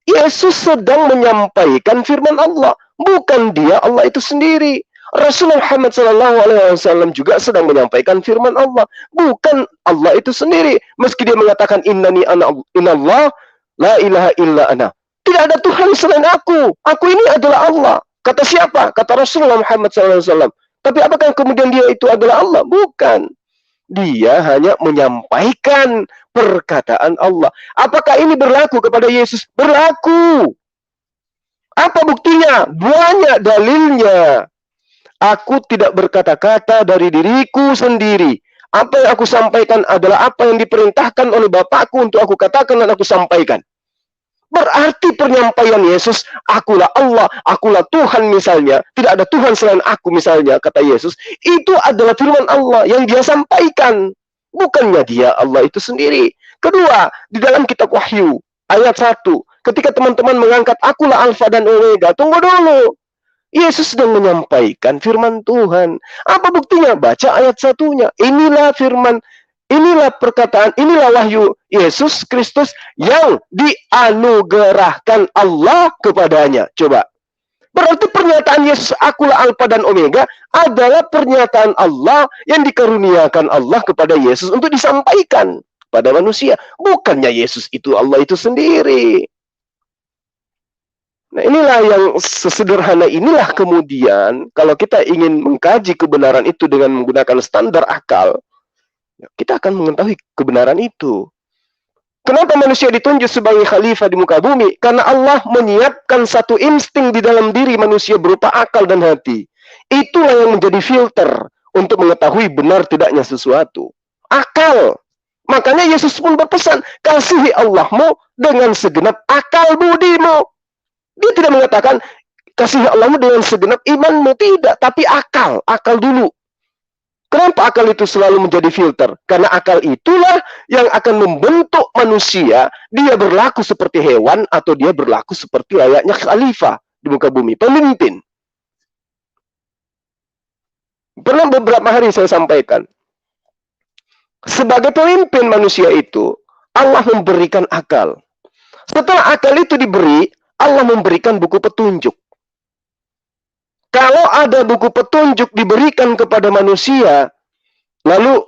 Yesus sedang menyampaikan firman Allah. Bukan dia Allah itu sendiri. Rasulullah Muhammad SAW juga sedang menyampaikan firman Allah. Bukan Allah itu sendiri. Meski dia mengatakan, innani ana Allah, la ilaha illa ana. Tidak ada Tuhan selain aku. Aku ini adalah Allah. Kata siapa? Kata Rasulullah Muhammad SAW. Tapi apakah kemudian dia itu adalah Allah? Bukan. Dia hanya menyampaikan perkataan Allah. Apakah ini berlaku kepada Yesus? Berlaku. Apa buktinya? Banyak dalilnya. Aku tidak berkata-kata dari diriku sendiri. Apa yang aku sampaikan adalah apa yang diperintahkan oleh Bapakku untuk aku katakan dan aku sampaikan. Berarti penyampaian Yesus, akulah Allah, akulah Tuhan misalnya, tidak ada Tuhan selain aku misalnya, kata Yesus, itu adalah firman Allah yang dia sampaikan. Bukannya dia Allah itu sendiri. Kedua, di dalam kitab Wahyu, ayat 1, ketika teman-teman mengangkat akulah Alfa dan Omega, tunggu dulu. Yesus sedang menyampaikan firman Tuhan. Apa buktinya? Baca ayat 1-nya. Inilah firman, inilah perkataan, inilah wahyu Yesus Kristus yang dianugerahkan Allah kepadanya. Coba. Berarti pernyataan Yesus, akulah Alfa dan Omega, adalah pernyataan Allah yang dikaruniakan Allah kepada Yesus untuk disampaikan pada manusia. Bukannya Yesus itu Allah itu sendiri. Nah, inilah yang sesederhana inilah kemudian kalau kita ingin mengkaji kebenaran itu dengan menggunakan standar akal, kita akan mengetahui kebenaran itu. Kenapa manusia ditunjuk sebagai khalifah di muka bumi? Karena Allah menyiapkan satu insting di dalam diri manusia berupa akal dan hati. Itulah yang menjadi filter untuk mengetahui benar tidaknya sesuatu. Akal. Makanya Yesus pun berpesan, kasihi Allahmu dengan segenap akal budimu. Dia tidak mengatakan, kasihi Allahmu dengan segenap imanmu. Tidak, tapi akal. Akal dulu. Kenapa akal itu selalu menjadi filter? Karena akal itulah yang akan membentuk manusia. Dia berlaku seperti hewan atau dia berlaku seperti layaknya khalifah di muka bumi. Pemimpin. Pernah beberapa hari saya sampaikan. Sebagai pemimpin manusia itu, Allah memberikan akal. Setelah akal itu diberi, Allah memberikan buku petunjuk. Kalau ada buku petunjuk diberikan kepada manusia, lalu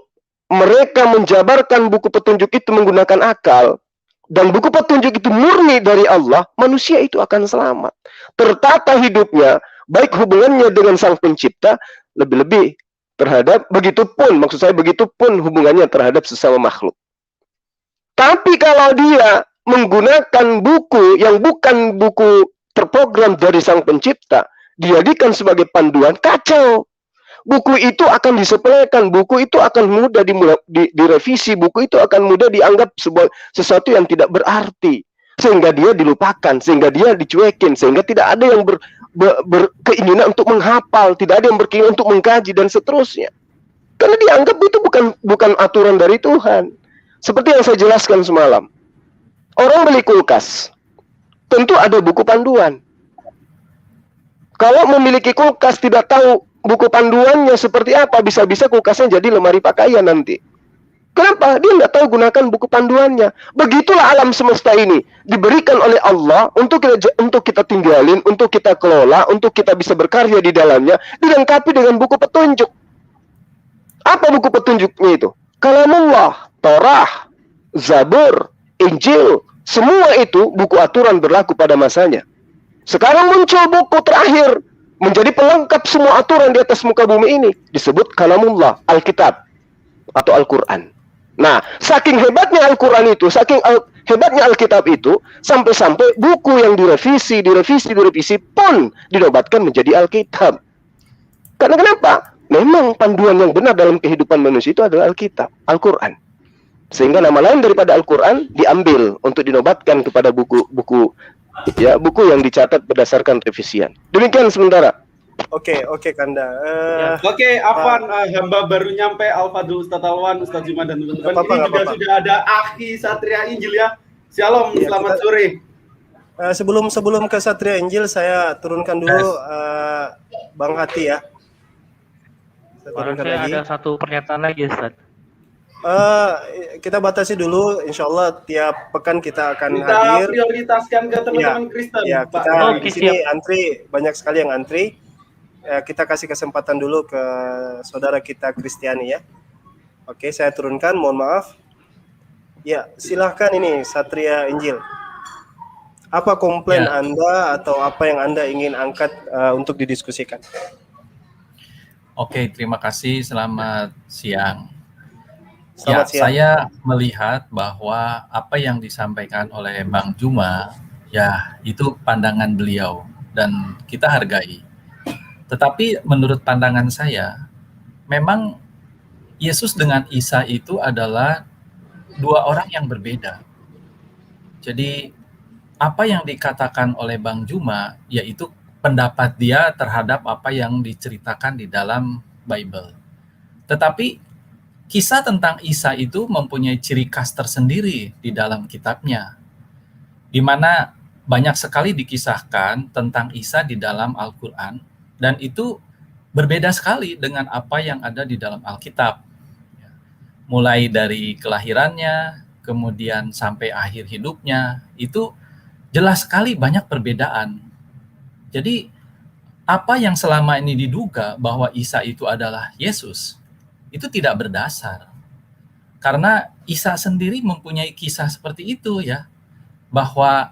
mereka menjabarkan buku petunjuk itu menggunakan akal, dan buku petunjuk itu murni dari Allah, manusia itu akan selamat. Tertata hidupnya, baik hubungannya dengan Sang Pencipta, lebih-lebih terhadap, begitupun, maksud saya begitupun hubungannya terhadap sesama makhluk. Tapi kalau dia menggunakan buku yang bukan buku terprogram dari Sang Pencipta, dijadikan sebagai panduan, kacau. Buku itu akan disepelekan, buku itu akan mudah direvisi, buku itu akan mudah dianggap sesuatu yang tidak berarti. Sehingga dia dilupakan, sehingga dia dicuekin, sehingga tidak ada yang berkeinginan untuk menghafal, tidak ada yang berkeinginan untuk mengkaji, dan seterusnya. Karena dianggap itu bukan aturan dari Tuhan. Seperti yang saya jelaskan semalam. Orang beli kulkas, tentu ada buku panduan. Kalau memiliki kulkas tidak tahu buku panduannya seperti apa, bisa-bisa kulkasnya jadi lemari pakaian nanti. Kenapa? Dia nggak tahu gunakan buku panduannya. Begitulah alam semesta ini. Diberikan oleh Allah untuk kita tinggalin, untuk kita kelola, untuk kita bisa berkarya di dalamnya, dilengkapi dengan buku petunjuk. Apa buku petunjuknya itu? Kalamullah, Torah, Zabur, Injil, semua itu buku aturan berlaku pada masanya. Sekarang muncul buku terakhir menjadi pelengkap semua aturan di atas muka bumi ini, disebut kalamullah, Alkitab atau Al-Quran. Nah, saking hebatnya Al-Quran itu, saking hebatnya Alkitab itu, sampai-sampai buku yang direvisi pun dinobatkan menjadi Alkitab. Karena kenapa? Memang panduan yang benar dalam kehidupan manusia itu adalah Alkitab, Al-Quran. Sehingga nama lain daripada Al-Quran diambil untuk dinobatkan kepada buku yang dicatat berdasarkan revisian. Demikian sementara. Oke, Kanda. Oke, Afan, hamba baru nyampe, Al-Fadl, Ustadz Alwan, Ustadz Juma, dan teman-teman. Ini juga sudah ada Akhi Satria Injil ya. Shalom, Ya, selamat sore. Sebelum ke Satria Injil, saya turunkan dulu Bang Hati ya. Saya turunkan lagi. Ada satu pernyataan lagi, Ustaz. Kita batasi dulu, insya Allah tiap pekan kita akan Kita hadir. prioritaskan ke teman-teman Kristen. Ya, Pak. kita Oke, di sini siap. antri, banyak sekali yang antri. Kita kasih kesempatan dulu ke saudara kita Kristiani ya. Oke, saya turunkan, mohon maaf. Ya, silahkan ini Satria Injil. Apa komplain Ya. Anda atau apa yang Anda ingin angkat untuk didiskusikan? Oke, terima kasih. Selamat siang. Selamat siang. Saya melihat bahwa apa yang disampaikan oleh Bang Juma, ya itu pandangan beliau dan kita hargai. Tetapi menurut pandangan saya, memang Yesus dengan Isa itu adalah dua orang yang berbeda. Jadi apa yang dikatakan oleh Bang Juma, yaitu pendapat dia terhadap apa yang diceritakan di dalam Bible. Tetapi kisah tentang Isa itu mempunyai ciri khas tersendiri di dalam kitabnya, di mana banyak sekali dikisahkan tentang Isa di dalam Al-Quran, dan itu berbeda sekali dengan apa yang ada di dalam Alkitab. Mulai dari kelahirannya, kemudian sampai akhir hidupnya, itu jelas sekali banyak perbedaan. Jadi, apa yang selama ini diduga bahwa Isa itu adalah Yesus, itu tidak berdasar. Karena Isa sendiri mempunyai kisah seperti itu ya, bahwa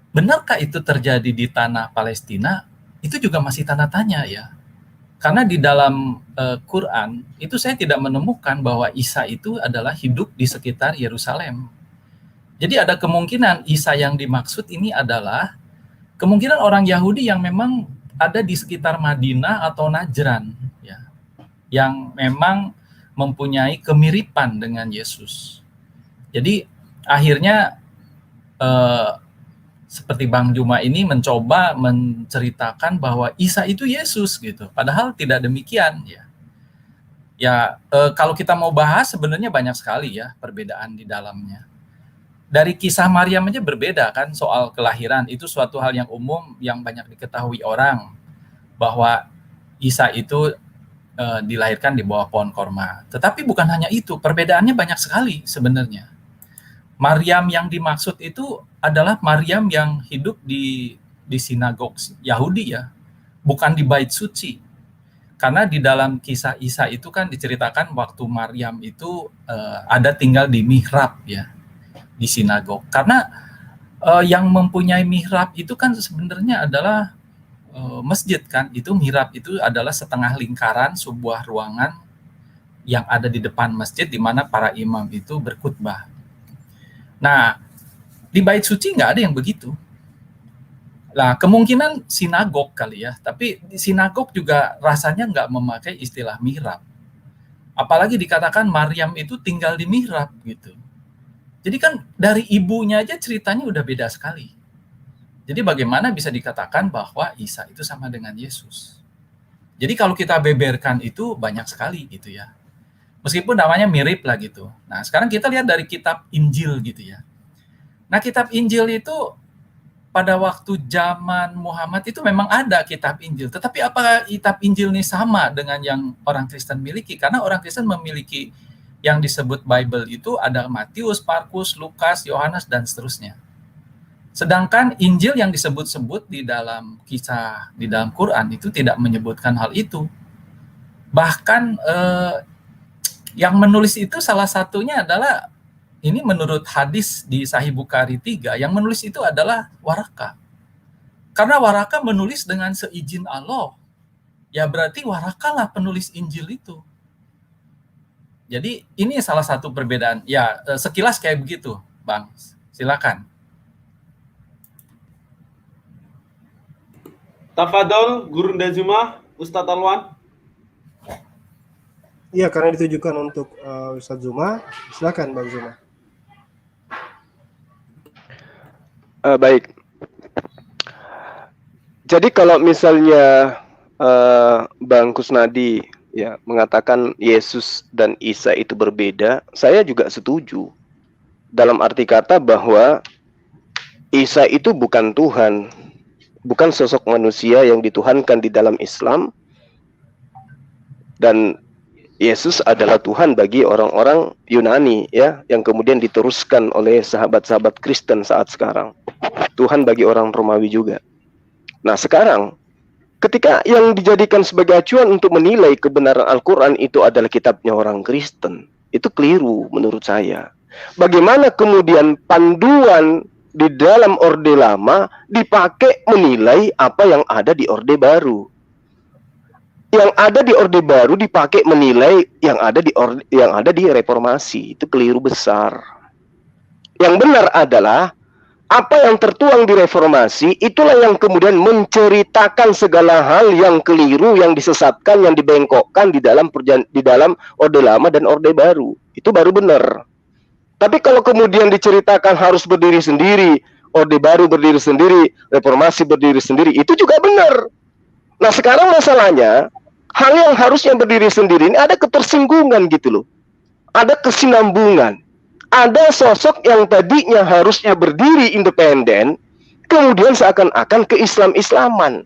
benarkah itu terjadi di tanah Palestina, itu juga masih tanda tanya ya. Karena di dalam Quran, itu saya tidak menemukan bahwa Isa itu adalah hidup di sekitar Yerusalem. Jadi ada kemungkinan Isa yang dimaksud ini adalah kemungkinan orang Yahudi yang memang ada di sekitar Madinah atau Najran, ya, yang memang mempunyai kemiripan dengan Yesus. Jadi akhirnya seperti Bang Juma ini mencoba menceritakan bahwa Isa itu Yesus gitu, padahal tidak demikian ya. Ya kalau kita mau bahas sebenarnya banyak sekali ya perbedaan di dalamnya. Dari kisah Maryam aja berbeda kan, soal kelahiran itu suatu hal yang umum yang banyak diketahui orang, bahwa Isa itu dilahirkan di bawah pohon korma. Tetapi bukan hanya itu, perbedaannya banyak sekali sebenarnya. Maryam yang dimaksud itu adalah Maryam yang hidup di sinagog Yahudi ya, bukan di bait suci. Karena di dalam kisah Isa itu kan diceritakan waktu Maryam itu ada tinggal di mihrab ya, di sinagog. Karena yang mempunyai mihrab itu kan sebenarnya adalah masjid kan. Itu mihrab itu adalah setengah lingkaran sebuah ruangan yang ada di depan masjid di mana para imam itu berkhutbah. Nah, di bait suci nggak ada yang begitu. Nah, kemungkinan sinagog kali ya, tapi di sinagog juga rasanya nggak memakai istilah mihrab. Apalagi dikatakan Maryam itu tinggal di mihrab gitu. Jadi kan dari ibunya aja ceritanya udah beda sekali. Jadi bagaimana bisa dikatakan bahwa Isa itu sama dengan Yesus? Jadi kalau kita beberkan itu banyak sekali gitu ya. Meskipun namanya mirip lah gitu. Nah, sekarang kita lihat dari kitab Injil gitu ya. Nah, kitab Injil itu pada waktu zaman Muhammad itu memang ada kitab Injil. Tetapi apakah kitab Injil ini sama dengan yang orang Kristen miliki? Karena orang Kristen memiliki yang disebut Bible itu ada Matius, Markus, Lukas, Yohanes, dan seterusnya. Sedangkan Injil yang disebut-sebut di dalam kisah, di dalam Quran itu tidak menyebutkan hal itu. Bahkan yang menulis itu salah satunya adalah, ini menurut hadis di Sahih Bukhari 3, yang menulis itu adalah Waraka. Karena Waraka menulis dengan seizin Allah. Ya berarti Warakalah penulis Injil itu. Jadi ini salah satu perbedaan. Ya sekilas kayak begitu, Bang. Silakan. Tafadol, Guru Ndazuma, Ustadz Alwan. Iya, karena ditujukan untuk Ustadz Zuma. Silakan Bang Zuma. Baik. Jadi kalau misalnya Bang Kusnadi ya mengatakan Yesus dan Isa itu berbeda, saya juga setuju. Dalam arti kata bahwa Isa itu bukan Tuhan, bukan sosok manusia yang dituhankan di dalam Islam, dan Yesus adalah Tuhan bagi orang-orang Yunani ya, yang kemudian diteruskan oleh sahabat-sahabat Kristen saat sekarang. Tuhan bagi orang Romawi juga. Nah sekarang, ketika yang dijadikan sebagai acuan untuk menilai kebenaran Al-Quran itu adalah kitabnya orang Kristen, itu keliru menurut saya. Bagaimana kemudian panduan di dalam Orde Lama dipakai menilai apa yang ada di Orde Baru? Yang ada di Orde Baru dipakai menilai yang ada di Reformasi. Itu keliru besar. Yang benar adalah apa yang tertuang di Reformasi itulah yang kemudian menceritakan segala hal yang keliru, yang disesatkan, yang dibengkokkan di dalam Orde Lama dan Orde Baru. Itu baru benar. Tapi kalau kemudian diceritakan harus berdiri sendiri, Orde Baru berdiri sendiri, Reformasi berdiri sendiri, itu juga benar. Nah sekarang masalahnya, hal yang harusnya berdiri sendiri ini ada ketersinggungan gitu loh. Ada kesinambungan. Ada sosok yang tadinya harusnya berdiri independen, kemudian seakan-akan ke-Islam-Islaman.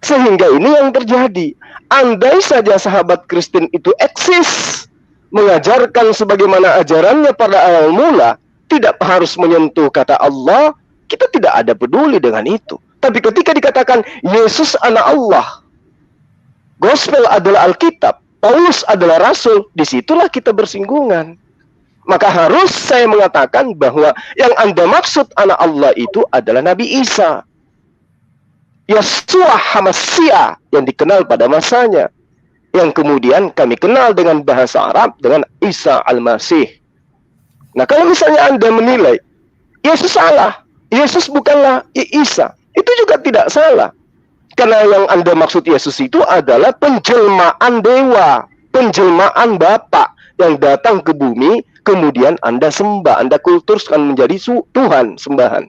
Sehingga ini yang terjadi. Andai saja sahabat Kristen itu eksis, mengajarkan sebagaimana ajarannya pada awal mula, tidak harus menyentuh kata Allah, kita tidak ada peduli dengan itu. Tapi ketika dikatakan Yesus anak Allah, Gospel adalah Alkitab, Paulus adalah Rasul, disitulah kita bersinggungan. Maka harus saya mengatakan bahwa yang Anda maksud anak Allah itu adalah Nabi Isa, Yeshua HaMashiach yang dikenal pada masanya, yang kemudian kami kenal dengan bahasa Arab dengan Isa Al-Masih. Nah kalau misalnya Anda menilai Yesus salah, Yesus bukanlah Isa, itu juga tidak salah. Karena yang Anda maksud Yesus itu adalah penjelmaan dewa, penjelmaan Bapa yang datang ke bumi, kemudian Anda sembah, Anda kultuskan menjadi Tuhan sembahan.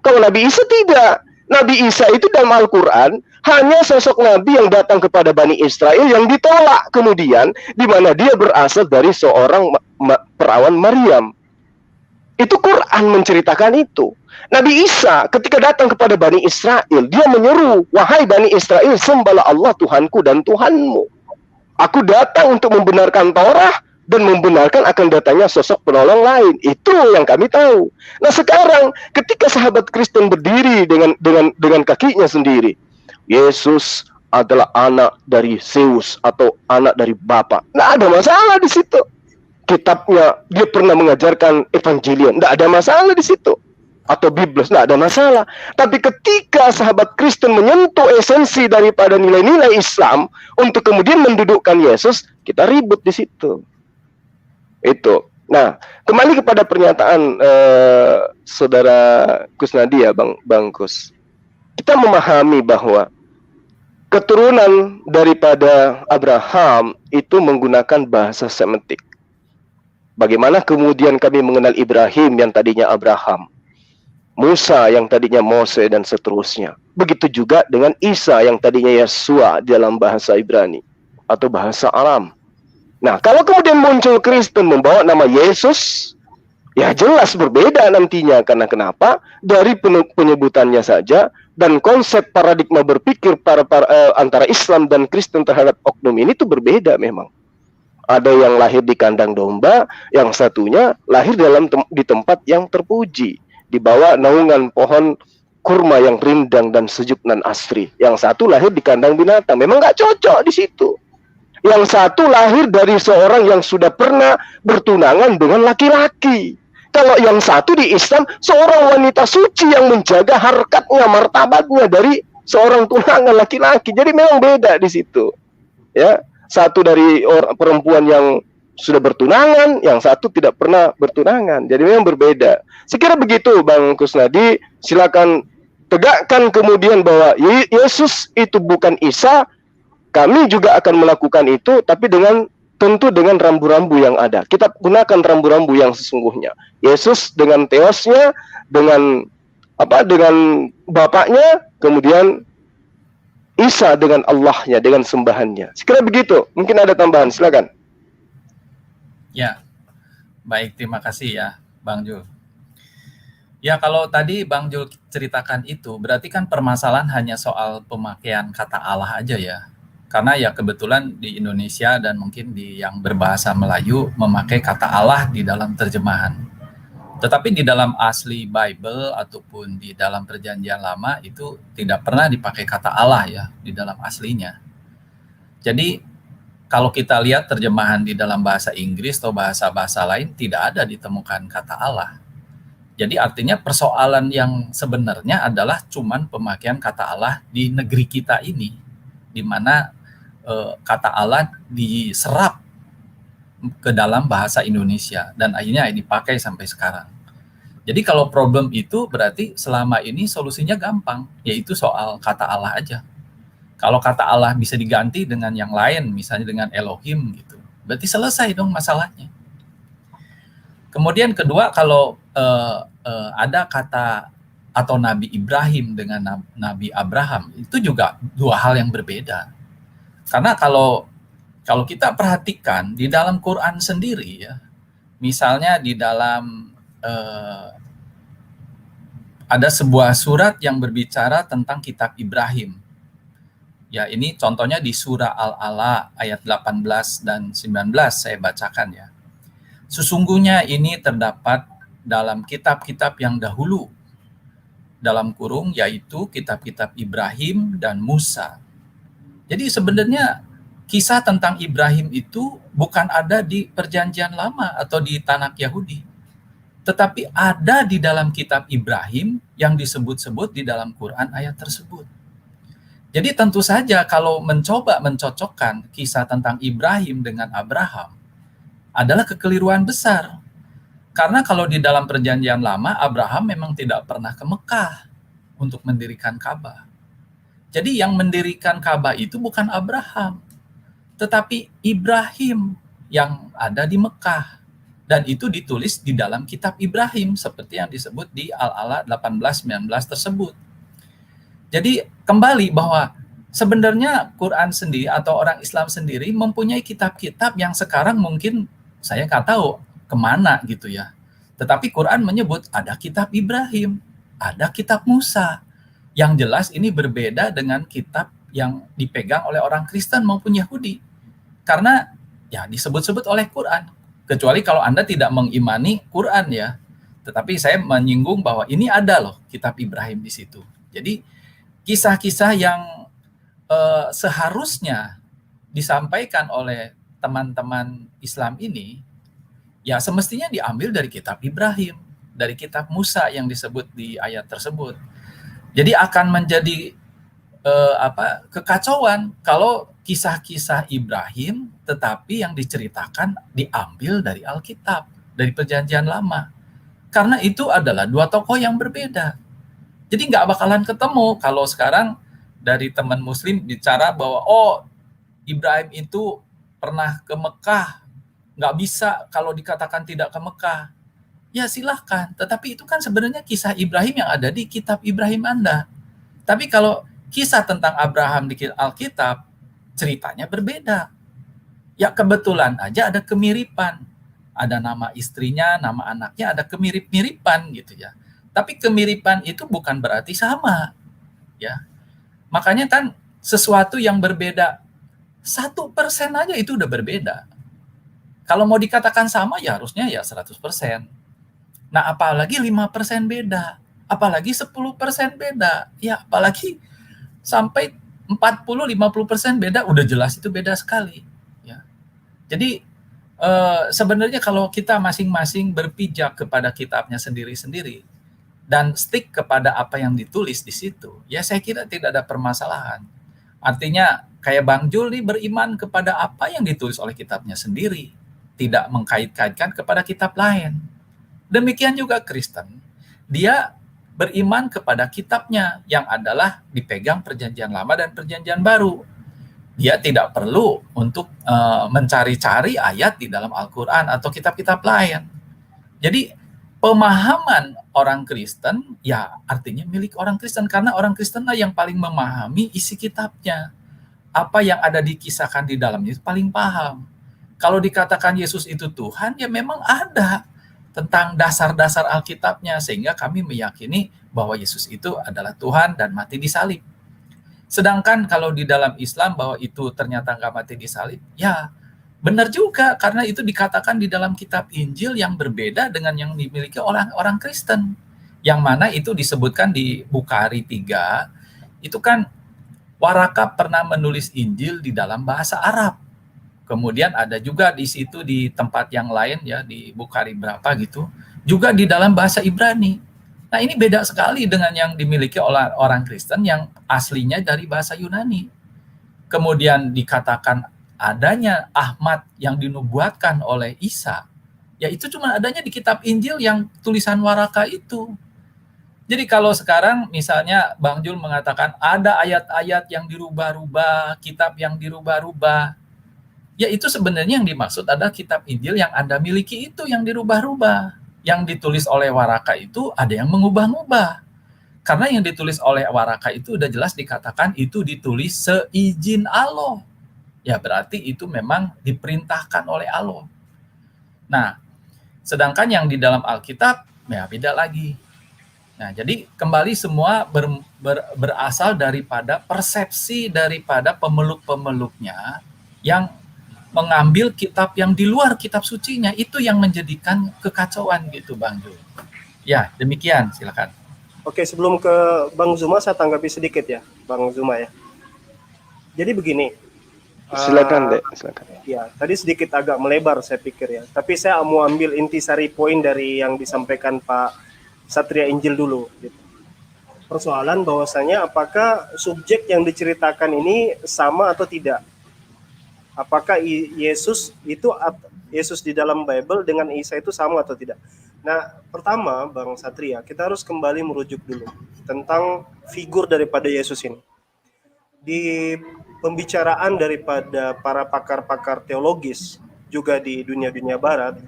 Kalau Nabi Isa tidak. Nabi Isa itu dalam Al-Quran hanya sosok Nabi yang datang kepada Bani Israel yang ditolak kemudian, di mana dia berasal dari seorang perawan Maryam. Itu Quran menceritakan itu. Nabi Isa ketika datang kepada Bani Israel, dia menyeru, wahai Bani Israel, sembahlah Allah Tuhanku dan Tuhanmu. Aku datang untuk membenarkan Taurat dan membenarkan akan datangnya sosok penolong lain. Itu yang kami tahu. Nah sekarang ketika sahabat Kristen berdiri dengan kakinya sendiri, Yesus adalah anak dari Zeus atau anak dari Bapa, nggak ada masalah di situ. Kitabnya dia pernah mengajarkan Evangelion, nggak ada masalah di situ. Atau Biblos, nggak ada masalah. Tapi ketika sahabat Kristen menyentuh esensi daripada nilai-nilai Islam untuk kemudian mendudukkan Yesus, kita ribut di situ. Itu. Nah, kembali kepada pernyataan saudara Kusnadi ya, Bang Kus. Kita memahami bahwa keturunan daripada Abraham itu menggunakan bahasa Semitik. Bagaimana kemudian kami mengenal Ibrahim yang tadinya Abraham, Musa yang tadinya Mose dan seterusnya. Begitu juga dengan Isa yang tadinya Yeshua dalam bahasa Ibrani atau bahasa Aram. Nah, kalau kemudian muncul Kristen membawa nama Yesus, ya jelas berbeda nantinya. Karena kenapa? Dari penyebutannya saja dan konsep paradigma berpikir antara Islam dan Kristen terhadap oknum ini tuh berbeda memang. Ada yang lahir di kandang domba, yang satunya lahir di tempat yang terpuji, di bawah naungan pohon kurma yang rindang dan sejuk dan asri. Yang satu lahir di kandang binatang, memang nggak cocok di situ. Yang satu lahir dari seorang yang sudah pernah bertunangan dengan laki-laki. kalau yang satu di Islam seorang wanita suci yang menjaga harkatnya, martabatnya dari seorang tunangan laki-laki. Jadi memang beda di situ. Ya, satu dari perempuan yang sudah bertunangan, yang satu tidak pernah bertunangan. Jadi memang berbeda. Sekira begitu Bang Kusnadi, silakan tegakkan kemudian bahwa Yesus itu bukan Isa. Kami juga akan melakukan itu, tapi tentu dengan rambu-rambu yang ada. Kita gunakan rambu-rambu yang sesungguhnya. Yesus dengan teosnya, dengan Bapaknya, kemudian Isa dengan Allahnya, dengan sembahannya. Sekira begitu. Mungkin ada tambahan, silakan. Ya, baik, terima kasih ya Bang Jul. Ya, kalau tadi Bang Jul ceritakan itu, berarti kan permasalahan hanya soal pemakaian kata Allah aja ya. Karena ya kebetulan di Indonesia dan mungkin di yang berbahasa Melayu memakai kata Allah di dalam terjemahan. Tetapi di dalam asli Bible ataupun di dalam Perjanjian Lama itu tidak pernah dipakai kata Allah ya di dalam aslinya. Jadi kalau kita lihat terjemahan di dalam bahasa Inggris atau bahasa-bahasa lain tidak ada ditemukan kata Allah. Jadi artinya persoalan yang sebenarnya adalah cuman pemakaian kata Allah di negeri kita ini, di mana kata Allah diserap ke dalam bahasa Indonesia dan akhirnya dipakai sampai sekarang. Jadi kalau problem itu berarti selama ini solusinya gampang, yaitu soal kata Allah aja. Kalau kata Allah bisa diganti dengan yang lain, misalnya dengan Elohim gitu, berarti selesai dong masalahnya. Kemudian kedua, kalau ada kata atau Nabi Ibrahim dengan Nabi Abraham, itu juga dua hal yang berbeda. Karena kalau kita perhatikan di dalam Quran sendiri ya, misalnya di dalam ada sebuah surat yang berbicara tentang kitab Ibrahim. Ya, ini contohnya di surah Al-Ala ayat 18 dan 19 saya bacakan ya. Sesungguhnya ini terdapat dalam kitab-kitab yang dahulu, dalam kurung yaitu kitab-kitab Ibrahim dan Musa. Jadi sebenarnya kisah tentang Ibrahim itu bukan ada di Perjanjian Lama atau di Tanakh Yahudi, tetapi ada di dalam kitab Ibrahim yang disebut-sebut di dalam Quran ayat tersebut. Jadi tentu saja kalau mencoba mencocokkan kisah tentang Ibrahim dengan Abraham adalah kekeliruan besar. Karena kalau di dalam Perjanjian Lama, Abraham memang tidak pernah ke Mekah untuk mendirikan Ka'bah. Jadi yang mendirikan Ka'bah itu bukan Abraham, tetapi Ibrahim yang ada di Mekah. Dan itu ditulis di dalam kitab Ibrahim, seperti yang disebut di Al-Ala 18-19 tersebut. Jadi kembali bahwa sebenarnya Quran sendiri atau orang Islam sendiri mempunyai kitab-kitab yang sekarang mungkin saya nggak tahu kemana gitu ya. Tetapi Quran menyebut ada kitab Ibrahim, ada kitab Musa. Yang jelas ini berbeda dengan kitab yang dipegang oleh orang Kristen maupun Yahudi. Karena ya disebut-sebut oleh Quran. Kecuali kalau Anda tidak mengimani Quran ya. Tetapi saya menyinggung bahwa ini ada loh kitab Ibrahim di situ. Jadi kisah-kisah yang seharusnya disampaikan oleh teman-teman Islam ini ya semestinya diambil dari kitab Ibrahim, dari kitab Musa yang disebut di ayat tersebut. Jadi akan menjadi kekacauan kalau kisah-kisah Ibrahim tetapi yang diceritakan diambil dari Alkitab, dari Perjanjian Lama. Karena itu adalah dua tokoh yang berbeda. Jadi nggak bakalan ketemu kalau sekarang dari teman Muslim bicara bahwa Ibrahim itu pernah ke Mekah, nggak bisa kalau dikatakan tidak ke Mekah. Ya silahkan, tetapi itu kan sebenarnya kisah Ibrahim yang ada di kitab Ibrahim Anda. Tapi kalau kisah tentang Abraham di Alkitab, ceritanya berbeda. Ya kebetulan aja ada kemiripan. Ada nama istrinya, nama anaknya, ada kemirip-miripan gitu ya. Tapi kemiripan itu bukan berarti sama. Ya. Makanya kan sesuatu yang berbeda 1% aja itu udah berbeda. Kalau mau dikatakan sama ya harusnya ya 100%. Nah, apalagi 5% beda, apalagi 10% beda, ya apalagi sampai 40-50% beda, udah jelas itu beda sekali. Ya. Jadi Sebenarnya kalau kita masing-masing berpijak kepada kitabnya sendiri-sendiri dan stick kepada apa yang ditulis di situ, ya saya kira tidak ada permasalahan. Artinya kayak Bang Jul nih beriman kepada apa yang ditulis oleh kitabnya sendiri, tidak mengkait-kaitkan kepada kitab lain. Demikian juga Kristen, dia beriman kepada kitabnya yang adalah dipegang Perjanjian Lama dan Perjanjian Baru. Dia tidak perlu untuk mencari-cari ayat di dalam Al-Quran atau kitab-kitab lain. Jadi pemahaman orang Kristen ya artinya milik orang Kristen, karena orang Kristenlah yang paling memahami isi kitabnya. Apa yang ada dikisahkan di dalamnya itu paling paham. Kalau dikatakan Yesus itu Tuhan, ya memang ada tentang dasar-dasar Alkitabnya, sehingga kami meyakini bahwa Yesus itu adalah Tuhan dan mati di salib. Sedangkan kalau di dalam Islam bahwa itu ternyata nggak mati di salib, ya benar juga, karena itu dikatakan di dalam kitab Injil yang berbeda dengan yang dimiliki orang Kristen. Yang mana itu disebutkan di Bukhari 3, itu kan Waraka pernah menulis Injil di dalam bahasa Arab. Kemudian ada juga di situ di tempat yang lain ya, di Bukhari berapa gitu, juga di dalam bahasa Ibrani. Nah ini beda sekali dengan yang dimiliki oleh orang Kristen yang aslinya dari bahasa Yunani. Kemudian dikatakan adanya Ahmad yang dinubuatkan oleh Isa, ya itu cuma adanya di kitab Injil yang tulisan Waraka itu. Jadi kalau sekarang misalnya Bang Jul mengatakan ada ayat-ayat yang dirubah-rubah, kitab yang dirubah-rubah, ya itu sebenarnya yang dimaksud adalah kitab Injil yang Anda miliki itu yang dirubah-rubah. Yang ditulis oleh Waraka itu ada yang mengubah-ubah. Karena yang ditulis oleh Waraka itu udah jelas dikatakan itu ditulis seizin Allah. Ya berarti itu memang diperintahkan oleh Allah. Nah, sedangkan yang di dalam Alkitab ya beda lagi. Nah, jadi kembali semua berasal daripada persepsi daripada pemeluk-pemeluknya yang mengambil kitab yang di luar kitab sucinya, itu yang menjadikan kekacauan gitu Bang Jul. Ya, demikian, silakan. Oke, sebelum ke Bang Zuma saya tanggapi sedikit ya, Bang Zuma ya. Jadi begini. Silakan, Dek, silakan. Ya, tadi sedikit agak melebar saya pikir ya. Tapi saya mau ambil intisari poin dari yang disampaikan Pak Satria Injil dulu gitu. Persoalan bahwasanya apakah subjek yang diceritakan ini sama atau tidak? Apakah Yesus itu Yesus di dalam Bible dengan Isa itu sama atau tidak? Nah, pertama Bang Satria, kita harus kembali merujuk dulu tentang figur daripada Yesus ini. Di pembicaraan daripada para pakar-pakar teologis juga di dunia-dunia barat,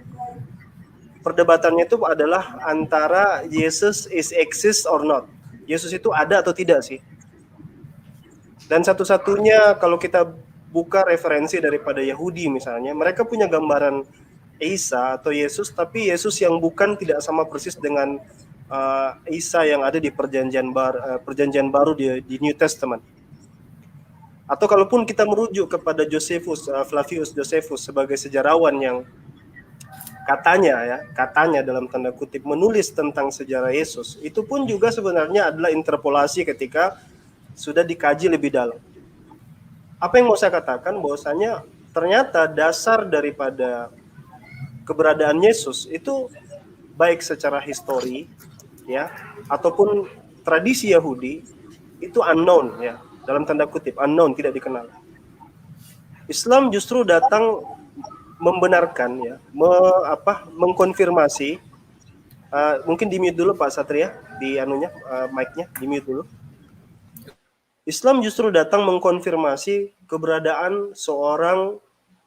perdebatannya itu adalah antara Yesus is exist or not. Yesus itu ada atau tidak sih? Dan satu-satunya kalau kita buka referensi daripada Yahudi misalnya, mereka punya gambaran Isa atau Yesus, tapi Yesus yang bukan tidak sama persis dengan Isa yang ada di perjanjian baru di New Testament. Atau kalaupun kita merujuk kepada Josephus, Flavius Josephus sebagai sejarawan yang katanya dalam tanda kutip menulis tentang sejarah Yesus, itu pun juga sebenarnya adalah interpolasi ketika sudah dikaji lebih dalam. Apa yang mau saya katakan bahwasanya ternyata dasar daripada keberadaan Yesus itu baik secara histori ya ataupun tradisi Yahudi itu unknown ya, dalam tanda kutip unknown, tidak dikenal. Islam justru datang membenarkan ya, mengkonfirmasi. Mungkin di mute dulu Pak Satria di anunya mic-nya di mute dulu. Islam justru datang mengkonfirmasi keberadaan seorang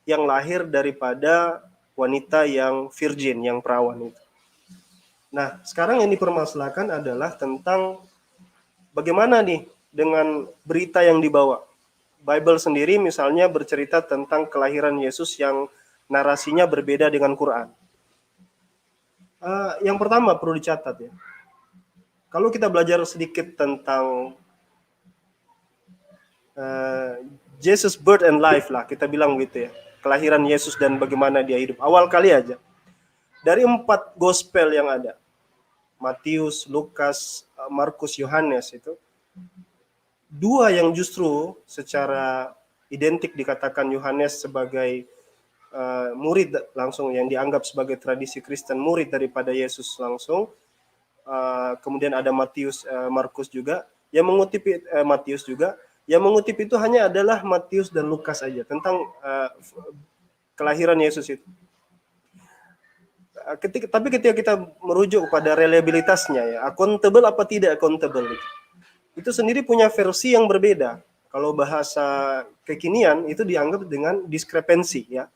yang lahir daripada wanita yang virgin, yang perawan itu. Nah, sekarang yang dipermasalahkan adalah tentang bagaimana nih dengan berita yang dibawa. Bible sendiri misalnya bercerita tentang kelahiran Yesus yang narasinya berbeda dengan Quran. Yang pertama perlu dicatat ya. Kalau kita belajar sedikit tentang Jesus birth and life lah, kita bilang gitu ya, kelahiran Yesus dan bagaimana dia hidup. Awal kali aja, dari 4 gospel yang ada, Matius, Lukas, Markus, Yohanes itu, 2 yang justru secara identik dikatakan Yohanes sebagai murid langsung yang dianggap sebagai tradisi Kristen, murid daripada Yesus langsung. Kemudian ada Matius, Markus juga yang mengutip, Matius juga yang mengutip itu hanya adalah Matius dan Lukas saja tentang kelahiran Yesus itu. Tapi ketika kita merujuk pada reliabilitasnya, ya, accountable apa tidak accountable, itu sendiri punya versi yang berbeda. Kalau bahasa kekinian itu dianggap dengan diskrepensi, ya.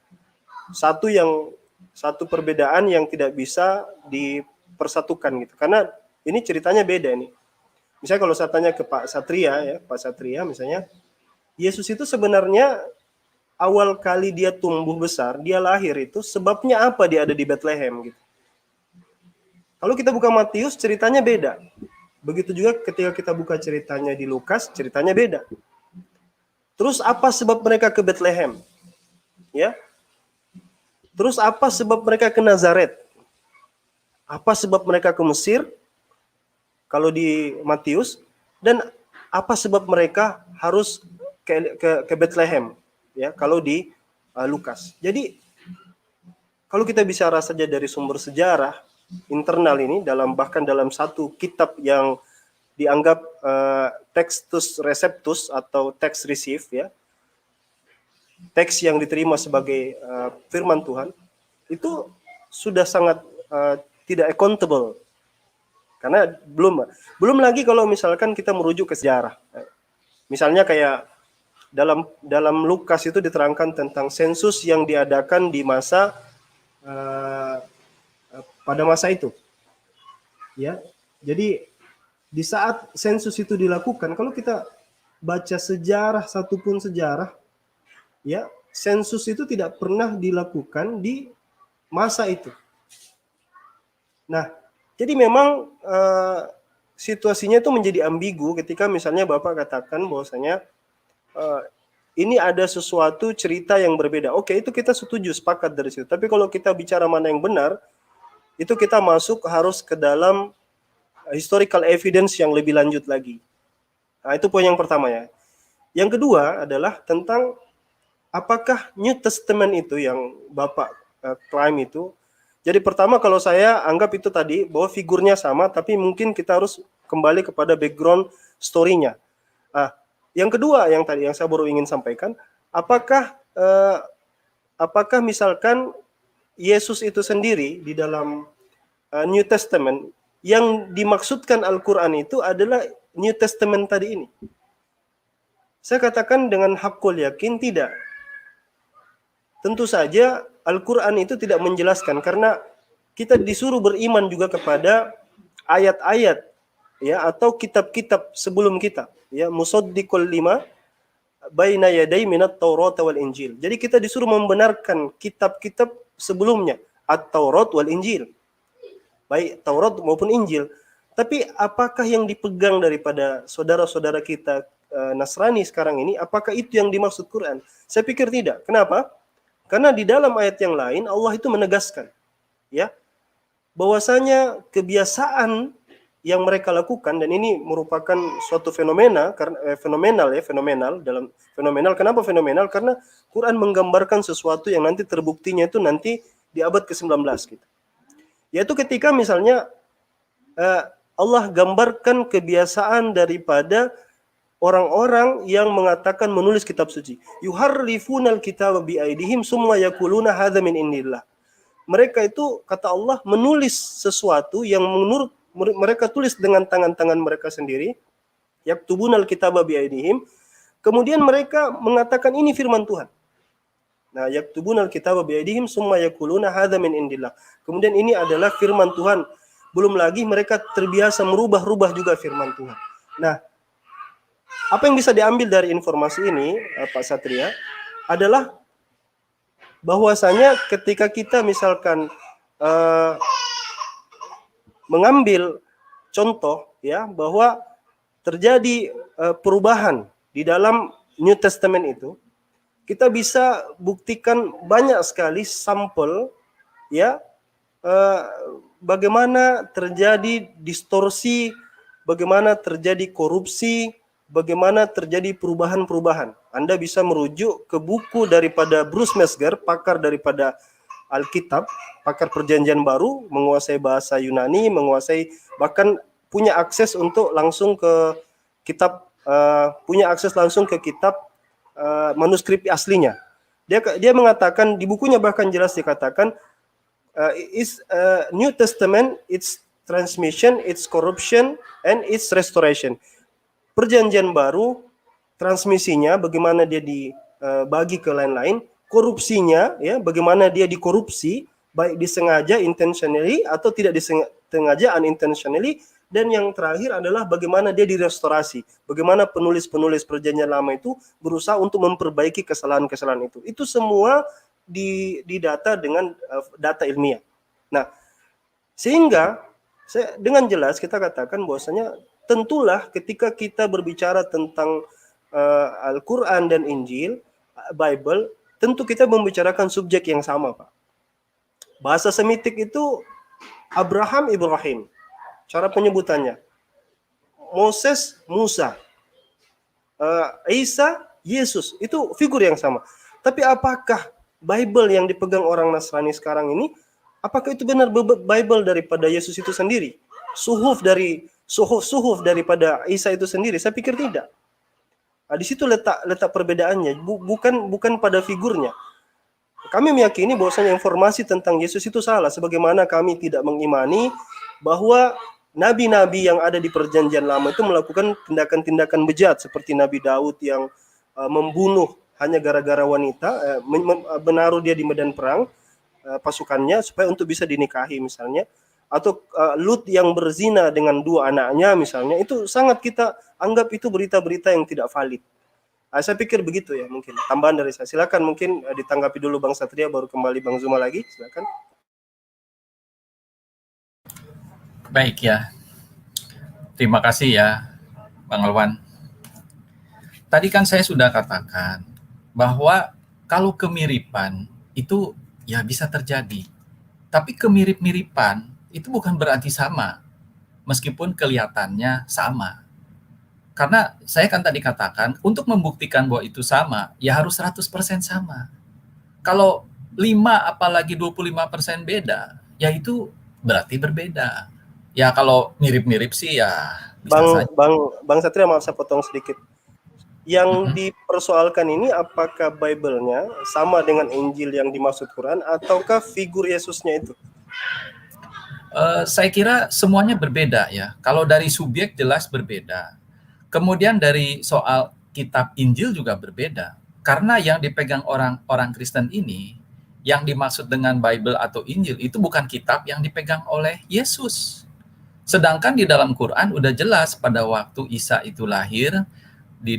Satu perbedaan yang tidak bisa dipersatukan gitu. Karena ini ceritanya beda nih. Misalnya kalau saya tanya ke Pak Satria, ya, Pak Satria misalnya, Yesus itu sebenarnya awal kali dia tumbuh besar, dia lahir itu sebabnya apa dia ada di Bethlehem gitu. Kalau kita buka Matius, ceritanya beda. Begitu juga ketika kita buka ceritanya di Lukas, ceritanya beda. Terus apa sebab mereka ke Bethlehem? Ya. Terus apa sebab mereka ke Nazaret? Apa sebab mereka ke Mesir? Kalau di Matius, dan apa sebab mereka harus ke Bethlehem, ya, kalau di Lukas. Jadi kalau kita bicara saja dari sumber sejarah internal ini, bahkan dalam satu kitab yang dianggap textus receptus atau text receive, ya, teks yang diterima sebagai firman Tuhan, itu sudah sangat tidak accountable. Karena belum lagi kalau misalkan kita merujuk ke sejarah. Misalnya kayak dalam Lukas itu diterangkan tentang sensus yang diadakan di masa pada masa itu. Ya. Jadi di saat sensus itu dilakukan, kalau kita baca sejarah, satupun sejarah, ya, sensus itu tidak pernah dilakukan di masa itu. Nah, jadi memang situasinya itu menjadi ambigu ketika misalnya Bapak katakan bahwasanya ini ada sesuatu cerita yang berbeda. Oke, itu kita setuju, sepakat dari situ. Tapi kalau kita bicara mana yang benar, itu kita masuk harus ke dalam historical evidence yang lebih lanjut lagi. Nah, itu poin yang pertama, ya. Yang kedua adalah tentang apakah New Testament itu yang Bapak klaim itu. Jadi pertama kalau saya anggap itu tadi bahwa figurnya sama, tapi mungkin kita harus kembali kepada background story-nya. Yang kedua yang tadi yang saya baru ingin sampaikan, apakah misalkan Yesus itu sendiri di dalam New Testament yang dimaksudkan Al-Quran itu adalah New Testament tadi ini? Saya katakan dengan hakul yakin tidak. Tentu saja Al-Quran itu tidak menjelaskan, karena kita disuruh beriman juga kepada ayat-ayat, ya, atau kitab-kitab sebelum kita, ya, musaddiqul lima baina yaday minat Taurat wal Injil. Jadi kita disuruh membenarkan kitab-kitab sebelumnya, at-Taurat wal Injil, baik Taurat maupun Injil. Tapi apakah yang dipegang daripada saudara-saudara kita Nasrani sekarang ini, apakah itu yang dimaksud Quran? Saya pikir tidak. Kenapa? Karena di dalam ayat yang lain Allah itu menegaskan, ya, bahwasanya kebiasaan yang mereka lakukan, dan ini merupakan suatu fenomena, karena fenomenal. Kenapa fenomenal? Karena Quran menggambarkan sesuatu yang nanti terbuktinya itu nanti di abad ke-19 gitu. Yaitu ketika misalnya Allah gambarkan kebiasaan daripada orang-orang yang mengatakan menulis kitab suci. Yuharrifunal kitaba biaidihim summa yaquluna hadza min indillah. Mereka itu, kata Allah, menulis sesuatu yang menurut mereka tulis dengan tangan-tangan mereka sendiri. Yaktubunal kitaba biaidihim. Kemudian mereka mengatakan ini firman Tuhan. Nah, yaktubunal kitaba biaidihim summa yaquluna hadza min indillah. Kemudian ini adalah firman Tuhan. Belum lagi mereka terbiasa merubah-rubah juga firman Tuhan. Nah, apa yang bisa diambil dari informasi ini, Pak Satria, adalah bahwasanya ketika kita misalkan mengambil contoh, ya, bahwa terjadi perubahan di dalam New Testament itu, kita bisa buktikan banyak sekali sampel, ya, bagaimana terjadi distorsi, bagaimana terjadi korupsi, bagaimana terjadi perubahan-perubahan. Anda bisa merujuk ke buku daripada Bruce Metzger, pakar daripada Alkitab, pakar Perjanjian Baru, menguasai bahasa Yunani, menguasai bahkan punya akses untuk langsung ke kitab, punya akses langsung ke kitab manuskrip aslinya. Dia mengatakan di bukunya, bahkan jelas dikatakan New Testament, its transmission, its corruption, and its restoration. Perjanjian Baru, transmisinya bagaimana dia dibagi ke lain-lain, korupsinya ya bagaimana dia dikorupsi, baik disengaja intentionally atau tidak disengaja unintentionally, dan yang terakhir adalah bagaimana dia direstorasi, bagaimana penulis-penulis Perjanjian Lama itu berusaha untuk memperbaiki kesalahan-kesalahan itu. Itu semua didata dengan data ilmiah. Nah, sehingga dengan jelas kita katakan bahwasanya tentulah ketika kita berbicara tentang Al-Quran dan Injil, Bible, tentu kita membicarakan subjek yang sama, Pak. Bahasa Semitik itu Abraham, Ibrahim. Cara penyebutannya. Moses, Musa. Isa, Yesus. Itu figur yang sama. Tapi apakah Bible yang dipegang orang Nasrani sekarang ini, apakah itu benar Bible daripada Yesus itu sendiri? Suhuf daripada Isa itu sendiri? Saya pikir tidak. Nah, di situ letak perbedaannya, bukan pada figurnya. Kami meyakini bahwasanya informasi tentang Yesus itu salah, sebagaimana kami tidak mengimani bahwa nabi-nabi yang ada di Perjanjian Lama itu melakukan tindakan-tindakan bejat seperti Nabi Daud yang membunuh hanya gara-gara wanita, menaruh dia di medan perang pasukannya supaya untuk bisa dinikahi misalnya, atau Lut yang berzina dengan 2 anaknya misalnya. Itu sangat kita anggap itu berita-berita yang tidak valid. Saya pikir begitu ya, mungkin tambahan dari saya. Silakan mungkin ditanggapi dulu Bang Satria, baru kembali Bang Zuma lagi. Silakan. Baik ya. Terima kasih ya Bang Alwan. Tadi kan saya sudah katakan bahwa kalau kemiripan itu ya bisa terjadi. Tapi kemirip-miripan itu bukan berarti sama, meskipun kelihatannya sama. Karena saya kan tadi katakan, untuk membuktikan bahwa itu sama, ya harus 100% sama. Kalau 5 apalagi 25% beda, ya itu berarti berbeda. Ya kalau mirip-mirip sih ya bisa saja. Bang Satria, maaf saya potong sedikit. Yang dipersoalkan ini apakah Bible-nya sama dengan Injil yang dimaksud Quran, ataukah figur Yesusnya itu? Saya kira semuanya berbeda ya. Kalau dari subjek jelas berbeda. Kemudian dari soal kitab Injil juga berbeda. Karena yang dipegang orang Kristen ini, yang dimaksud dengan Bible atau Injil itu bukan kitab yang dipegang oleh Yesus. Sedangkan di dalam Quran udah jelas pada waktu Isa itu lahir di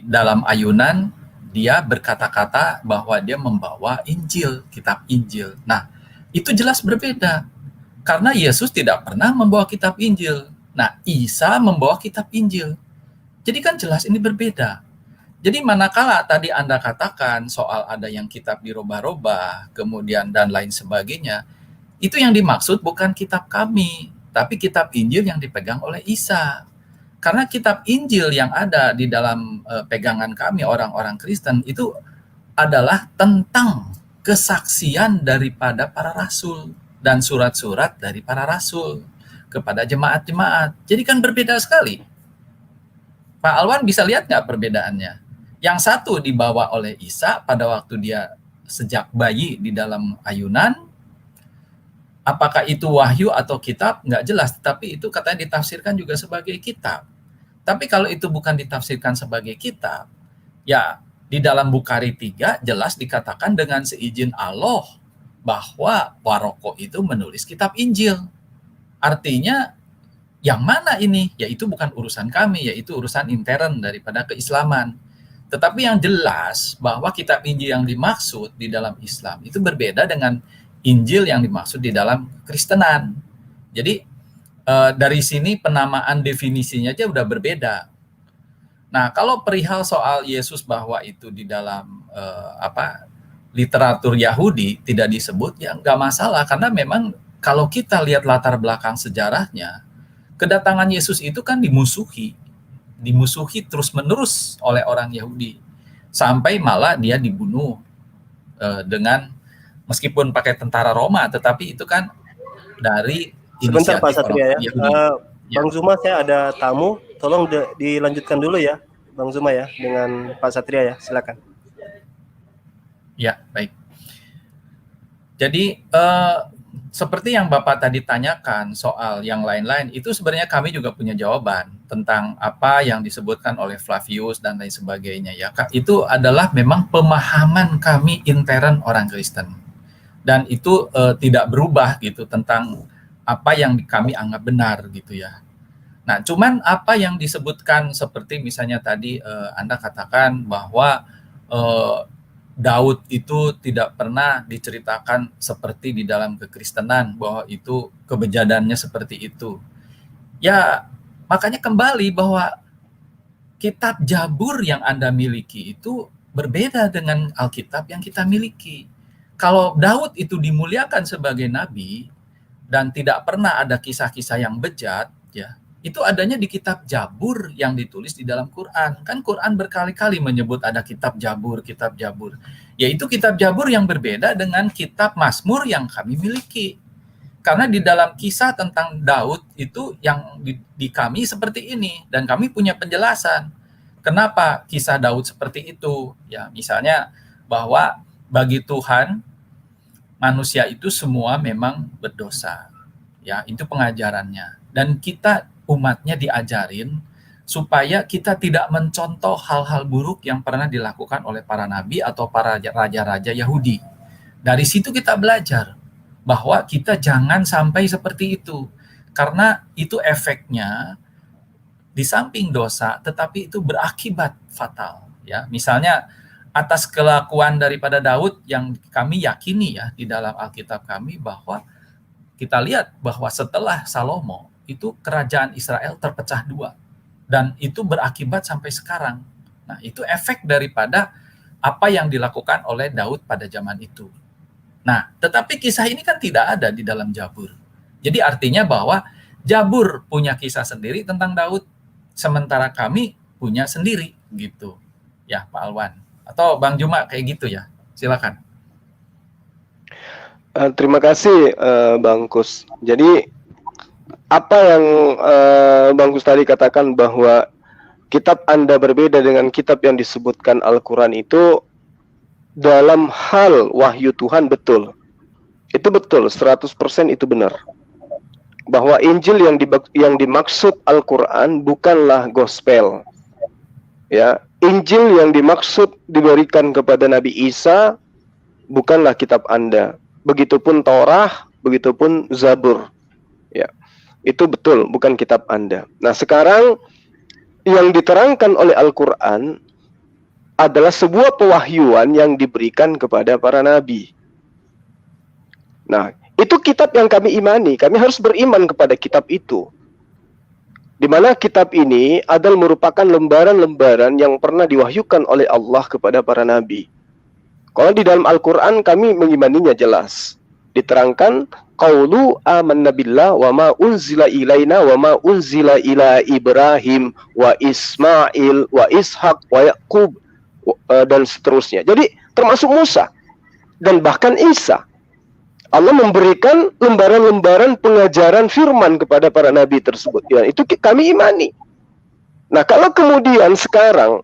dalam ayunan dia berkata-kata bahwa dia membawa Injil, kitab Injil. Nah, itu jelas berbeda. Karena Yesus tidak pernah membawa kitab Injil. Nah, Isa membawa kitab Injil. Jadi kan jelas ini berbeda. Jadi manakala tadi Anda katakan soal ada yang kitab dirubah-rubah, kemudian dan lain sebagainya, itu yang dimaksud bukan kitab kami, tapi kitab Injil yang dipegang oleh Isa. Karena kitab Injil yang ada di dalam pegangan kami orang-orang Kristen itu adalah tentang kesaksian daripada para rasul dan surat-surat dari para rasul kepada jemaat-jemaat. Jadi kan berbeda sekali. Pak Alwan bisa lihat nggak perbedaannya? Yang satu dibawa oleh Isa pada waktu dia sejak bayi di dalam ayunan. Apakah itu wahyu atau kitab? Nggak jelas, tetapi itu katanya ditafsirkan juga sebagai kitab. Tapi kalau itu bukan ditafsirkan sebagai kitab, ya di dalam Bukhari 3 jelas dikatakan dengan seizin Allah bahwa Waroko itu menulis kitab Injil. Artinya yang mana ini? Yaitu bukan urusan kami, yaitu urusan intern daripada keislaman. Tetapi yang jelas bahwa kitab Injil yang dimaksud di dalam Islam itu berbeda dengan Injil yang dimaksud di dalam Kristenan. Jadi dari sini penamaan definisinya aja udah berbeda. Nah, kalau perihal soal Yesus bahwa itu di dalam literatur Yahudi tidak disebut, ya nggak masalah, karena memang kalau kita lihat latar belakang sejarahnya, kedatangan Yesus itu kan dimusuhi dimusuhi terus-menerus oleh orang Yahudi. Sampai malah dia dibunuh dengan, meskipun pakai tentara Roma, tetapi itu kan dari Sebentar Pak inisiatif Satria ya. orang Yahudi. Bang Zuma, saya ada tamu, tolong dilanjutkan dulu ya, Bang Zuma ya, dengan Pak Satria ya, silakan. Ya, baik. Jadi seperti yang Bapak tadi tanyakan soal yang lain-lain, itu sebenarnya kami juga punya jawaban tentang apa yang disebutkan oleh Flavius dan lain sebagainya ya. Itu adalah memang pemahaman kami intern orang Kristen. Dan itu tidak berubah gitu tentang apa yang kami anggap benar gitu ya. Nah, cuman apa yang disebutkan seperti misalnya tadi Anda katakan bahwa Daud itu tidak pernah diceritakan seperti di dalam kekristenan, bahwa itu kebejadannya seperti itu. Ya, makanya kembali bahwa kitab Jabur yang Anda miliki itu berbeda dengan Alkitab yang kita miliki. Kalau Daud itu dimuliakan sebagai nabi dan tidak pernah ada kisah-kisah yang bejat, ya, itu adanya di kitab Jabur yang ditulis di dalam Quran. Kan Quran berkali-kali menyebut ada kitab Jabur. Yaitu kitab Jabur yang berbeda dengan kitab Mazmur yang kami miliki. Karena di dalam kisah tentang Daud itu yang di kami seperti ini. Dan kami punya penjelasan. Kenapa kisah Daud seperti itu? Ya, misalnya bahwa bagi Tuhan, manusia itu semua memang berdosa. Ya, itu pengajarannya. Dan kita umatnya diajarin supaya kita tidak mencontoh hal-hal buruk yang pernah dilakukan oleh para nabi atau para raja-raja Yahudi. Dari situ kita belajar bahwa kita jangan sampai seperti itu, karena itu efeknya di samping dosa, tetapi itu berakibat fatal. Ya, misalnya atas kelakuan daripada Daud yang kami yakini ya di dalam Alkitab kami, bahwa kita lihat bahwa setelah Salomo itu kerajaan Israel terpecah dua, dan itu berakibat sampai sekarang. Nah, itu efek daripada apa yang dilakukan oleh Daud pada zaman itu. Nah, tetapi kisah ini kan tidak ada di dalam Jabur. Jadi artinya bahwa Jabur punya kisah sendiri tentang Daud, sementara kami punya sendiri gitu. Ya, Pak Alwan. Atau Bang Juma kayak gitu ya. Silakan. Terima kasih Bang Kus. Jadi apa yang Bang Gus tadi katakan bahwa kitab Anda berbeda dengan kitab yang disebutkan Al-Quran itu dalam hal wahyu Tuhan betul. Itu betul, 100% itu benar. Bahwa Injil yang dimaksud Al-Quran bukanlah gospel. Ya, Injil yang dimaksud diberikan kepada Nabi Isa bukanlah kitab Anda. Begitupun Torah, begitupun Zabur. Ya. Itu betul, bukan kitab Anda. Nah, sekarang yang diterangkan oleh Al-Quran adalah sebuah pewahyuan yang diberikan kepada para nabi. Nah, itu kitab yang kami imani. Kami harus beriman kepada kitab itu. Di mana kitab ini adalah merupakan lembaran-lembaran yang pernah diwahyukan oleh Allah kepada para nabi. Kalau di dalam Al-Quran kami mengimaninya jelas. Diterangkan, qaulu amanna billah wa ma unzila ilaina wa ma unzila ila Ibrahim wa Ismail wa Ishak wa Yaqub dan seterusnya. Jadi termasuk Musa dan bahkan Isa. Allah memberikan lembaran-lembaran pengajaran firman kepada para nabi tersebut. Ya, itu kami imani. Nah, kalau kemudian sekarang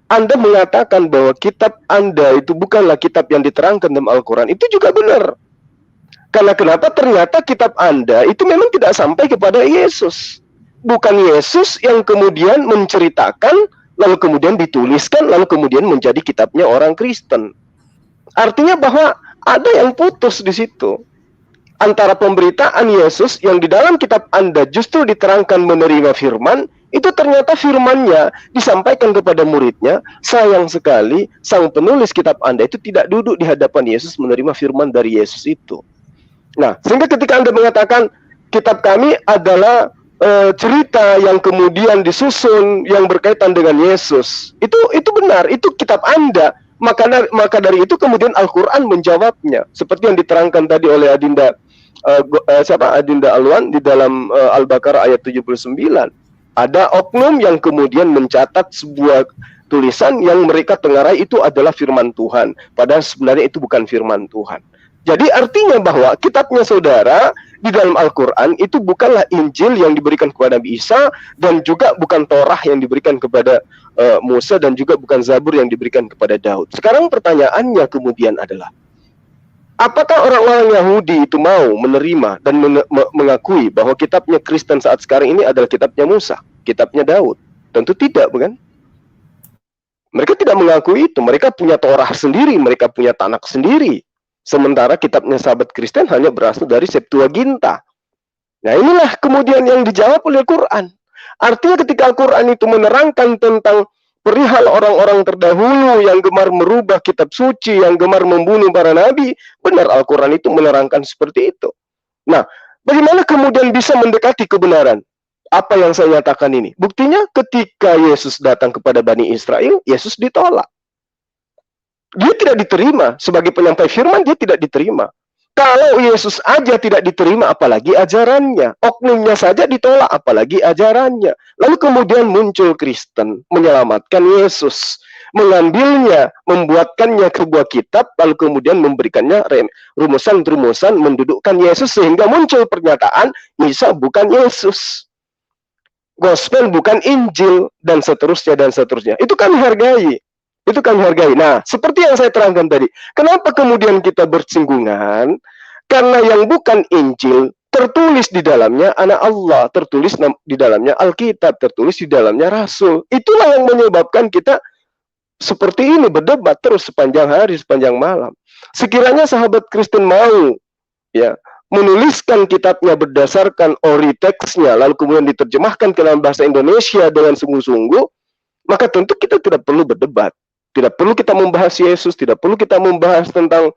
Anda mengatakan bahwa kitab Anda itu bukanlah kitab yang diterangkan dalam Al-Quran, itu juga benar. Karena kenapa? Ternyata kitab Anda itu memang tidak sampai kepada Yesus. Bukan Yesus yang kemudian menceritakan, lalu kemudian dituliskan, lalu kemudian menjadi kitabnya orang Kristen. Artinya bahwa ada yang putus di situ. Antara pemberitaan Yesus yang di dalam kitab Anda justru diterangkan menerima firman, itu ternyata firmannya disampaikan kepada muridnya. Sayang sekali, sang penulis kitab Anda itu tidak duduk di hadapan Yesus menerima firman dari Yesus itu. Nah, sehingga ketika Anda mengatakan kitab kami adalah cerita yang kemudian disusun yang berkaitan dengan Yesus, itu benar, itu kitab Anda. Maka dari itu kemudian Al-Quran menjawabnya, seperti yang diterangkan tadi oleh Adinda Adinda Alwan di dalam Al-Baqarah ayat 79. Ada oknum yang kemudian mencatat sebuah tulisan yang mereka tengarai itu adalah firman Tuhan, padahal sebenarnya itu bukan firman Tuhan. Jadi artinya bahwa kitabnya saudara di dalam Al-Quran itu bukanlah Injil yang diberikan kepada Nabi Isa, dan juga bukan Torah yang diberikan kepada Musa, dan juga bukan Zabur yang diberikan kepada Daud. Sekarang pertanyaannya kemudian adalah, apakah orang-orang Yahudi itu mau menerima dan mengakui bahwa kitabnya Kristen saat sekarang ini adalah kitabnya Musa, kitabnya Daud? Tentu tidak, bukan? Mereka tidak mengakui itu. Mereka punya Torah sendiri, mereka punya Tanak sendiri. Sementara kitabnya sahabat Kristen hanya berasal dari Septuaginta. Nah, inilah kemudian yang dijawab oleh Al-Quran. Artinya ketika Al-Quran itu menerangkan tentang perihal orang-orang terdahulu yang gemar merubah kitab suci, yang gemar membunuh para nabi, benar Al-Quran itu menerangkan seperti itu. Nah, bagaimana kemudian bisa mendekati kebenaran? Apa yang saya nyatakan ini? Buktinya ketika Yesus datang kepada Bani Israel, Yesus ditolak. Dia tidak diterima. Sebagai penyampai firman, dia tidak diterima. Kalau Yesus aja tidak diterima, apalagi ajarannya. Oknumnya saja ditolak, apalagi ajarannya. Lalu kemudian muncul Kristen, menyelamatkan Yesus. Mengambilnya, membuatkannya sebuah kitab, lalu kemudian memberikannya rumusan-rumusan, mendudukkan Yesus, sehingga muncul pernyataan, Isa bukan Yesus. Gospel bukan Injil, dan seterusnya, dan seterusnya. Itu kami hargai. Itu kami hargai. Nah, seperti yang saya terangkan tadi, kenapa kemudian kita bersinggungan? Karena yang bukan Injil tertulis di dalamnya anak Allah, tertulis di dalamnya Alkitab, tertulis di dalamnya Rasul. Itulah yang menyebabkan kita seperti ini berdebat terus sepanjang hari, sepanjang malam. Sekiranya sahabat Kristen mau ya menuliskan kitabnya berdasarkan ori teksnya, lalu kemudian diterjemahkan ke dalam bahasa Indonesia dengan sungguh-sungguh, maka tentu kita tidak perlu berdebat. Tidak perlu kita membahas Yesus, tidak perlu kita membahas tentang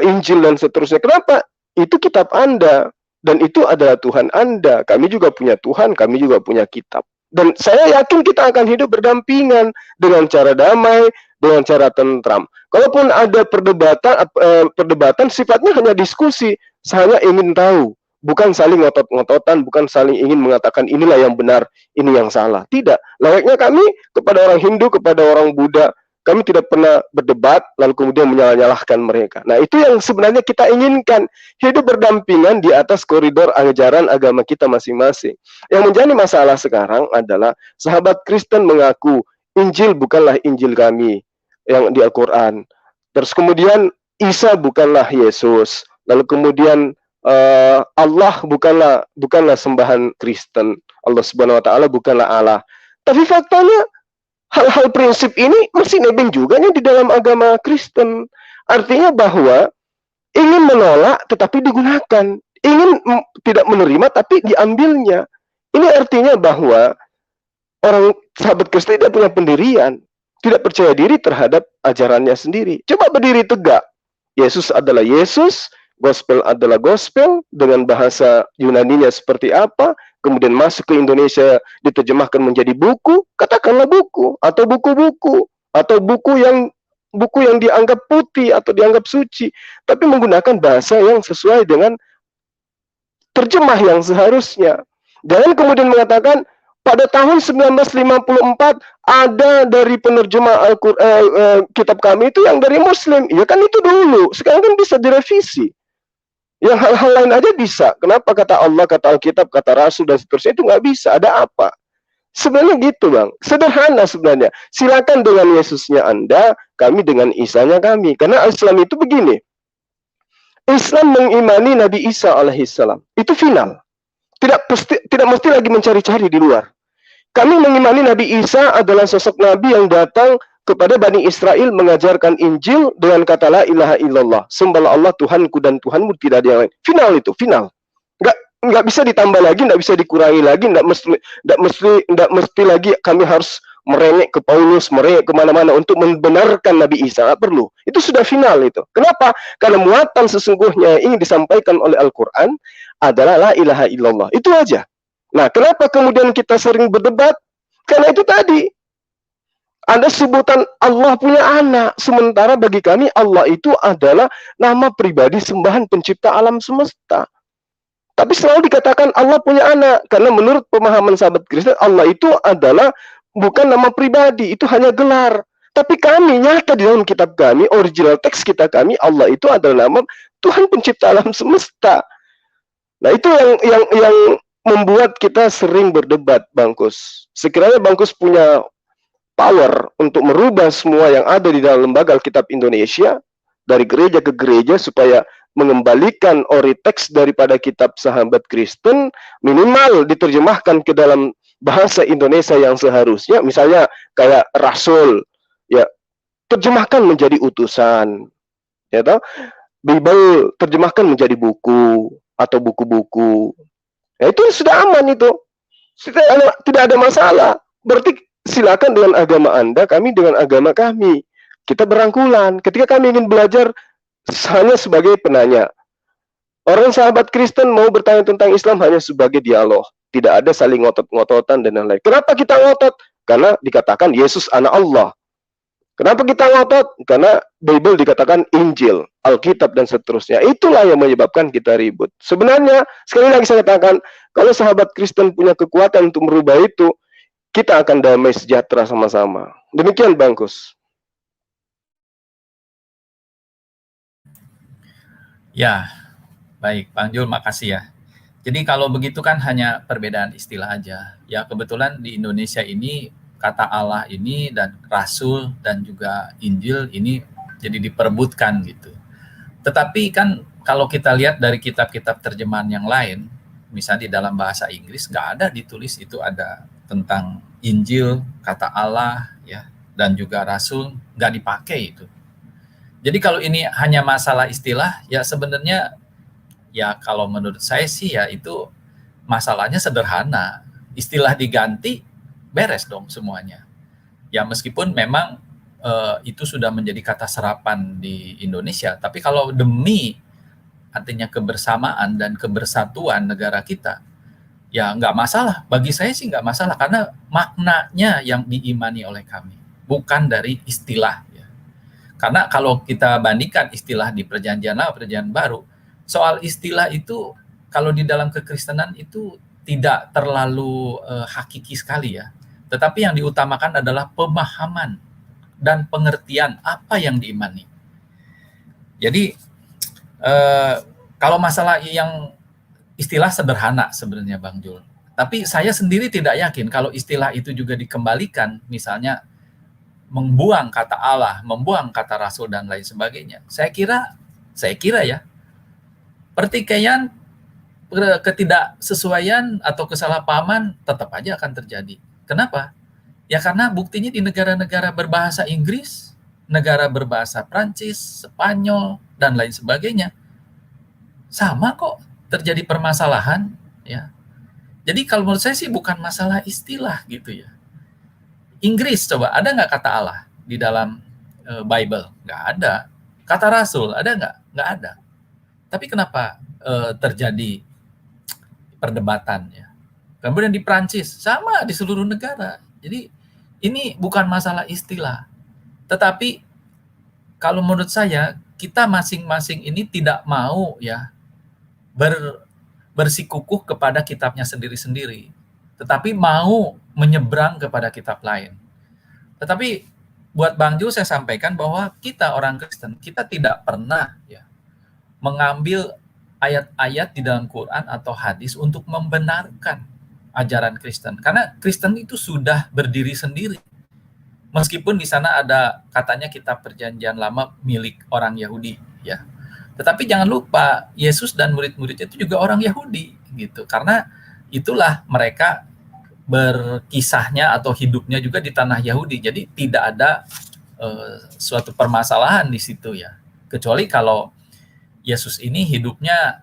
Injil dan seterusnya. Kenapa? Itu kitab Anda, dan itu adalah Tuhan Anda. Kami juga punya Tuhan, kami juga punya kitab. Dan saya yakin kita akan hidup berdampingan dengan cara damai, dengan cara tentram. Kalaupun ada perdebatan sifatnya hanya diskusi, saya ingin tahu, bukan saling ngotot-ngototan, bukan saling ingin mengatakan inilah yang benar, ini yang salah. Tidak. Layaknya kami kepada orang Hindu, kepada orang Buddha, kami tidak pernah berdebat, lalu kemudian menyalah-nyalahkan mereka. Nah, itu yang sebenarnya kita inginkan. Hidup berdampingan di atas koridor ajaran agama kita masing-masing. Yang menjadi masalah sekarang adalah sahabat Kristen mengaku Injil bukanlah Injil kami yang di Al-Quran. Terus kemudian Isa bukanlah Yesus. Lalu kemudian Allah bukanlah sembahan Kristen. Allah Subhanahu wa taala bukanlah Allah. Tapi faktanya hal-hal prinsip ini masih nebeng juga nih di dalam agama Kristen. Artinya bahwa ingin menolak tetapi digunakan, ingin tidak menerima tapi diambilnya. Ini artinya bahwa orang sahabat Kristen tidak punya pendirian, tidak percaya diri terhadap ajarannya sendiri. Coba berdiri tegak. Yesus adalah Yesus, gospel adalah gospel, dengan bahasa Yunaninya seperti apa, kemudian masuk ke Indonesia diterjemahkan menjadi buku, katakanlah buku, atau buku-buku, atau buku yang dianggap putih atau dianggap suci, tapi menggunakan bahasa yang sesuai dengan terjemah yang seharusnya. Jangan kemudian mengatakan pada tahun 1954 ada dari penerjemah kitab kami itu yang dari Muslim. Ya kan itu dulu, sekarang kan bisa direvisi. Yang hal-hal lain aja bisa. Kenapa kata Allah, kata Alkitab, kata Rasul dan seterusnya itu nggak bisa? Ada apa? Sebenarnya gitu, Bang. Sederhana sebenarnya. Silakan dengan Yesusnya Anda, kami dengan Isanya kami. Karena Islam itu begini. Islam mengimani Nabi Isa alaihissalam. Itu final. Tidak mesti lagi mencari-cari di luar. Kami mengimani Nabi Isa adalah sosok Nabi yang datang kepada Bani Israel mengajarkan Injil dengan kata la ilaha illallah. Sembahlah Allah Tuhanku dan Tuhanmu, tidak ada yang lain. Final itu, final. Nggak bisa ditambah lagi, nggak bisa dikurangi lagi, nggak mesti lagi kami harus merengek ke Paulus, merengek kemana-mana untuk membenarkan Nabi Isa. Nggak perlu. Itu sudah final itu. Kenapa? Karena muatan sesungguhnya yang ingin disampaikan oleh Al-Quran adalah la ilaha illallah. Itu aja. Nah, kenapa kemudian kita sering berdebat? Karena itu tadi. Ada sebutan Allah punya anak, sementara bagi kami Allah itu adalah nama pribadi sembahan pencipta alam semesta. Tapi selalu dikatakan Allah punya anak, karena menurut pemahaman sahabat Kristen, Allah itu adalah bukan nama pribadi, itu hanya gelar. Tapi kami nyata di dalam kitab kami, original teks kita kami, Allah itu adalah nama Tuhan pencipta alam semesta. Nah, itu yang membuat kita sering berdebat, Bangkus. Sekiranya Bangkus punya power untuk merubah semua yang ada di dalam lembaga Alkitab Indonesia, dari gereja ke gereja, supaya mengembalikan ori teks daripada kitab sahabat Kristen, minimal diterjemahkan ke dalam bahasa Indonesia yang seharusnya, misalnya kayak rasul, ya, terjemahkan menjadi utusan, ya toh? Bible terjemahkan menjadi buku atau buku-buku. Ya, itu sudah aman itu. Tidak ada masalah. Berarti silakan dengan agama Anda, kami dengan agama kami. Kita berangkulan. Ketika kami ingin belajar hanya sebagai penanya. Orang sahabat Kristen mau bertanya tentang Islam hanya sebagai dialog. Tidak ada saling ngotot-ngototan dan lain-lain. Kenapa kita ngotot? Karena dikatakan Yesus anak Allah. Kenapa kita ngotot? Karena Bible dikatakan Injil, Alkitab, dan seterusnya. Itulah yang menyebabkan kita ribut. Sebenarnya, sekali lagi saya katakan, kalau sahabat Kristen punya kekuatan untuk merubah itu, kita akan damai sejahtera sama-sama. Demikian, Bangkus. Ya, baik, Bang Jul, makasih ya. Jadi kalau begitu kan hanya perbedaan istilah aja. Ya, kebetulan di Indonesia ini kata Allah ini dan Rasul dan juga Injil ini jadi diperebutkan gitu. Tetapi kan kalau kita lihat dari kitab-kitab terjemahan yang lain, misalnya di dalam bahasa Inggris nggak ada ditulis itu ada tentang Injil, kata Allah, ya, dan juga Rasul, nggak dipakai itu. Jadi kalau ini hanya masalah istilah, ya sebenarnya ya kalau menurut saya sih ya itu masalahnya sederhana. Istilah diganti, beres dong semuanya. Ya meskipun memang itu sudah menjadi kata serapan di Indonesia, tapi kalau demi artinya kebersamaan dan kebersatuan negara kita, ya nggak masalah. Bagi saya sih nggak masalah, karena maknanya yang diimani oleh kami, bukan dari istilah. Karena kalau kita bandingkan istilah di Perjanjian Lama, Perjanjian Baru, soal istilah itu kalau di dalam kekristenan itu tidak terlalu hakiki sekali ya. Tetapi yang diutamakan adalah pemahaman dan pengertian apa yang diimani. Jadi kalau masalah yang istilah sederhana sebenarnya Bang Jul. Tapi saya sendiri tidak yakin kalau istilah itu juga dikembalikan, misalnya membuang kata Allah, membuang kata Rasul dan lain sebagainya. Saya kira ya, pertikaian, ketidaksesuaian atau kesalahpahaman tetap aja akan terjadi. Kenapa? Ya karena buktinya di negara-negara berbahasa Inggris, negara berbahasa Prancis, Spanyol, dan lain sebagainya, sama kok terjadi permasalahan. Ya. Jadi kalau menurut saya sih bukan masalah istilah gitu ya. Inggris coba, ada nggak kata Allah di dalam Bible? Nggak ada. Kata Rasul, ada nggak? Nggak ada. Tapi kenapa terjadi perdebatan ya? Kemudian di Prancis, sama di seluruh negara. Jadi ini bukan masalah istilah. Tetapi kalau menurut saya, kita masing-masing ini tidak mau ya bersikukuh kepada kitabnya sendiri-sendiri. Tetapi mau menyeberang kepada kitab lain. Tetapi buat Bang Jul saya sampaikan bahwa kita orang Kristen, kita tidak pernah ya mengambil ayat-ayat di dalam Quran atau hadis untuk membenarkan ajaran Kristen. Karena Kristen itu sudah berdiri sendiri. Meskipun di sana ada katanya kitab Perjanjian Lama milik orang Yahudi ya. Tetapi jangan lupa Yesus dan murid-muridnya itu juga orang Yahudi gitu. Karena itulah mereka berkisahnya atau hidupnya juga di tanah Yahudi. Jadi tidak ada suatu permasalahan di situ ya. Kecuali kalau Yesus ini hidupnya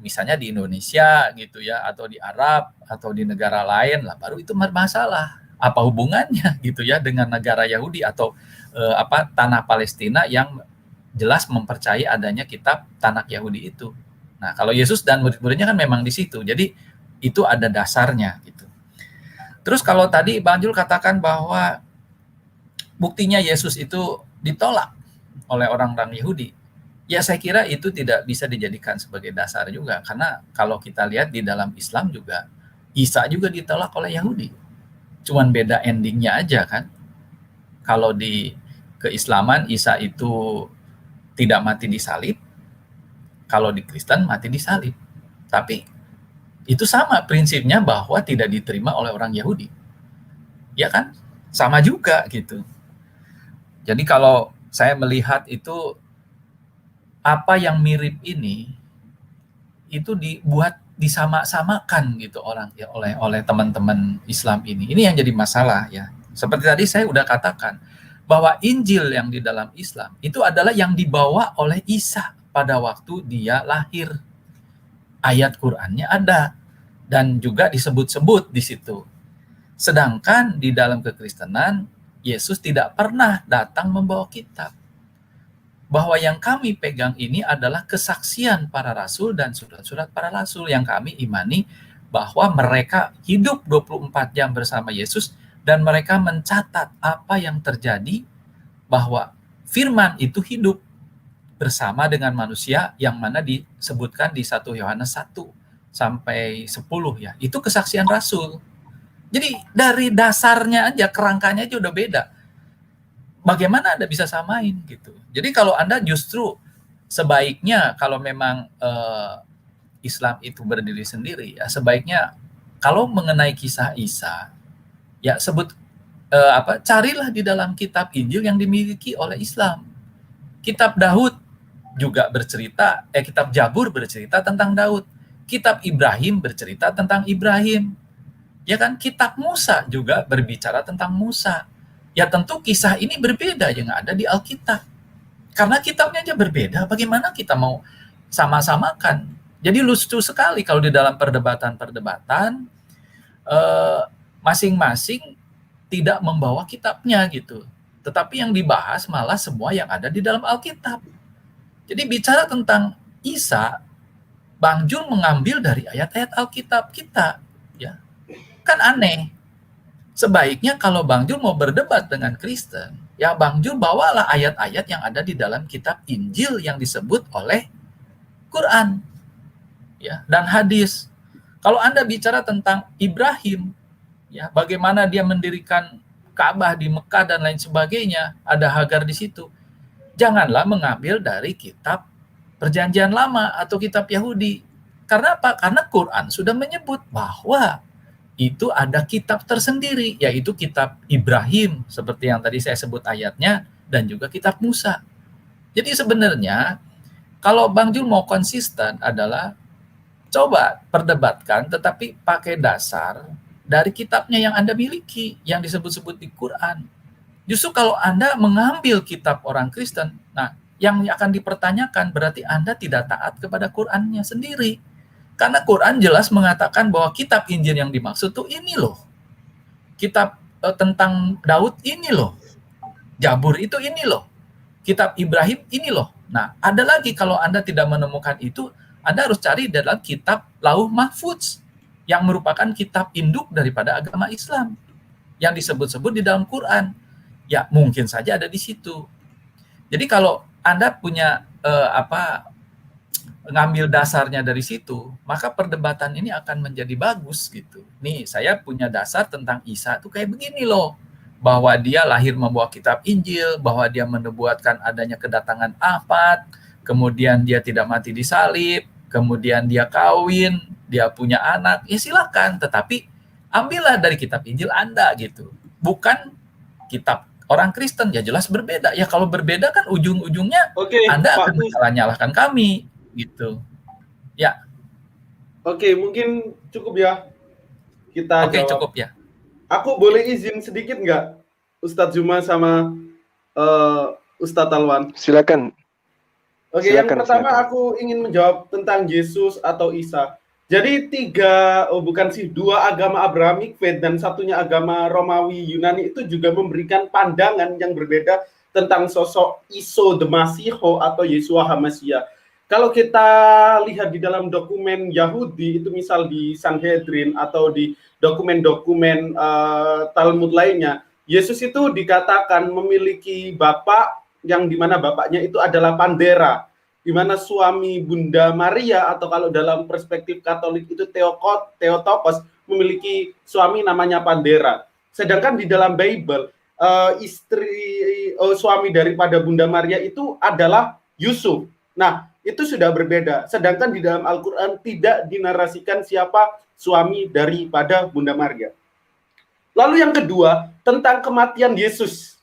misalnya di Indonesia gitu ya, atau di Arab atau di negara lain lah, baru itu bermasalah. Apa hubungannya gitu ya dengan negara Yahudi atau tanah Palestina yang jelas mempercayai adanya kitab Tanakh Yahudi itu. Nah, kalau Yesus dan murid-muridnya kan memang di situ. Jadi itu ada dasarnya gitu. Terus kalau tadi Bang Jul katakan bahwa buktinya Yesus itu ditolak oleh orang-orang Yahudi. Ya saya kira itu tidak bisa dijadikan sebagai dasar juga, karena kalau kita lihat di dalam Islam juga, Isa juga ditolak oleh Yahudi. Cuman beda endingnya aja kan. Kalau di keislaman Isa itu tidak mati disalib, kalau di Kristen mati disalib. Tapi itu sama prinsipnya bahwa tidak diterima oleh orang Yahudi. Ya kan? Sama juga gitu. Jadi kalau saya melihat itu apa yang mirip ini itu dibuat disama-samakan gitu orang ya oleh teman-teman Islam ini. Ini yang jadi masalah ya. Seperti tadi saya udah katakan bahwa Injil yang di dalam Islam itu adalah yang dibawa oleh Isa pada waktu dia lahir. Ayat Qur'annya ada dan juga disebut-sebut di situ. Sedangkan di dalam kekristenan Yesus tidak pernah datang membawa kitab. Bahwa yang kami pegang ini adalah kesaksian para rasul dan surat-surat para rasul yang kami imani bahwa mereka hidup 24 jam bersama Yesus dan mereka mencatat apa yang terjadi, bahwa firman itu hidup bersama dengan manusia yang mana disebutkan di 1 Yohanes 1 sampai 10 ya. Itu kesaksian rasul. Jadi dari dasarnya aja, kerangkanya aja udah beda. Bagaimana Anda bisa samain gitu? Jadi kalau Anda justru sebaiknya kalau memang Islam itu berdiri sendiri, ya sebaiknya kalau mengenai kisah Isa, ya carilah di dalam kitab Injil yang dimiliki oleh Islam. Kitab Daud juga bercerita, kitab Jabur bercerita tentang Daud. Kitab Ibrahim bercerita tentang Ibrahim. Ya kan, kitab Musa juga berbicara tentang Musa. Ya tentu kisah ini berbeda yang ada di Alkitab. Karena kitabnya aja berbeda, bagaimana kita mau sama-samakan? Jadi lucu sekali kalau di dalam perdebatan-perdebatan masing-masing tidak membawa kitabnya gitu. Tetapi yang dibahas malah semua yang ada di dalam Alkitab. Jadi bicara tentang Isa, Bang Jul mengambil dari ayat-ayat Alkitab kita. Ya. Kan aneh. Sebaiknya kalau Bang Jul mau berdebat dengan Kristen, ya Bang Jul bawalah ayat-ayat yang ada di dalam kitab Injil yang disebut oleh Quran ya, dan hadis. Kalau Anda bicara tentang Ibrahim, ya bagaimana dia mendirikan Ka'bah di Mekah dan lain sebagainya, ada Hagar di situ. Janganlah mengambil dari kitab Perjanjian Lama atau kitab Yahudi. Karena apa? Karena Quran sudah menyebut bahwa itu ada kitab tersendiri, yaitu kitab Ibrahim, seperti yang tadi saya sebut ayatnya, dan juga kitab Musa. Jadi sebenarnya, kalau Bang Jul mau konsisten adalah, coba perdebatkan, tetapi pakai dasar dari kitabnya yang Anda miliki, yang disebut-sebut di Quran. Justru kalau Anda mengambil kitab orang Kristen, nah, yang akan dipertanyakan berarti Anda tidak taat kepada Qurannya sendiri. Karena Quran jelas mengatakan bahwa kitab Injil yang dimaksud tuh ini loh. Kitab tentang Daud ini loh. Jabur itu ini loh. Kitab Ibrahim ini loh. Nah, ada lagi kalau Anda tidak menemukan itu, Anda harus cari dalam kitab Lauh Mahfudz yang merupakan kitab induk daripada agama Islam yang disebut-sebut di dalam Quran. Ya, mungkin saja ada di situ. Jadi kalau Anda punya ngambil dasarnya dari situ, maka perdebatan ini akan menjadi bagus gitu. Nih, saya punya dasar tentang Isa tuh kayak begini loh, bahwa dia lahir membawa kitab Injil, bahwa dia menubuatkan adanya kedatangan Ahmad, kemudian dia tidak mati disalib, kemudian dia kawin, dia punya anak, ya silakan, tetapi ambillah dari kitab Injil Anda gitu. Bukan kitab orang Kristen, ya jelas berbeda. Ya kalau berbeda kan ujung-ujungnya Anda akan menyalahkan kami. Gitu. Ya. Oke, mungkin cukup ya. Kita jawab. Cukup ya. Aku boleh izin sedikit nggak, Ustadz Juma sama Ustadz Alwan? Silakan. Oke, yang pertama aku ingin menjawab tentang Yesus atau Isa. Jadi dua agama Abrahamik faith dan satunya agama Romawi Yunani itu juga memberikan pandangan yang berbeda tentang sosok Iso the Masiho atau Yeshua HaMashiach. Kalau kita lihat di dalam dokumen Yahudi, itu misal di Sanhedrin atau di dokumen-dokumen Talmud lainnya, Yesus itu dikatakan memiliki bapak yang dimana bapaknya itu adalah Pandera. di mana suami Bunda Maria, atau kalau dalam perspektif Katolik itu Theotokos, memiliki suami namanya Pandera. Sedangkan di dalam Bible suami daripada Bunda Maria itu adalah Yusuf. Nah, itu sudah berbeda. Sedangkan di dalam Al-Quran tidak dinarasikan siapa suami daripada Bunda Maria. Lalu yang kedua, tentang kematian Yesus.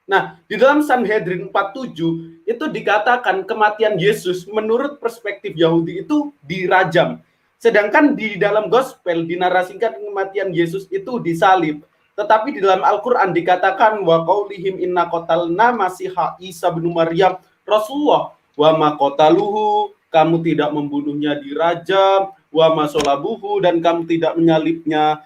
Nah, di dalam Sanhedrin 47 itu dikatakan kematian Yesus menurut perspektif Yahudi itu dirajam. Sedangkan di dalam gospel dinarasikan kematian Yesus itu disalib. Tetapi di dalam Al-Quran dikatakan wa qaulihim inna qatalna masiha Isa bin Maryam Rasulullah wa ma qataluhu, kamu tidak membunuhnya dirajam, wa ma solabuhu, dan kamu tidak menyalibnya,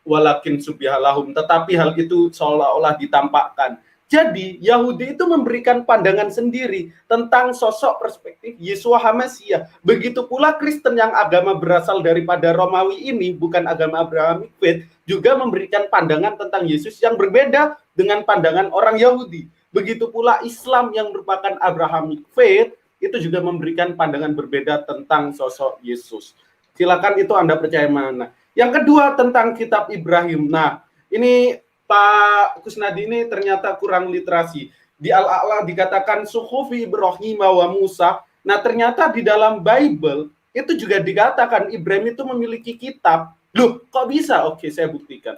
walakin subyahalahum, tetapi hal itu seolah-olah ditampakkan. Jadi Yahudi itu memberikan pandangan sendiri tentang sosok perspektif Yeshua HaMasiah. Begitu pula Kristen yang agama berasal daripada Romawi ini, bukan agama Abrahamic faith, juga memberikan pandangan tentang Yesus yang berbeda dengan pandangan orang Yahudi. Begitu pula Islam yang merupakan Abrahamic faith, itu juga memberikan pandangan berbeda tentang sosok Yesus. Silakan itu Anda percaya mana. Yang kedua tentang kitab Ibrahim. Nah, ini Pak Kusnadi ini ternyata kurang literasi. Di Al-A'la dikatakan suhufi Ibrahim wa Musa. Nah, ternyata di dalam Bible itu juga dikatakan Ibrahim itu memiliki kitab. Loh, kok bisa? Oke, saya buktikan.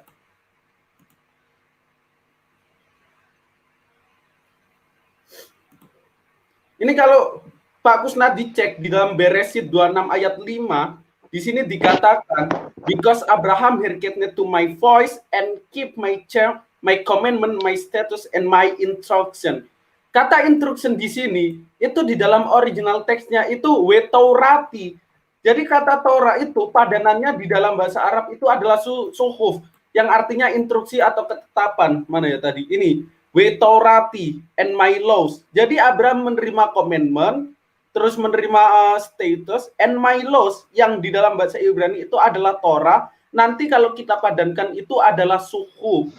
Ini kalau Pak Kusnadi cek di dalam Beresit 26 ayat 5, di sini dikatakan, because Abraham hearkened to my voice and keep my chair, my commandment, my status, and my instruction. Kata instruction di sini, itu di dalam original teksnya itu wetaurati. Jadi kata Torah itu padanannya di dalam bahasa Arab itu adalah suhuf, yang artinya instruksi atau ketetapan. Mana ya tadi? Ini, wetaurati and my laws. Jadi Abraham menerima commandment, terus menerima status, and my laws, yang di dalam bahasa Ibrani itu adalah Torah. Nanti kalau kita padankan itu adalah suhuf.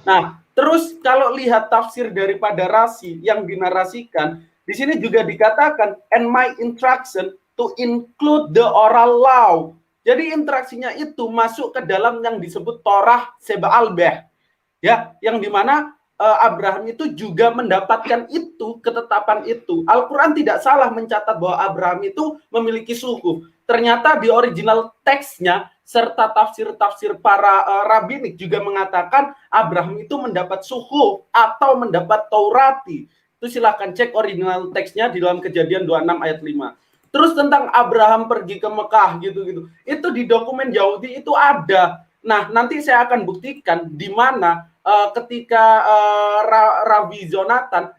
Nah, terus kalau lihat tafsir daripada Rasi yang dinarasikan, di sini juga dikatakan, and my instruction to include the oral law. Jadi interaksinya itu masuk ke dalam yang disebut Torah Seba Albeh. Ya, yang dimana Abraham itu juga mendapatkan itu, ketetapan itu. Al-Quran tidak salah mencatat bahwa Abraham itu memiliki suhuf. Ternyata di original teksnya serta tafsir-tafsir para rabbinik juga mengatakan Abraham itu mendapat suhuf atau mendapat Taurati. Itu silahkan cek original teksnya di dalam Kejadian 26 ayat 5. Terus tentang Abraham pergi ke Mekah gitu-gitu. Itu di dokumen Yahudi itu ada. Nah, nanti saya akan buktikan di mana ketika Rabi Jonathan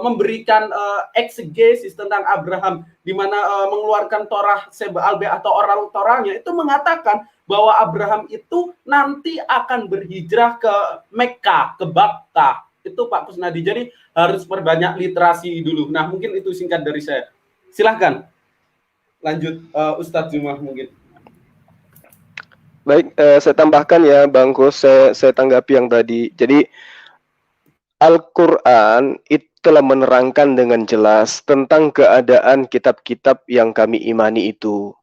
memberikan eksegesis tentang Abraham, di mana mengeluarkan Torah Seba Albe atau oral Torahnya, itu mengatakan bahwa Abraham itu nanti akan berhijrah ke Mekah, ke Bakkah. Itu Pak Kusnadi. Jadi harus perbanyak literasi dulu. Nah, mungkin itu singkat dari saya. Silahkan lanjut Ustadz Zuma mungkin. Baik, saya tambahkan ya Bang Kus, saya tanggapi yang tadi. Jadi Al-Quran itu telah menerangkan dengan jelas tentang keadaan kitab-kitab yang kami imani itu.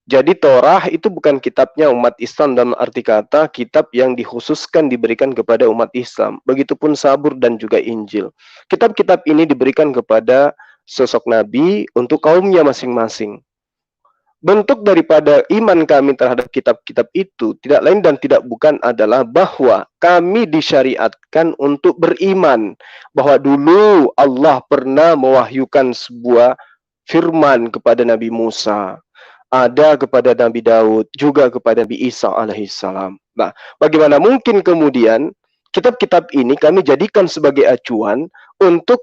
Jadi Torah itu bukan kitabnya umat Islam dalam arti kata kitab yang dikhususkan diberikan kepada umat Islam. Begitupun Zabur dan juga Injil. Kitab-kitab ini diberikan kepada sosok Nabi untuk kaumnya masing-masing. Bentuk daripada iman kami terhadap kitab-kitab itu tidak lain dan tidak bukan adalah bahwa kami disyariatkan untuk beriman bahwa dulu Allah pernah mewahyukan sebuah firman kepada Nabi Musa, ada kepada Nabi Daud, juga kepada Nabi Isa alaihissalam. Nah, bagaimana mungkin kemudian kitab-kitab ini kami jadikan sebagai acuan untuk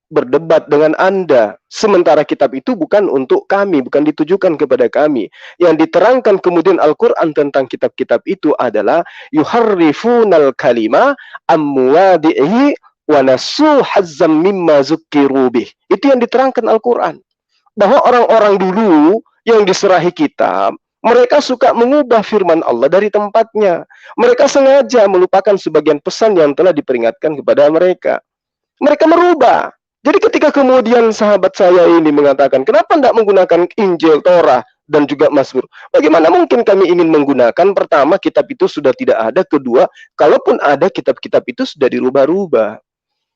berdebat dengan Anda, sementara kitab itu bukan untuk kami, bukan ditujukan kepada kami. Yang diterangkan kemudian Al-Quran tentang kitab-kitab itu adalah yuharrifunal kalima amwadi'i wa nasu hazzam mimma zukkiru bih. Itu yang diterangkan Al-Quran, bahwa orang-orang dulu yang diserahi kitab, mereka suka mengubah firman Allah dari tempatnya. Mereka sengaja melupakan sebagian pesan yang telah diperingatkan kepada mereka. Mereka merubah. Jadi ketika kemudian sahabat saya ini mengatakan, kenapa tidak menggunakan Injil, Torah, dan juga Mazmur? Bagaimana mungkin kami ingin menggunakan? Pertama, kitab itu sudah tidak ada. Kedua, kalaupun ada, kitab-kitab itu sudah dirubah-rubah.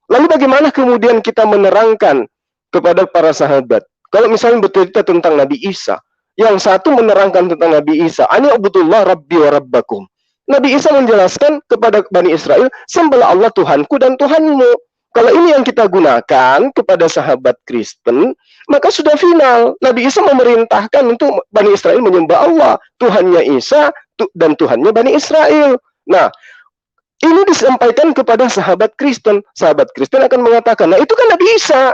Lalu bagaimana kemudian kita menerangkan kepada para sahabat? Kalau misalnya bercerita tentang Nabi Isa, yang satu menerangkan tentang Nabi Isa, Ani abudullah rabbi wa rabbakum. Nabi Isa menjelaskan kepada Bani Israel, sembahlah Allah Tuhanku dan Tuhanmu. Kalau ini yang kita gunakan kepada sahabat Kristen, maka sudah final. Nabi Isa memerintahkan untuk Bani Israel menyembah Allah, Tuhannya Isa dan Tuhannya Bani Israel. Nah, ini disampaikan kepada sahabat Kristen. Sahabat Kristen akan mengatakan, nah itu kan Nabi Isa.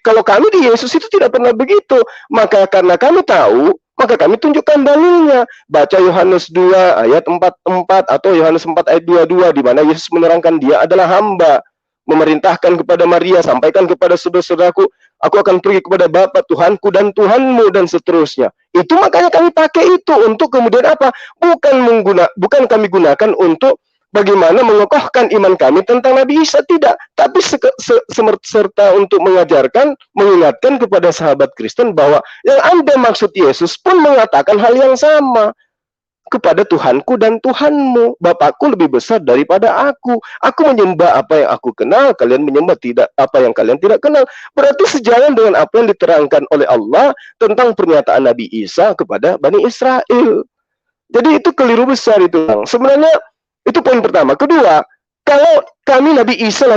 Kalau kami di Yesus itu tidak pernah begitu. Maka karena kami tahu, maka kami tunjukkan dalilnya. Baca Yohanes 2 ayat 44 atau Yohanes 4 ayat 22 di mana Yesus menerangkan dia adalah hamba, memerintahkan kepada Maria, sampaikan kepada saudara-saudaraku, aku akan pergi kepada Bapa Tuhanku dan Tuhanmu dan seterusnya. Itu makanya kami pakai itu untuk kemudian apa? Bukan kami gunakan untuk bagaimana mengokohkan iman kami tentang Nabi Isa, tidak, tapi serta untuk mengingatkan kepada sahabat Kristen bahwa yang Anda maksud Yesus pun mengatakan hal yang sama kepada Tuhanku dan Tuhanmu. Bapakku lebih besar daripada aku. Aku menyembah apa yang aku kenal, kalian menyembah tidak apa yang kalian tidak kenal. Berarti sejalan dengan apa yang diterangkan oleh Allah tentang pernyataan Nabi Isa kepada Bani Israel. Jadi itu keliru besar itu. Sebenarnya itu poin pertama. Kedua, kalau kami Nabi Isa,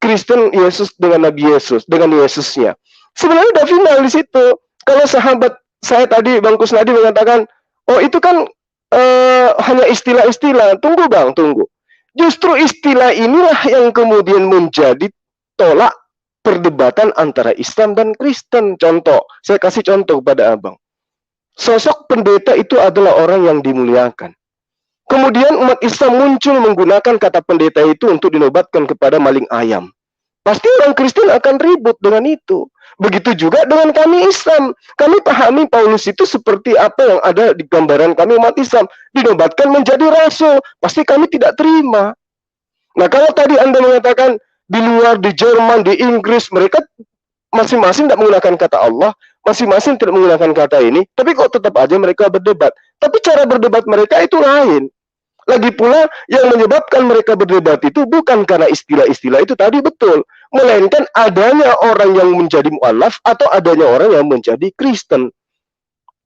Kristen Yesus dengan Nabi Yesus, dengan Yesusnya. Sebenarnya udah final di situ. Kalau sahabat saya tadi, Bang Kusnadi mengatakan, oh itu kan hanya istilah-istilah. Tunggu Bang, tunggu. Justru istilah inilah yang kemudian menjadi tolak perdebatan antara Islam dan Kristen. Contoh, saya kasih contoh kepada Abang. Sosok pendeta itu adalah orang yang dimuliakan. Kemudian umat Islam muncul menggunakan kata pendeta itu untuk dinobatkan kepada maling ayam. Pasti orang Kristen akan ribut dengan itu. Begitu juga dengan kami Islam. Kami pahami Paulus itu seperti apa yang ada di gambaran kami umat Islam. Dinobatkan menjadi rasul. Pasti kami tidak terima. Nah kalau tadi Anda mengatakan di luar, di Jerman, di Inggris, mereka masing-masing tidak menggunakan kata Allah, masing-masing tidak menggunakan kata ini, tapi kok tetap aja mereka berdebat. Tapi cara berdebat mereka itu lain. Lagi pula yang menyebabkan mereka berdebat itu bukan karena istilah-istilah itu tadi betul, melainkan adanya orang yang menjadi mu'alaf atau adanya orang yang menjadi Kristen,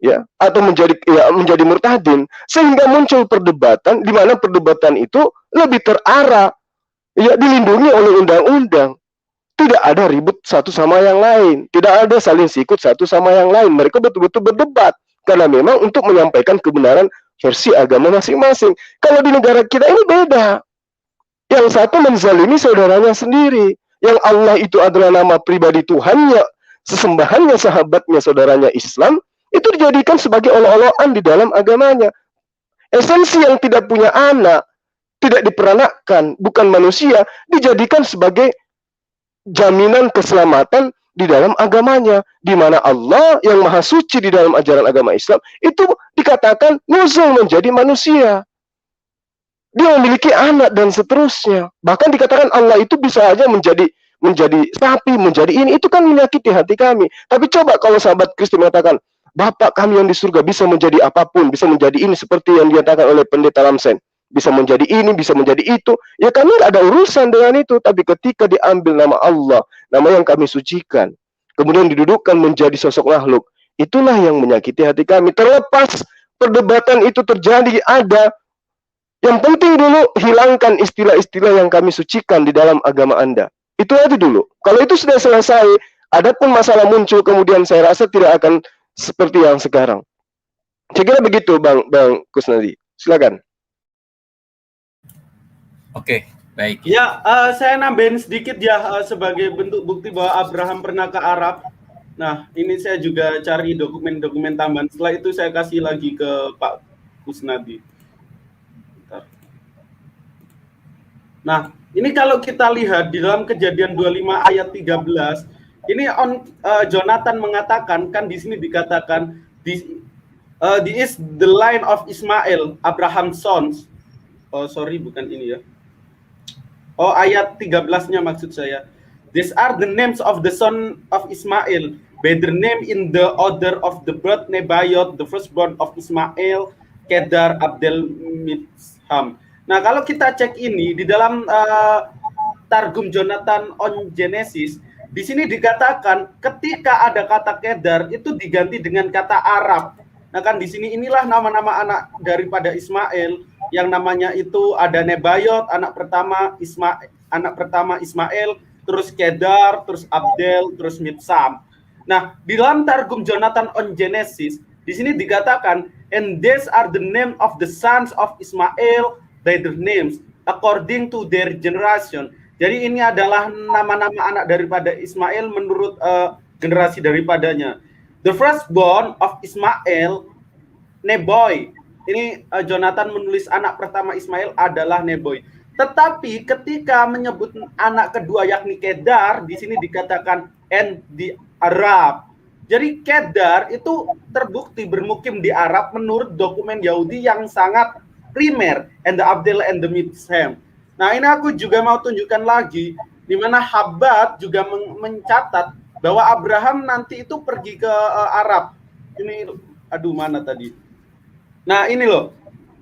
ya, atau menjadi murtadin, sehingga muncul perdebatan di mana perdebatan itu lebih terarah, ya, dilindungi oleh undang-undang. Tidak ada ribut satu sama yang lain, tidak ada saling sikut satu sama yang lain. Mereka betul-betul berdebat karena memang untuk menyampaikan kebenaran versi agama masing-masing. Kalau di negara kita ini beda. Yang satu menzalimi saudaranya sendiri. Yang Allah itu adalah nama pribadi Tuhannya, sesembahannya, sahabatnya, saudaranya Islam, itu dijadikan sebagai olok-olokan di dalam agamanya. Esensi yang tidak punya anak, tidak diperanakkan, bukan manusia, dijadikan sebagai jaminan keselamatan di dalam agamanya, di mana Allah yang maha suci di dalam ajaran agama Islam itu dikatakan nuzul menjadi manusia. Dia memiliki anak dan seterusnya. Bahkan dikatakan Allah itu bisa aja menjadi sapi, menjadi ini. Itu kan menyakiti hati kami. Tapi coba kalau sahabat Kristen mengatakan, Bapak kami yang di surga bisa menjadi apapun, bisa menjadi ini seperti yang dikatakan oleh Pendeta Lamsen. Bisa menjadi ini, bisa menjadi itu. Ya kami nggak ada urusan dengan itu. Tapi ketika diambil nama Allah, nama yang kami sucikan, kemudian didudukkan menjadi sosok makhluk, itulah yang menyakiti hati kami. Terlepas perdebatan itu terjadi, ada. Yang penting dulu, hilangkan istilah-istilah yang kami sucikan di dalam agama Anda. Itu aja dulu. Kalau itu sudah selesai, adapun masalah muncul kemudian saya rasa tidak akan seperti yang sekarang. Saya kira begitu Bang Kusnadi. Silakan. Oke, baik. Ya, saya nambahin sedikit ya sebagai bentuk bukti bahwa Abraham pernah ke Arab. Nah, ini saya juga cari dokumen-dokumen tambahan. Setelah itu saya kasih lagi ke Pak Kusnadi. Bentar. Nah, ini kalau kita lihat di dalam Kejadian 25 ayat 13, ini Jonathan mengatakan, kan di sini dikatakan, this is the line of Ismail, Abraham's sons. Oh, sorry, bukan ini ya. Oh, ayat 13-nya maksud saya. These are the names of the son of Ismail, by their name in the order of the birth: Nebayot, the firstborn of Ismail, Kedar, Abdel, Mitham. Nah, kalau kita cek ini di dalam Targum Jonathan on Genesis, di sini dikatakan ketika ada kata Kedar itu diganti dengan kata Arab. Nah kan di sini inilah nama-nama anak daripada Ismail yang namanya itu ada Nebayot, anak pertama Ismail, terus Kedar, terus Abdel, terus Mitham. Nah, di dalam Targum Jonathan on Genesis, di sini dikatakan, and these are the name of the sons of Ismail by their names, according to their generation. Jadi ini adalah nama-nama anak daripada Ismail menurut generasi daripadanya. The firstborn of Ismail, Neboy. Ini Jonathan menulis anak pertama Ismail adalah Neboy. Tetapi ketika menyebut anak kedua yakni Kedar, di sini dikatakan and the Arab. Jadi Kedar itu terbukti bermukim di Arab menurut dokumen Yahudi yang sangat primer, and the Abdel and the Mitham. Nah, ini aku juga mau tunjukkan lagi di mana Habat juga mencatat bahwa Abraham nanti itu pergi ke Arab. Ini aduh mana tadi? Nah, ini loh.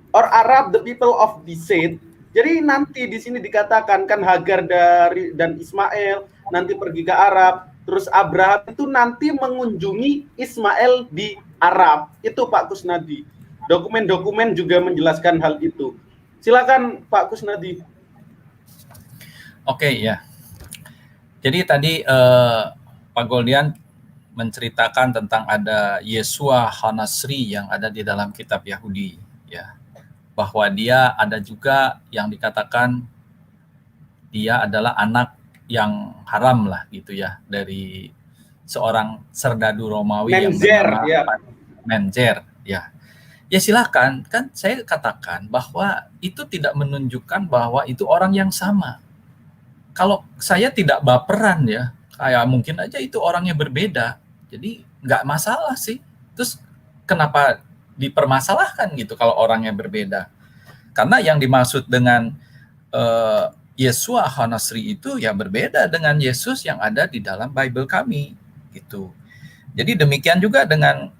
Or Arab, the people of the Seth. Jadi nanti di sini dikatakan kan Hagar dan Ismail nanti pergi ke Arab, terus Abraham itu nanti mengunjungi Ismail di Arab. Itu Pak Kusnadi. Dokumen-dokumen juga menjelaskan hal itu. Silakan Pak Kusnadi. Oke, ya. Jadi tadi Pak Goldian menceritakan tentang ada Yesua Hanasri yang ada di dalam kitab Yahudi, ya. Bahwa dia ada juga yang dikatakan dia adalah anak yang haram lah gitu ya, dari seorang serdadu Romawi yang bernama Menjer, ya. Ya silakan, kan saya katakan bahwa itu tidak menunjukkan bahwa itu orang yang sama. Kalau saya tidak baperan ya, kayak mungkin aja itu orangnya berbeda, jadi nggak masalah sih. Terus kenapa dipermasalahkan gitu kalau orangnya berbeda? Karena yang dimaksud dengan Yesua Hanasri itu ya berbeda dengan Yesus yang ada di dalam Bible kami gitu. Jadi demikian juga dengan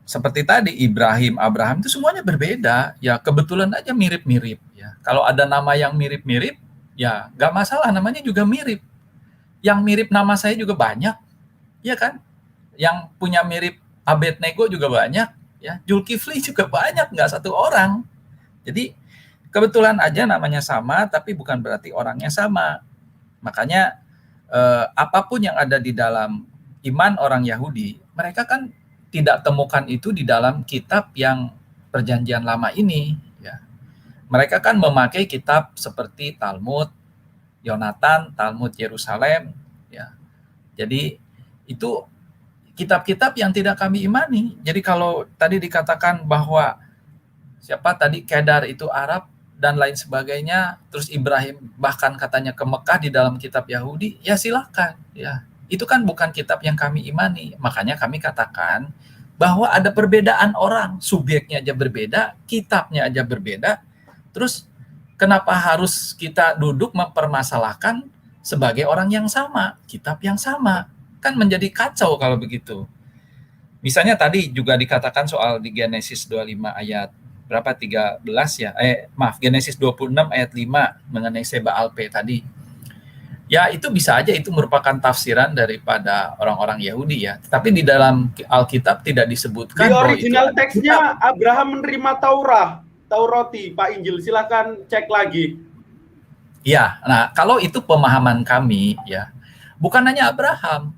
seperti tadi Ibrahim, Abraham itu semuanya berbeda, ya kebetulan aja mirip-mirip ya. Kalau ada nama yang mirip-mirip ya nggak masalah, namanya juga mirip. Yang mirip nama saya juga banyak, ya kan? Yang punya mirip Abednego juga banyak, ya. Zulkifli juga banyak, nggak satu orang. Jadi kebetulan aja namanya sama, tapi bukan berarti orangnya sama. Makanya apapun yang ada di dalam iman orang Yahudi, mereka kan tidak temukan itu di dalam kitab yang perjanjian lama ini. Ya. Mereka kan memakai kitab seperti Talmud Yonatan, Talmud Yerusalem. Ya. Jadi itu kitab-kitab yang tidak kami imani. Jadi kalau tadi dikatakan bahwa siapa tadi Kedar itu Arab dan lain sebagainya, terus Ibrahim bahkan katanya ke Mekah di dalam kitab Yahudi, ya silakan. Ya. Itu kan bukan kitab yang kami imani. Makanya kami katakan bahwa ada perbedaan orang. Subjeknya aja berbeda, kitabnya aja berbeda. Terus kenapa harus kita duduk mempermasalahkan sebagai orang yang sama, kitab yang sama? Kan menjadi kacau kalau begitu. Misalnya tadi juga dikatakan soal di Genesis 25 ayat berapa 13 ya? Genesis 26 ayat 5 mengenai Seba Alpe tadi. Ya itu bisa aja itu merupakan tafsiran daripada orang-orang Yahudi ya. Tapi di dalam Alkitab tidak disebutkan. Di original teksnya Abraham menerima Taurati, Pak Injil. Silakan cek lagi. Ya, nah kalau itu pemahaman kami ya, bukan hanya Abraham,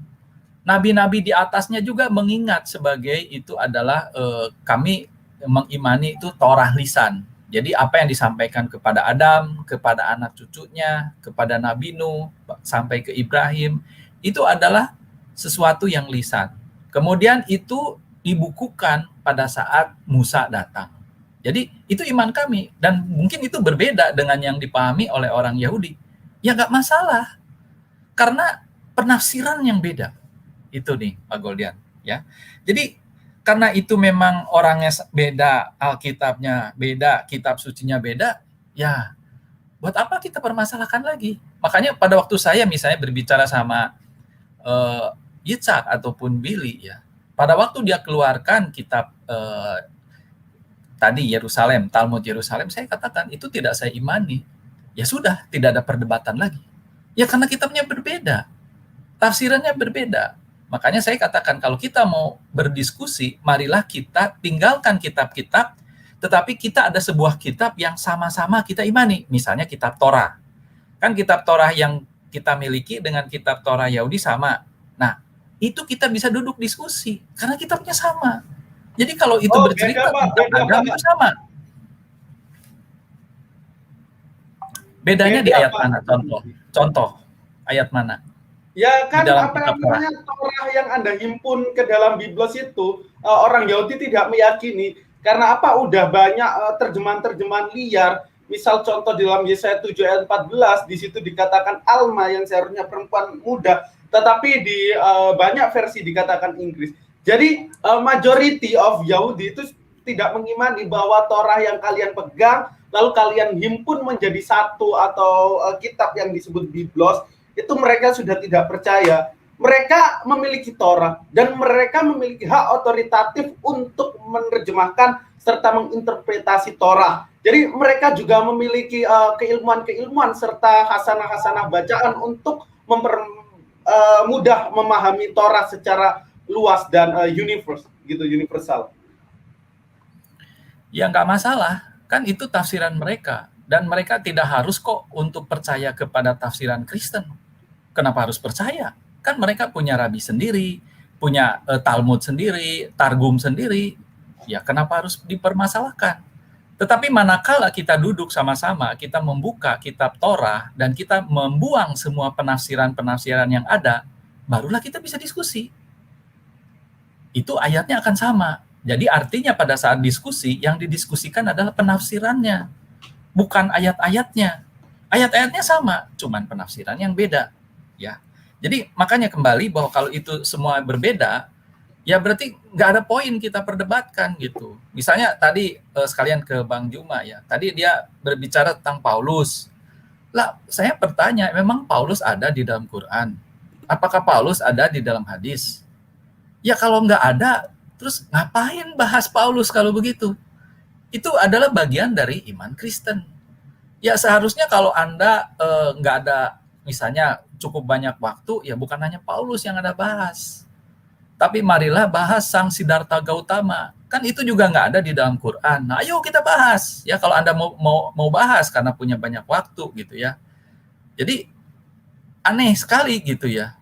nabi-nabi di atasnya juga mengingat sebagai itu adalah kami mengimani itu Torah lisan. Jadi apa yang disampaikan kepada Adam, kepada anak cucunya, kepada Nabi Nuh, sampai ke Ibrahim, itu adalah sesuatu yang lisan. Kemudian itu dibukukan pada saat Musa datang. Jadi itu iman kami, dan mungkin itu berbeda dengan yang dipahami oleh orang Yahudi. Ya nggak masalah, karena penafsiran yang beda. Itu nih Pak Goldian. Ya. Jadi karena itu memang orangnya beda, Alkitabnya beda, kitab sucinya beda, ya buat apa kita permasalahkan lagi? Makanya pada waktu saya misalnya berbicara sama Yitzhak ataupun Billy ya, pada waktu dia keluarkan kitab tadi Yerusalem, Talmud Yerusalem, saya katakan itu tidak saya imani. Ya sudah, tidak ada perdebatan lagi. Ya karena kitabnya berbeda, tafsirannya berbeda. Makanya saya katakan kalau kita mau berdiskusi, marilah kita tinggalkan kitab-kitab, tetapi kita ada sebuah kitab yang sama-sama kita imani. Misalnya kitab Torah. Kan kitab Torah yang kita miliki dengan kitab Torah Yahudi sama. Nah, itu kita bisa duduk diskusi karena kitabnya sama. Jadi kalau itu bercerita tentang agama itu sama. Bedanya di ayat mana? Contoh ayat mana? Ya kan Di dalam apa kitab Torah. namanya Torah yang Anda himpun ke dalam Biblos itu orang Yahudi tidak meyakini karena apa? Udah banyak terjemahan-terjemahan liar. Misal contoh di dalam Yesaya 7 ayat 14 di situ dikatakan Alma yang seharusnya perempuan muda, tetapi di banyak versi dikatakan Inggris. Jadi majority of Yahudi itu tidak mengimani bahwa Torah yang kalian pegang lalu kalian himpun menjadi satu atau kitab yang disebut Biblos, itu mereka sudah tidak percaya. Mereka memiliki Torah dan mereka memiliki hak otoritatif untuk menerjemahkan serta menginterpretasi Torah. Jadi mereka juga memiliki keilmuan-keilmuan serta hasanah-hasanah bacaan untuk mudah memahami Torah secara luas dan universal. Ya nggak masalah, kan itu tafsiran mereka. Dan mereka tidak harus kok untuk percaya kepada tafsiran Kristen. Kenapa harus percaya? Kan mereka punya rabi sendiri, punya Talmud sendiri, Targum sendiri. Ya kenapa harus dipermasalahkan? Tetapi manakala kita duduk sama-sama, kita membuka kitab Torah, dan kita membuang semua penafsiran-penafsiran yang ada, barulah kita bisa diskusi. Itu ayatnya akan sama. Jadi artinya pada saat diskusi, yang didiskusikan adalah penafsirannya, bukan ayat-ayatnya. Ayat-ayatnya sama, cuman penafsiran yang beda. Ya, jadi makanya kembali bahwa kalau itu semua berbeda, ya berarti nggak ada poin kita perdebatkan gitu. Misalnya tadi sekalian ke Bang Juma ya, tadi dia berbicara tentang Paulus. Lah, saya bertanya, memang Paulus ada di dalam Quran? Apakah Paulus ada di dalam hadis? Ya kalau nggak ada, terus ngapain bahas Paulus kalau begitu? Itu adalah bagian dari iman Kristen. Ya seharusnya kalau Anda nggak ada, misalnya cukup banyak waktu, ya bukan hanya Paulus yang Anda bahas. Tapi marilah bahas Sang Siddhartha Gautama. Kan itu juga nggak ada di dalam Quran. Nah, ayo kita bahas. Ya kalau Anda mau bahas karena punya banyak waktu gitu ya. Jadi aneh sekali gitu ya.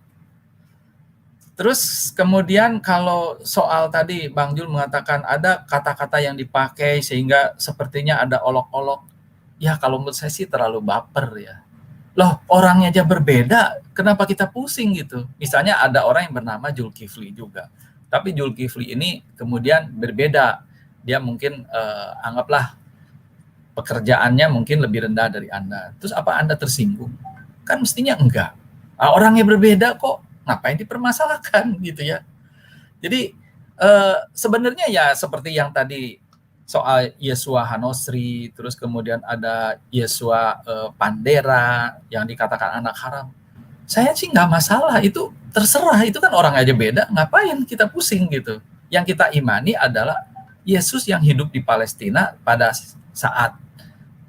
Terus kemudian kalau soal tadi Bang Jul mengatakan ada kata-kata yang dipakai sehingga sepertinya ada olok-olok. Ya kalau menurut saya sih terlalu baper ya. Loh, orangnya aja berbeda, kenapa kita pusing gitu? Misalnya ada orang yang bernama Zulkifli juga. Tapi Zulkifli ini kemudian berbeda. Dia mungkin anggaplah pekerjaannya mungkin lebih rendah dari Anda. Terus apa Anda tersinggung? Kan mestinya enggak. Orangnya berbeda kok, ngapain dipermasalahkan gitu ya. Jadi sebenarnya ya seperti yang tadi soal Yesua Hanosri, terus kemudian ada Yesua Pandera yang dikatakan anak haram. Saya sih nggak masalah, itu terserah, itu kan orang aja beda, ngapain kita pusing gitu. Yang kita imani adalah Yesus yang hidup di Palestina pada saat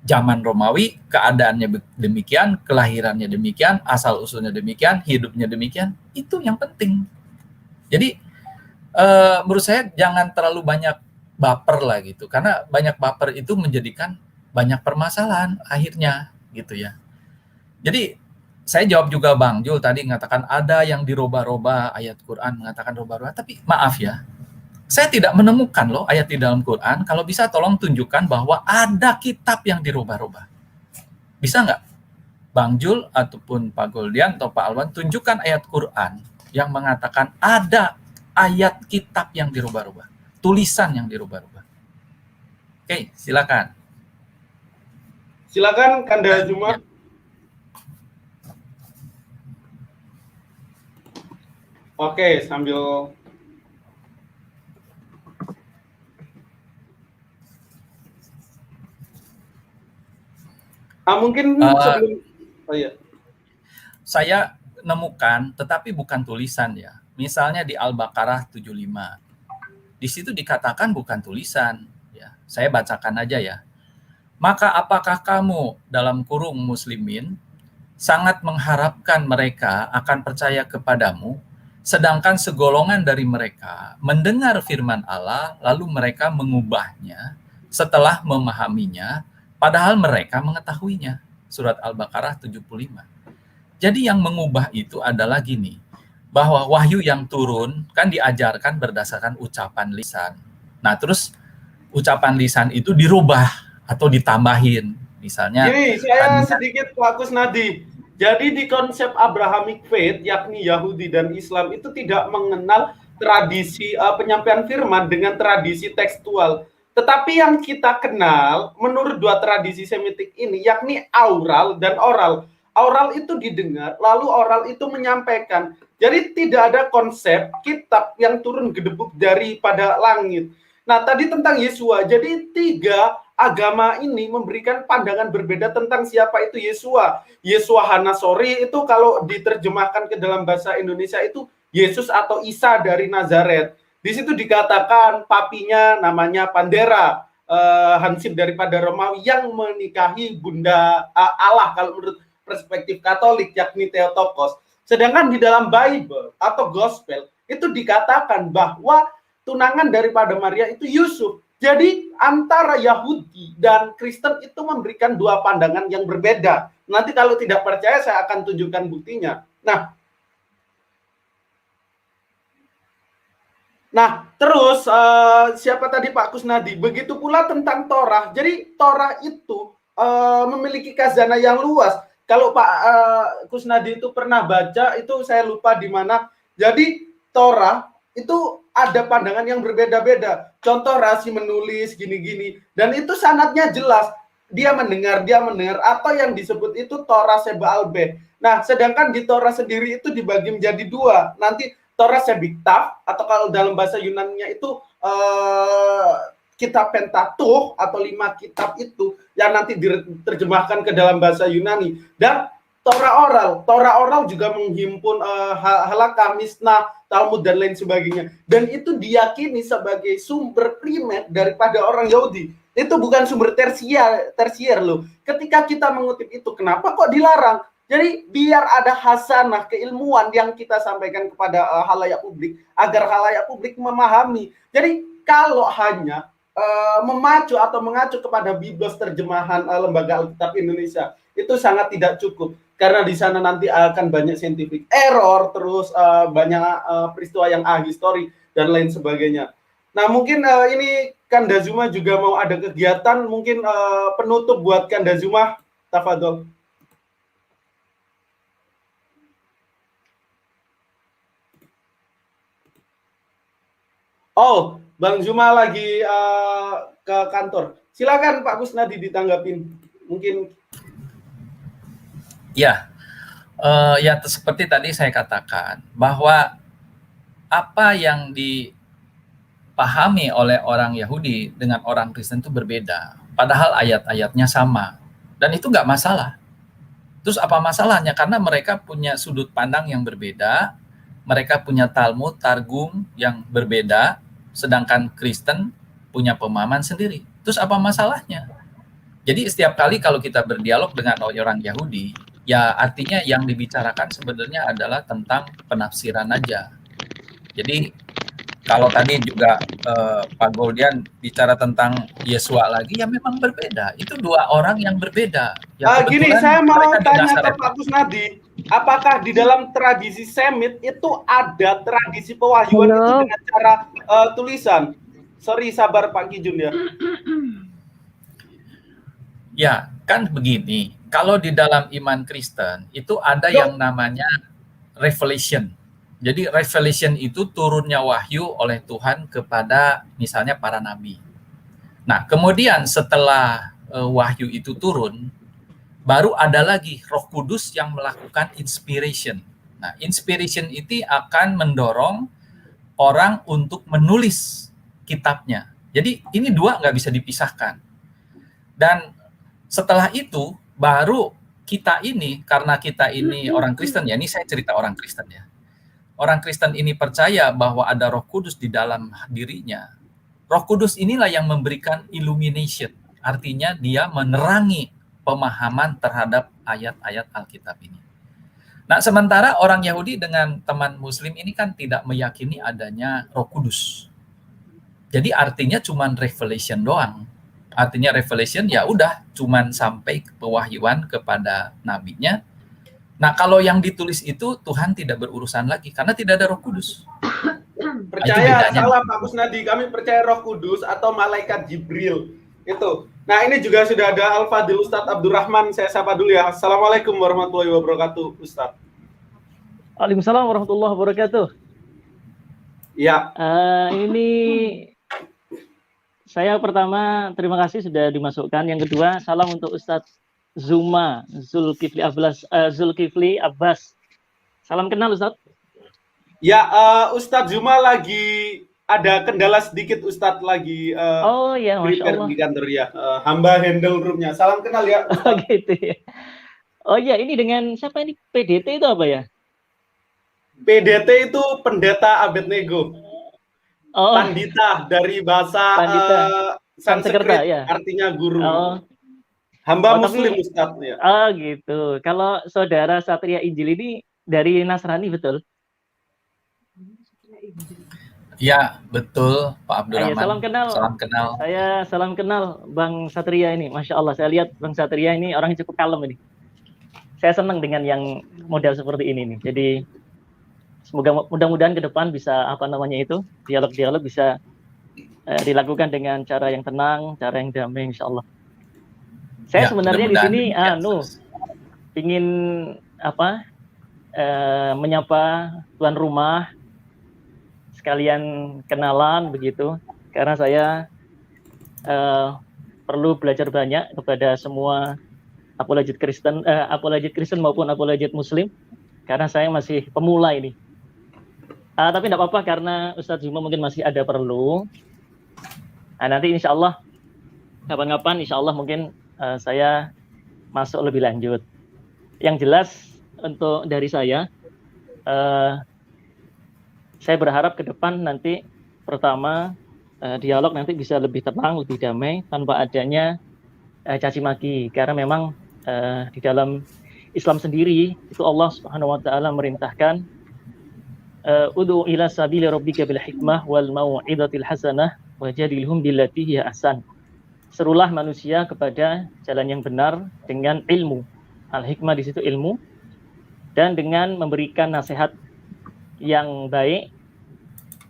zaman Romawi, keadaannya demikian, kelahirannya demikian, asal-usulnya demikian, hidupnya demikian, itu yang penting. Jadi menurut saya jangan terlalu banyak baper lah gitu, karena banyak baper itu menjadikan banyak permasalahan akhirnya gitu ya. Jadi saya jawab juga Bang Jul tadi mengatakan ada yang dirubah-rubah, ayat Quran mengatakan rubah-rubah, tapi maaf ya, saya tidak menemukan loh ayat di dalam Quran. Kalau bisa tolong tunjukkan bahwa ada kitab yang dirubah-rubah. Bisa nggak Bang Jul ataupun Pak Goldian atau Pak Alwan tunjukkan ayat Quran yang mengatakan ada ayat kitab yang dirubah-rubah, tulisan yang dirubah-rubah. Oke, silakan. Silakan Kanda Juma. Oke, sambil mungkin sebelum saya nemukan, tetapi bukan tulisan ya. Misalnya di Al-Baqarah 75. Di situ dikatakan bukan tulisan. Ya, saya bacakan aja ya. Maka apakah kamu dalam kurung muslimin sangat mengharapkan mereka akan percaya kepadamu, sedangkan segolongan dari mereka mendengar firman Allah, lalu mereka mengubahnya setelah memahaminya, padahal mereka mengetahuinya. Surat Al-Baqarah 75. Jadi yang mengubah itu adalah gini, bahwa wahyu yang turun kan diajarkan berdasarkan ucapan lisan. Nah, terus ucapan lisan itu dirubah atau ditambahin. Misalnya Gini, saya sedikit Pak Kusnadi. Jadi di konsep Abrahamic faith, yakni Yahudi dan Islam, itu tidak mengenal tradisi penyampaian firman dengan tradisi tekstual. Tetapi yang kita kenal menurut dua tradisi Semitik ini, yakni aural dan oral. Aural itu didengar, lalu oral itu menyampaikan. Jadi tidak ada konsep kitab yang turun gedebuk daripada langit. Nah, tadi tentang Yesua. Jadi tiga agama ini memberikan pandangan berbeda tentang siapa itu Yesua. Yesua Hanasori itu kalau diterjemahkan ke dalam bahasa Indonesia itu Yesus atau Isa dari Nazaret. Di situ dikatakan papinya namanya Pandera, hansip daripada Romawi yang menikahi bunda Allah kalau menurut perspektif Katolik, yakni Theotokos. Sedangkan di dalam Bible atau Gospel itu dikatakan bahwa tunangan daripada Maria itu Yusuf. Jadi antara Yahudi dan Kristen itu memberikan dua pandangan yang berbeda. Nanti kalau tidak percaya saya akan tunjukkan buktinya. Nah, terus siapa tadi Pak Kusnadi? Begitu pula tentang Torah. Jadi Torah itu memiliki khazanah yang luas. Kalau Pak Kusnadi itu pernah baca, itu saya lupa di mana. Jadi Torah itu ada pandangan yang berbeda-beda. Contoh Rashi menulis gini-gini. Dan itu sanadnya jelas. Dia mendengar, atau yang disebut itu Torah Sebaalbeh. Nah, sedangkan di Torah sendiri itu dibagi menjadi dua. Nanti Torah Sebiktav, atau kalau dalam bahasa Yunani-nya itu kitab Pentateuch atau 5 kitab itu yang nanti diterjemahkan ke dalam bahasa Yunani. Dan Torah oral juga menghimpun Halakha, Mishnah, Talmud dan lain sebagainya. Dan itu diyakini sebagai sumber primer daripada orang Yahudi. Itu bukan sumber tersier loh. Ketika kita mengutip itu, kenapa kok dilarang? Jadi biar ada hasanah keilmuan yang kita sampaikan kepada halayak publik agar halayak publik memahami. Jadi kalau hanya memacu atau mengacu kepada Biblos terjemahan Lembaga Alkitab Indonesia itu sangat tidak cukup karena di sana nanti akan banyak scientific error, terus banyak peristiwa yang ahistori dan lain sebagainya. Nah, mungkin ini Kanda Zuma juga mau ada kegiatan, mungkin penutup buat Kanda Zuma, tafadhol. Oh, Bang Zuma lagi ke kantor. Silakan Pak Kusnadi ditanggapin. Mungkin. Ya, seperti tadi saya katakan bahwa apa yang dipahami oleh orang Yahudi dengan orang Kristen itu berbeda. Padahal ayat-ayatnya sama. Dan itu nggak masalah. Terus apa masalahnya? Karena mereka punya sudut pandang yang berbeda. Mereka punya Talmud, Targum yang berbeda. Sedangkan Kristen punya pemahaman sendiri. Terus apa masalahnya? Jadi setiap kali kalau kita berdialog dengan orang Yahudi, ya artinya yang dibicarakan sebenarnya adalah tentang penafsiran aja. Jadi kalau tadi juga Pak Goldian bicara tentang Yesua lagi, ya memang berbeda. Itu dua orang yang berbeda. Ya, gini, saya mau tanya ke Pak Kusnadi, apakah di dalam tradisi Semit itu ada tradisi pewahyuan itu dengan cara tulisan? Sorry, sabar Pak Kijun ya. Ya, kan begini. Kalau di dalam iman Kristen itu ada yang namanya revelation. Jadi revelation itu turunnya wahyu oleh Tuhan kepada misalnya para nabi. Nah, kemudian setelah wahyu itu turun, baru ada lagi Roh Kudus yang melakukan inspiration. Nah, inspiration itu akan mendorong orang untuk menulis kitabnya. Jadi ini dua nggak bisa dipisahkan. Dan setelah itu baru kita ini, karena kita ini orang Kristen ya, ini saya cerita orang Kristen ya. Orang Kristen ini percaya bahwa ada Roh Kudus di dalam dirinya. Roh Kudus inilah yang memberikan illumination, artinya dia menerangi pemahaman terhadap ayat-ayat Alkitab ini. Nah, sementara orang Yahudi dengan teman Muslim ini kan tidak meyakini adanya Roh Kudus. Jadi artinya cuman revelation doang. Artinya revelation ya udah cuman sampai pewahyuan kepada nabinya. Nah, kalau yang ditulis itu Tuhan tidak berurusan lagi karena tidak ada Roh Kudus. Percaya salah Pak Kusnadi, kami percaya Roh Kudus atau malaikat Jibril itu. Nah, ini juga sudah ada Al-Fadil Ustadz Abdurrahman, saya sapa dulu ya. Assalamualaikum warahmatullahi wabarakatuh, Ustadz. Waalaikumsalam warahmatullahi wabarakatuh. Ya. Ini saya pertama terima kasih sudah dimasukkan. Yang kedua, salam untuk Ustadz Zuma Zulkifli Abbas. Salam kenal Ustadz. Ya, Ustadz Zuma lagi ada kendala sedikit, Ustadz lagi oh ya, Masya Allah. di kantor ya. Hamba handle roomnya. Salam kenal ya. Oh gitu ya. Oh iya, ini dengan siapa ini? PDT itu apa ya? PDT itu pendeta Abednego. Oh. Pandita dari bahasa Sansekerta ya. Artinya guru. Oh. Hamba Muslim Ustadz ya. Oh gitu. Kalau saudara Satria Injil ini dari Nasrani betul? Ya, betul Pak Abdurrahman. Salam kenal. Salam kenal. Saya salam kenal Bang Satria ini. Masya Allah, saya lihat Bang Satria ini orangnya cukup kalem ini. Saya senang dengan yang model seperti ini nih. Jadi semoga mudah-mudahan ke depan bisa dialog-dialog bisa dilakukan dengan cara yang tenang, cara yang damai, insya Allah. Saya sebenarnya di sini ingin menyapa tuan rumah, sekalian kenalan begitu, karena saya perlu belajar banyak kepada semua apologet Kristen maupun apologet Muslim, karena saya masih pemula ini. Tapi tidak apa-apa karena Ustadz Zuma mungkin masih ada perlu. Nanti insya Allah kapan-kapan insya Allah mungkin saya masuk lebih lanjut. Yang jelas untuk dari saya berharap ke depan nanti pertama dialog nanti bisa lebih tenang, lebih damai tanpa adanya caci maki, karena memang di dalam Islam sendiri itu Allah Subhanahu wa taala merintahkan ud'u ila sabili rabbika bil hikmah wal mau'izatil hasanah wajadilhum billati hiya ahsan. Serulah manusia kepada jalan yang benar dengan ilmu. Al-hikmah di situ ilmu, dan dengan memberikan nasihat yang baik,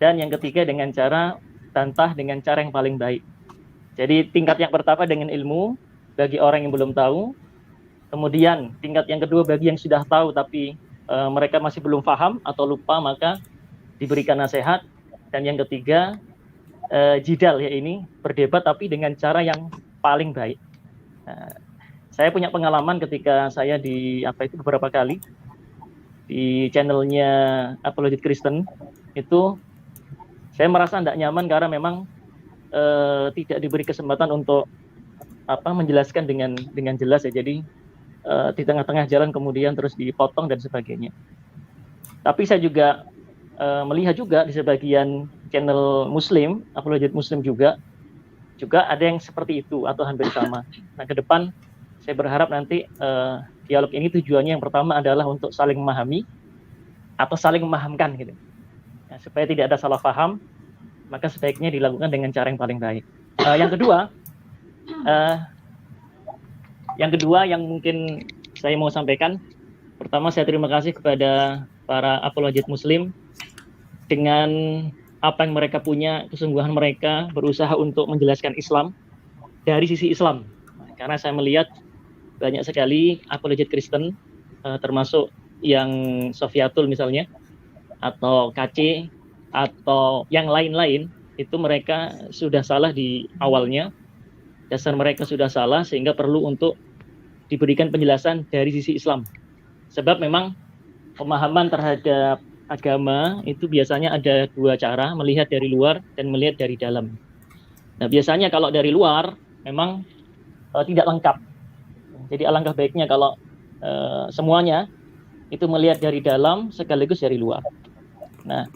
dan yang ketiga dengan cara bantah dengan cara yang paling baik. Jadi tingkat yang pertama dengan ilmu bagi orang yang belum tahu, kemudian tingkat yang kedua bagi yang sudah tahu tapi mereka masih belum paham atau lupa, maka diberikan nasihat, dan yang ketiga jidal, ya ini berdebat tapi dengan cara yang paling baik. Saya punya pengalaman ketika saya beberapa kali di channelnya Apologet Kristen itu, saya merasa tidak nyaman karena memang tidak diberi kesempatan untuk menjelaskan dengan jelas ya. Jadi di tengah-tengah jalan kemudian terus dipotong dan sebagainya. Tapi saya juga melihat juga di sebagian channel Muslim, apologet Muslim juga ada yang seperti itu atau hampir sama. Nah, ke depan saya berharap nanti dialog ini tujuannya yang pertama adalah untuk saling memahami atau saling memahamkan gitu. Nah, supaya tidak ada salah paham, maka sebaiknya dilakukan dengan cara yang paling baik. Yang kedua yang mungkin saya mau sampaikan, pertama saya terima kasih kepada para apologet Muslim dengan apa yang mereka punya, kesungguhan mereka berusaha untuk menjelaskan Islam dari sisi Islam. Karena saya melihat banyak sekali apologet Kristen, termasuk yang Sofiatul misalnya, atau KC, atau yang lain-lain, itu mereka sudah salah di awalnya, dasar mereka sudah salah, sehingga perlu untuk diberikan penjelasan dari sisi Islam. Sebab memang pemahaman terhadap agama itu biasanya ada dua cara, melihat dari luar dan melihat dari dalam. Nah, biasanya kalau dari luar memang tidak lengkap. Jadi alangkah baiknya kalau semuanya itu melihat dari dalam sekaligus dari luar. Nah,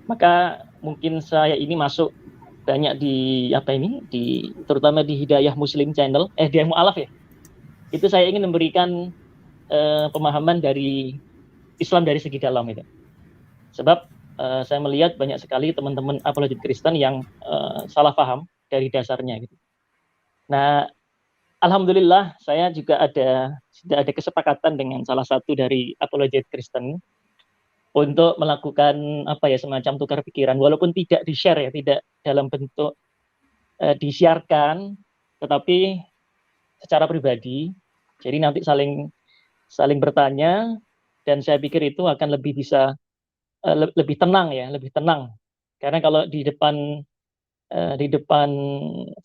maka mungkin saya ini masuk banyak di terutama di Hidayah Muslim Channel, Hidayah Mu'alaf ya. Itu saya ingin memberikan pemahaman dari Islam dari segi dalam itu. Sebab saya melihat banyak sekali teman-teman apologet Kristen yang salah paham dari dasarnya gitu. Nah, alhamdulillah saya juga sudah ada kesepakatan dengan salah satu dari apologet Kristen untuk melakukan semacam tukar pikiran, walaupun tidak di-share ya, tidak dalam bentuk disiarkan, tetapi secara pribadi. Jadi nanti saling bertanya, dan saya pikir itu akan lebih bisa lebih tenang ya, lebih tenang. Karena kalau di depan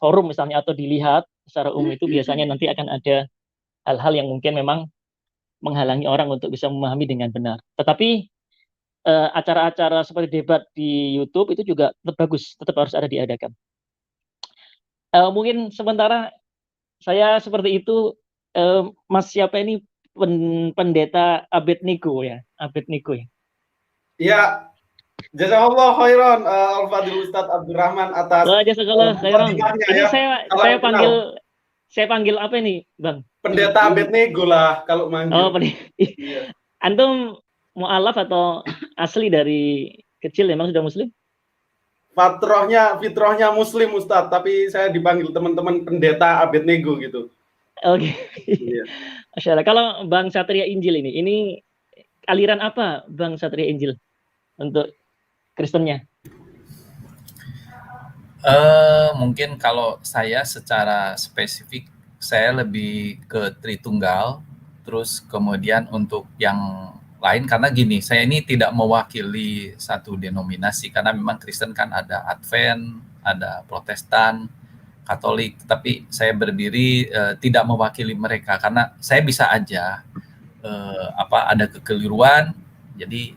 forum misalnya atau dilihat secara umum itu biasanya nanti akan ada hal-hal yang mungkin memang menghalangi orang untuk bisa memahami dengan benar. Tetapi acara-acara seperti debat di YouTube itu juga tetap bagus, tetap harus ada diadakan. Mungkin sementara saya seperti itu, Mas siapa ini pendeta Abednego ya, Abednego ya. Ya, jazakallah khairan Al-Fadil Ustadz Abdurrahman atas jazakallah khairan. Ini ya. Saya panggil apa ini, Bang? Pendeta Abednego lah kalau manggil. Oh, iya. Antum mu'alaf atau asli dari kecil memang sudah muslim? Fitrahnya muslim Ustadz, tapi saya dipanggil teman-teman pendeta Abednego gitu. Oke. Iya. Masya Allah. Kalau Bang Satria Injil ini aliran apa Bang Satria Injil untuk Kristennya? Mungkin kalau saya secara spesifik saya lebih ke Tritunggal, terus kemudian untuk yang lain karena gini, saya ini tidak mewakili satu denominasi karena memang Kristen kan ada Advent, ada Protestan, Katolik, tapi saya berdiri tidak mewakili mereka karena saya bisa aja ada kekeliruan, jadi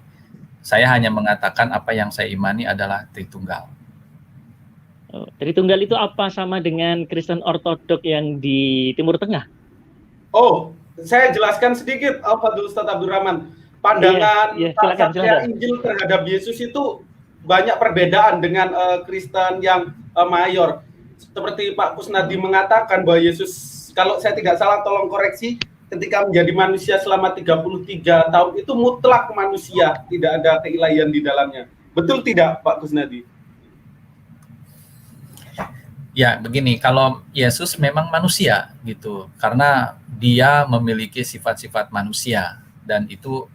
saya hanya mengatakan apa yang saya imani adalah Tritunggal. Tritunggal itu apa sama dengan Kristen Ortodok yang di Timur Tengah? Oh, saya jelaskan sedikit Al-Fadil Ustadz Abdurrahman. Pandangan Pak Satria Injil terhadap Yesus itu banyak perbedaan dengan Kristen yang mayor. Seperti Pak Kusnadi mengatakan bahwa Yesus, kalau saya tidak salah tolong koreksi, ketika menjadi manusia selama 33 tahun itu mutlak manusia, tidak ada keilahian di dalamnya. Betul tidak Pak Kusnadi? Ya, begini, kalau Yesus memang manusia gitu, karena dia memiliki sifat-sifat manusia dan itu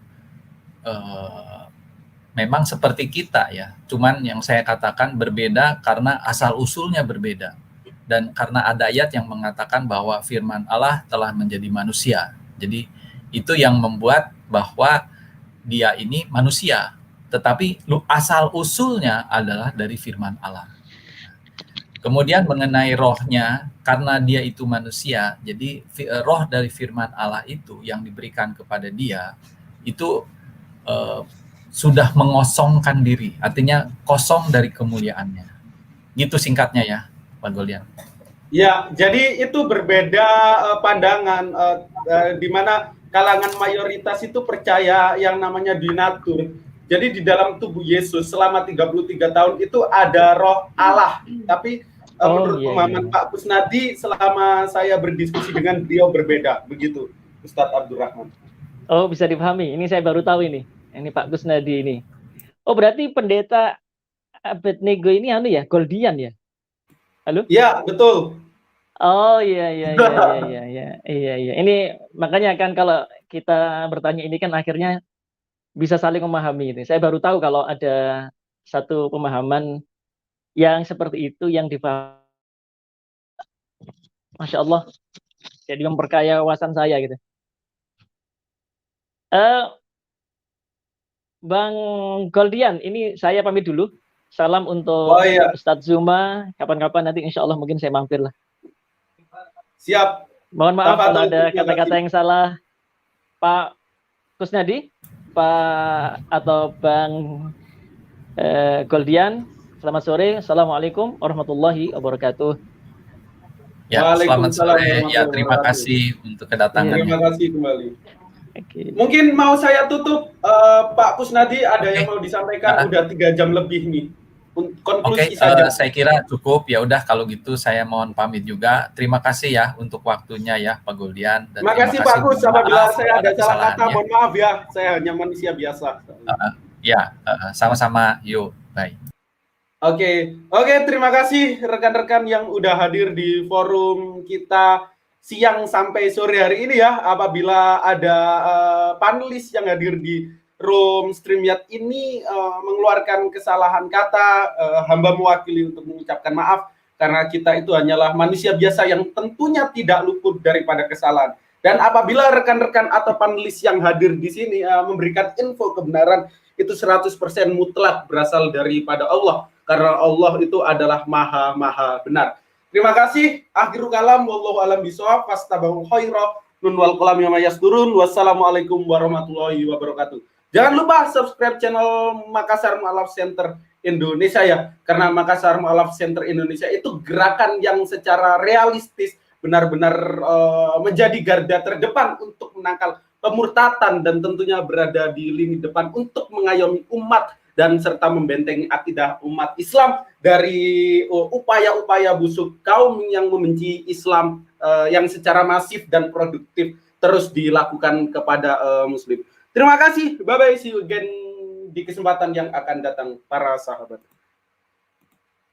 memang seperti kita ya. Cuman yang saya katakan berbeda karena asal usulnya berbeda. Dan karena ada ayat yang mengatakan bahwa firman Allah telah menjadi manusia. Jadi itu yang membuat bahwa dia ini manusia, tetapi asal usulnya adalah dari firman Allah. Kemudian mengenai rohnya, karena dia itu manusia, jadi roh dari firman Allah itu yang diberikan kepada dia, itu sudah mengosongkan diri, artinya kosong dari kemuliaannya. Gitu singkatnya ya, Pak Goldian. Ya, jadi itu berbeda pandangan di mana kalangan mayoritas itu percaya yang namanya dinatur. Jadi di dalam tubuh Yesus selama 33 tahun itu ada roh Allah, tapi menurut pemahaman Pak Kusnadi selama saya berdiskusi dengan beliau berbeda, begitu Ustadz Abdurrahman. Oh, bisa dipahami. Ini saya baru tahu ini Pak Kusnadi ini. Oh, berarti pendeta Abednego ini Goldian ya? Halo? Iya, betul. Oh iya. Ini makanya kan kalau kita bertanya ini kan akhirnya bisa saling memahami ini. Saya baru tahu kalau ada satu pemahaman yang seperti itu yang dipahami. Masya Allah. Jadi memperkaya wawasan saya gitu. Bang Goldian, ini saya pamit dulu. Salam untuk Ustadz Zuma. Kapan-kapan nanti insya Allah mungkin saya mampir lah. Siap. Mohon maaf kalau ada kata-kata yang salah. Pak Kusnadi, Pak atau Bang Goldian, selamat sore. Assalamualaikum warahmatullahi wabarakatuh. Ya, selamat sore. Ya, terima kasih untuk kedatangannya. Terima kasih kembali. Oke. Mungkin mau saya tutup, Pak Kusnadi, ada yang mau disampaikan? Udah 3 jam lebih nih. Konklusi saja. Saya kira cukup. Ya udah kalau gitu saya mohon pamit juga. Terima kasih ya untuk waktunya ya Pak Guldian. Dan Terima kasih Pak Gus, apabila saya ada salah kata, mohon maaf ya. Saya hanya manusia biasa. Sama-sama. Yuk, bye. Oke, terima kasih rekan-rekan yang udah hadir di forum kita siang sampai sore hari ini ya. Apabila ada panelis yang hadir di room StreamYard ini mengeluarkan kesalahan kata, hamba mewakili untuk mengucapkan maaf karena kita itu hanyalah manusia biasa yang tentunya tidak luput daripada kesalahan. Dan apabila rekan-rekan atau panelis yang hadir di sini memberikan info kebenaran, itu 100% mutlak berasal daripada Allah, karena Allah itu adalah maha benar. Terima kasih. Akhirul kalam, wallahu alam bisawab, fastabahu khairah, nun wal qalam yama yasturun, wassalamualaikum warahmatullahi wabarakatuh. Jangan lupa subscribe channel Makassar Mu'alaf Center Indonesia ya, karena Makassar Mu'alaf Center Indonesia itu gerakan yang secara realistis benar-benar menjadi garda terdepan untuk menangkal pemurtatan dan tentunya berada di lini depan untuk mengayomi umat dan serta membentengi akidah umat Islam dari upaya-upaya busuk kaum yang membenci Islam yang secara masif dan produktif terus dilakukan kepada Muslim. Terima kasih, bye-bye, see you again di kesempatan yang akan datang para sahabat.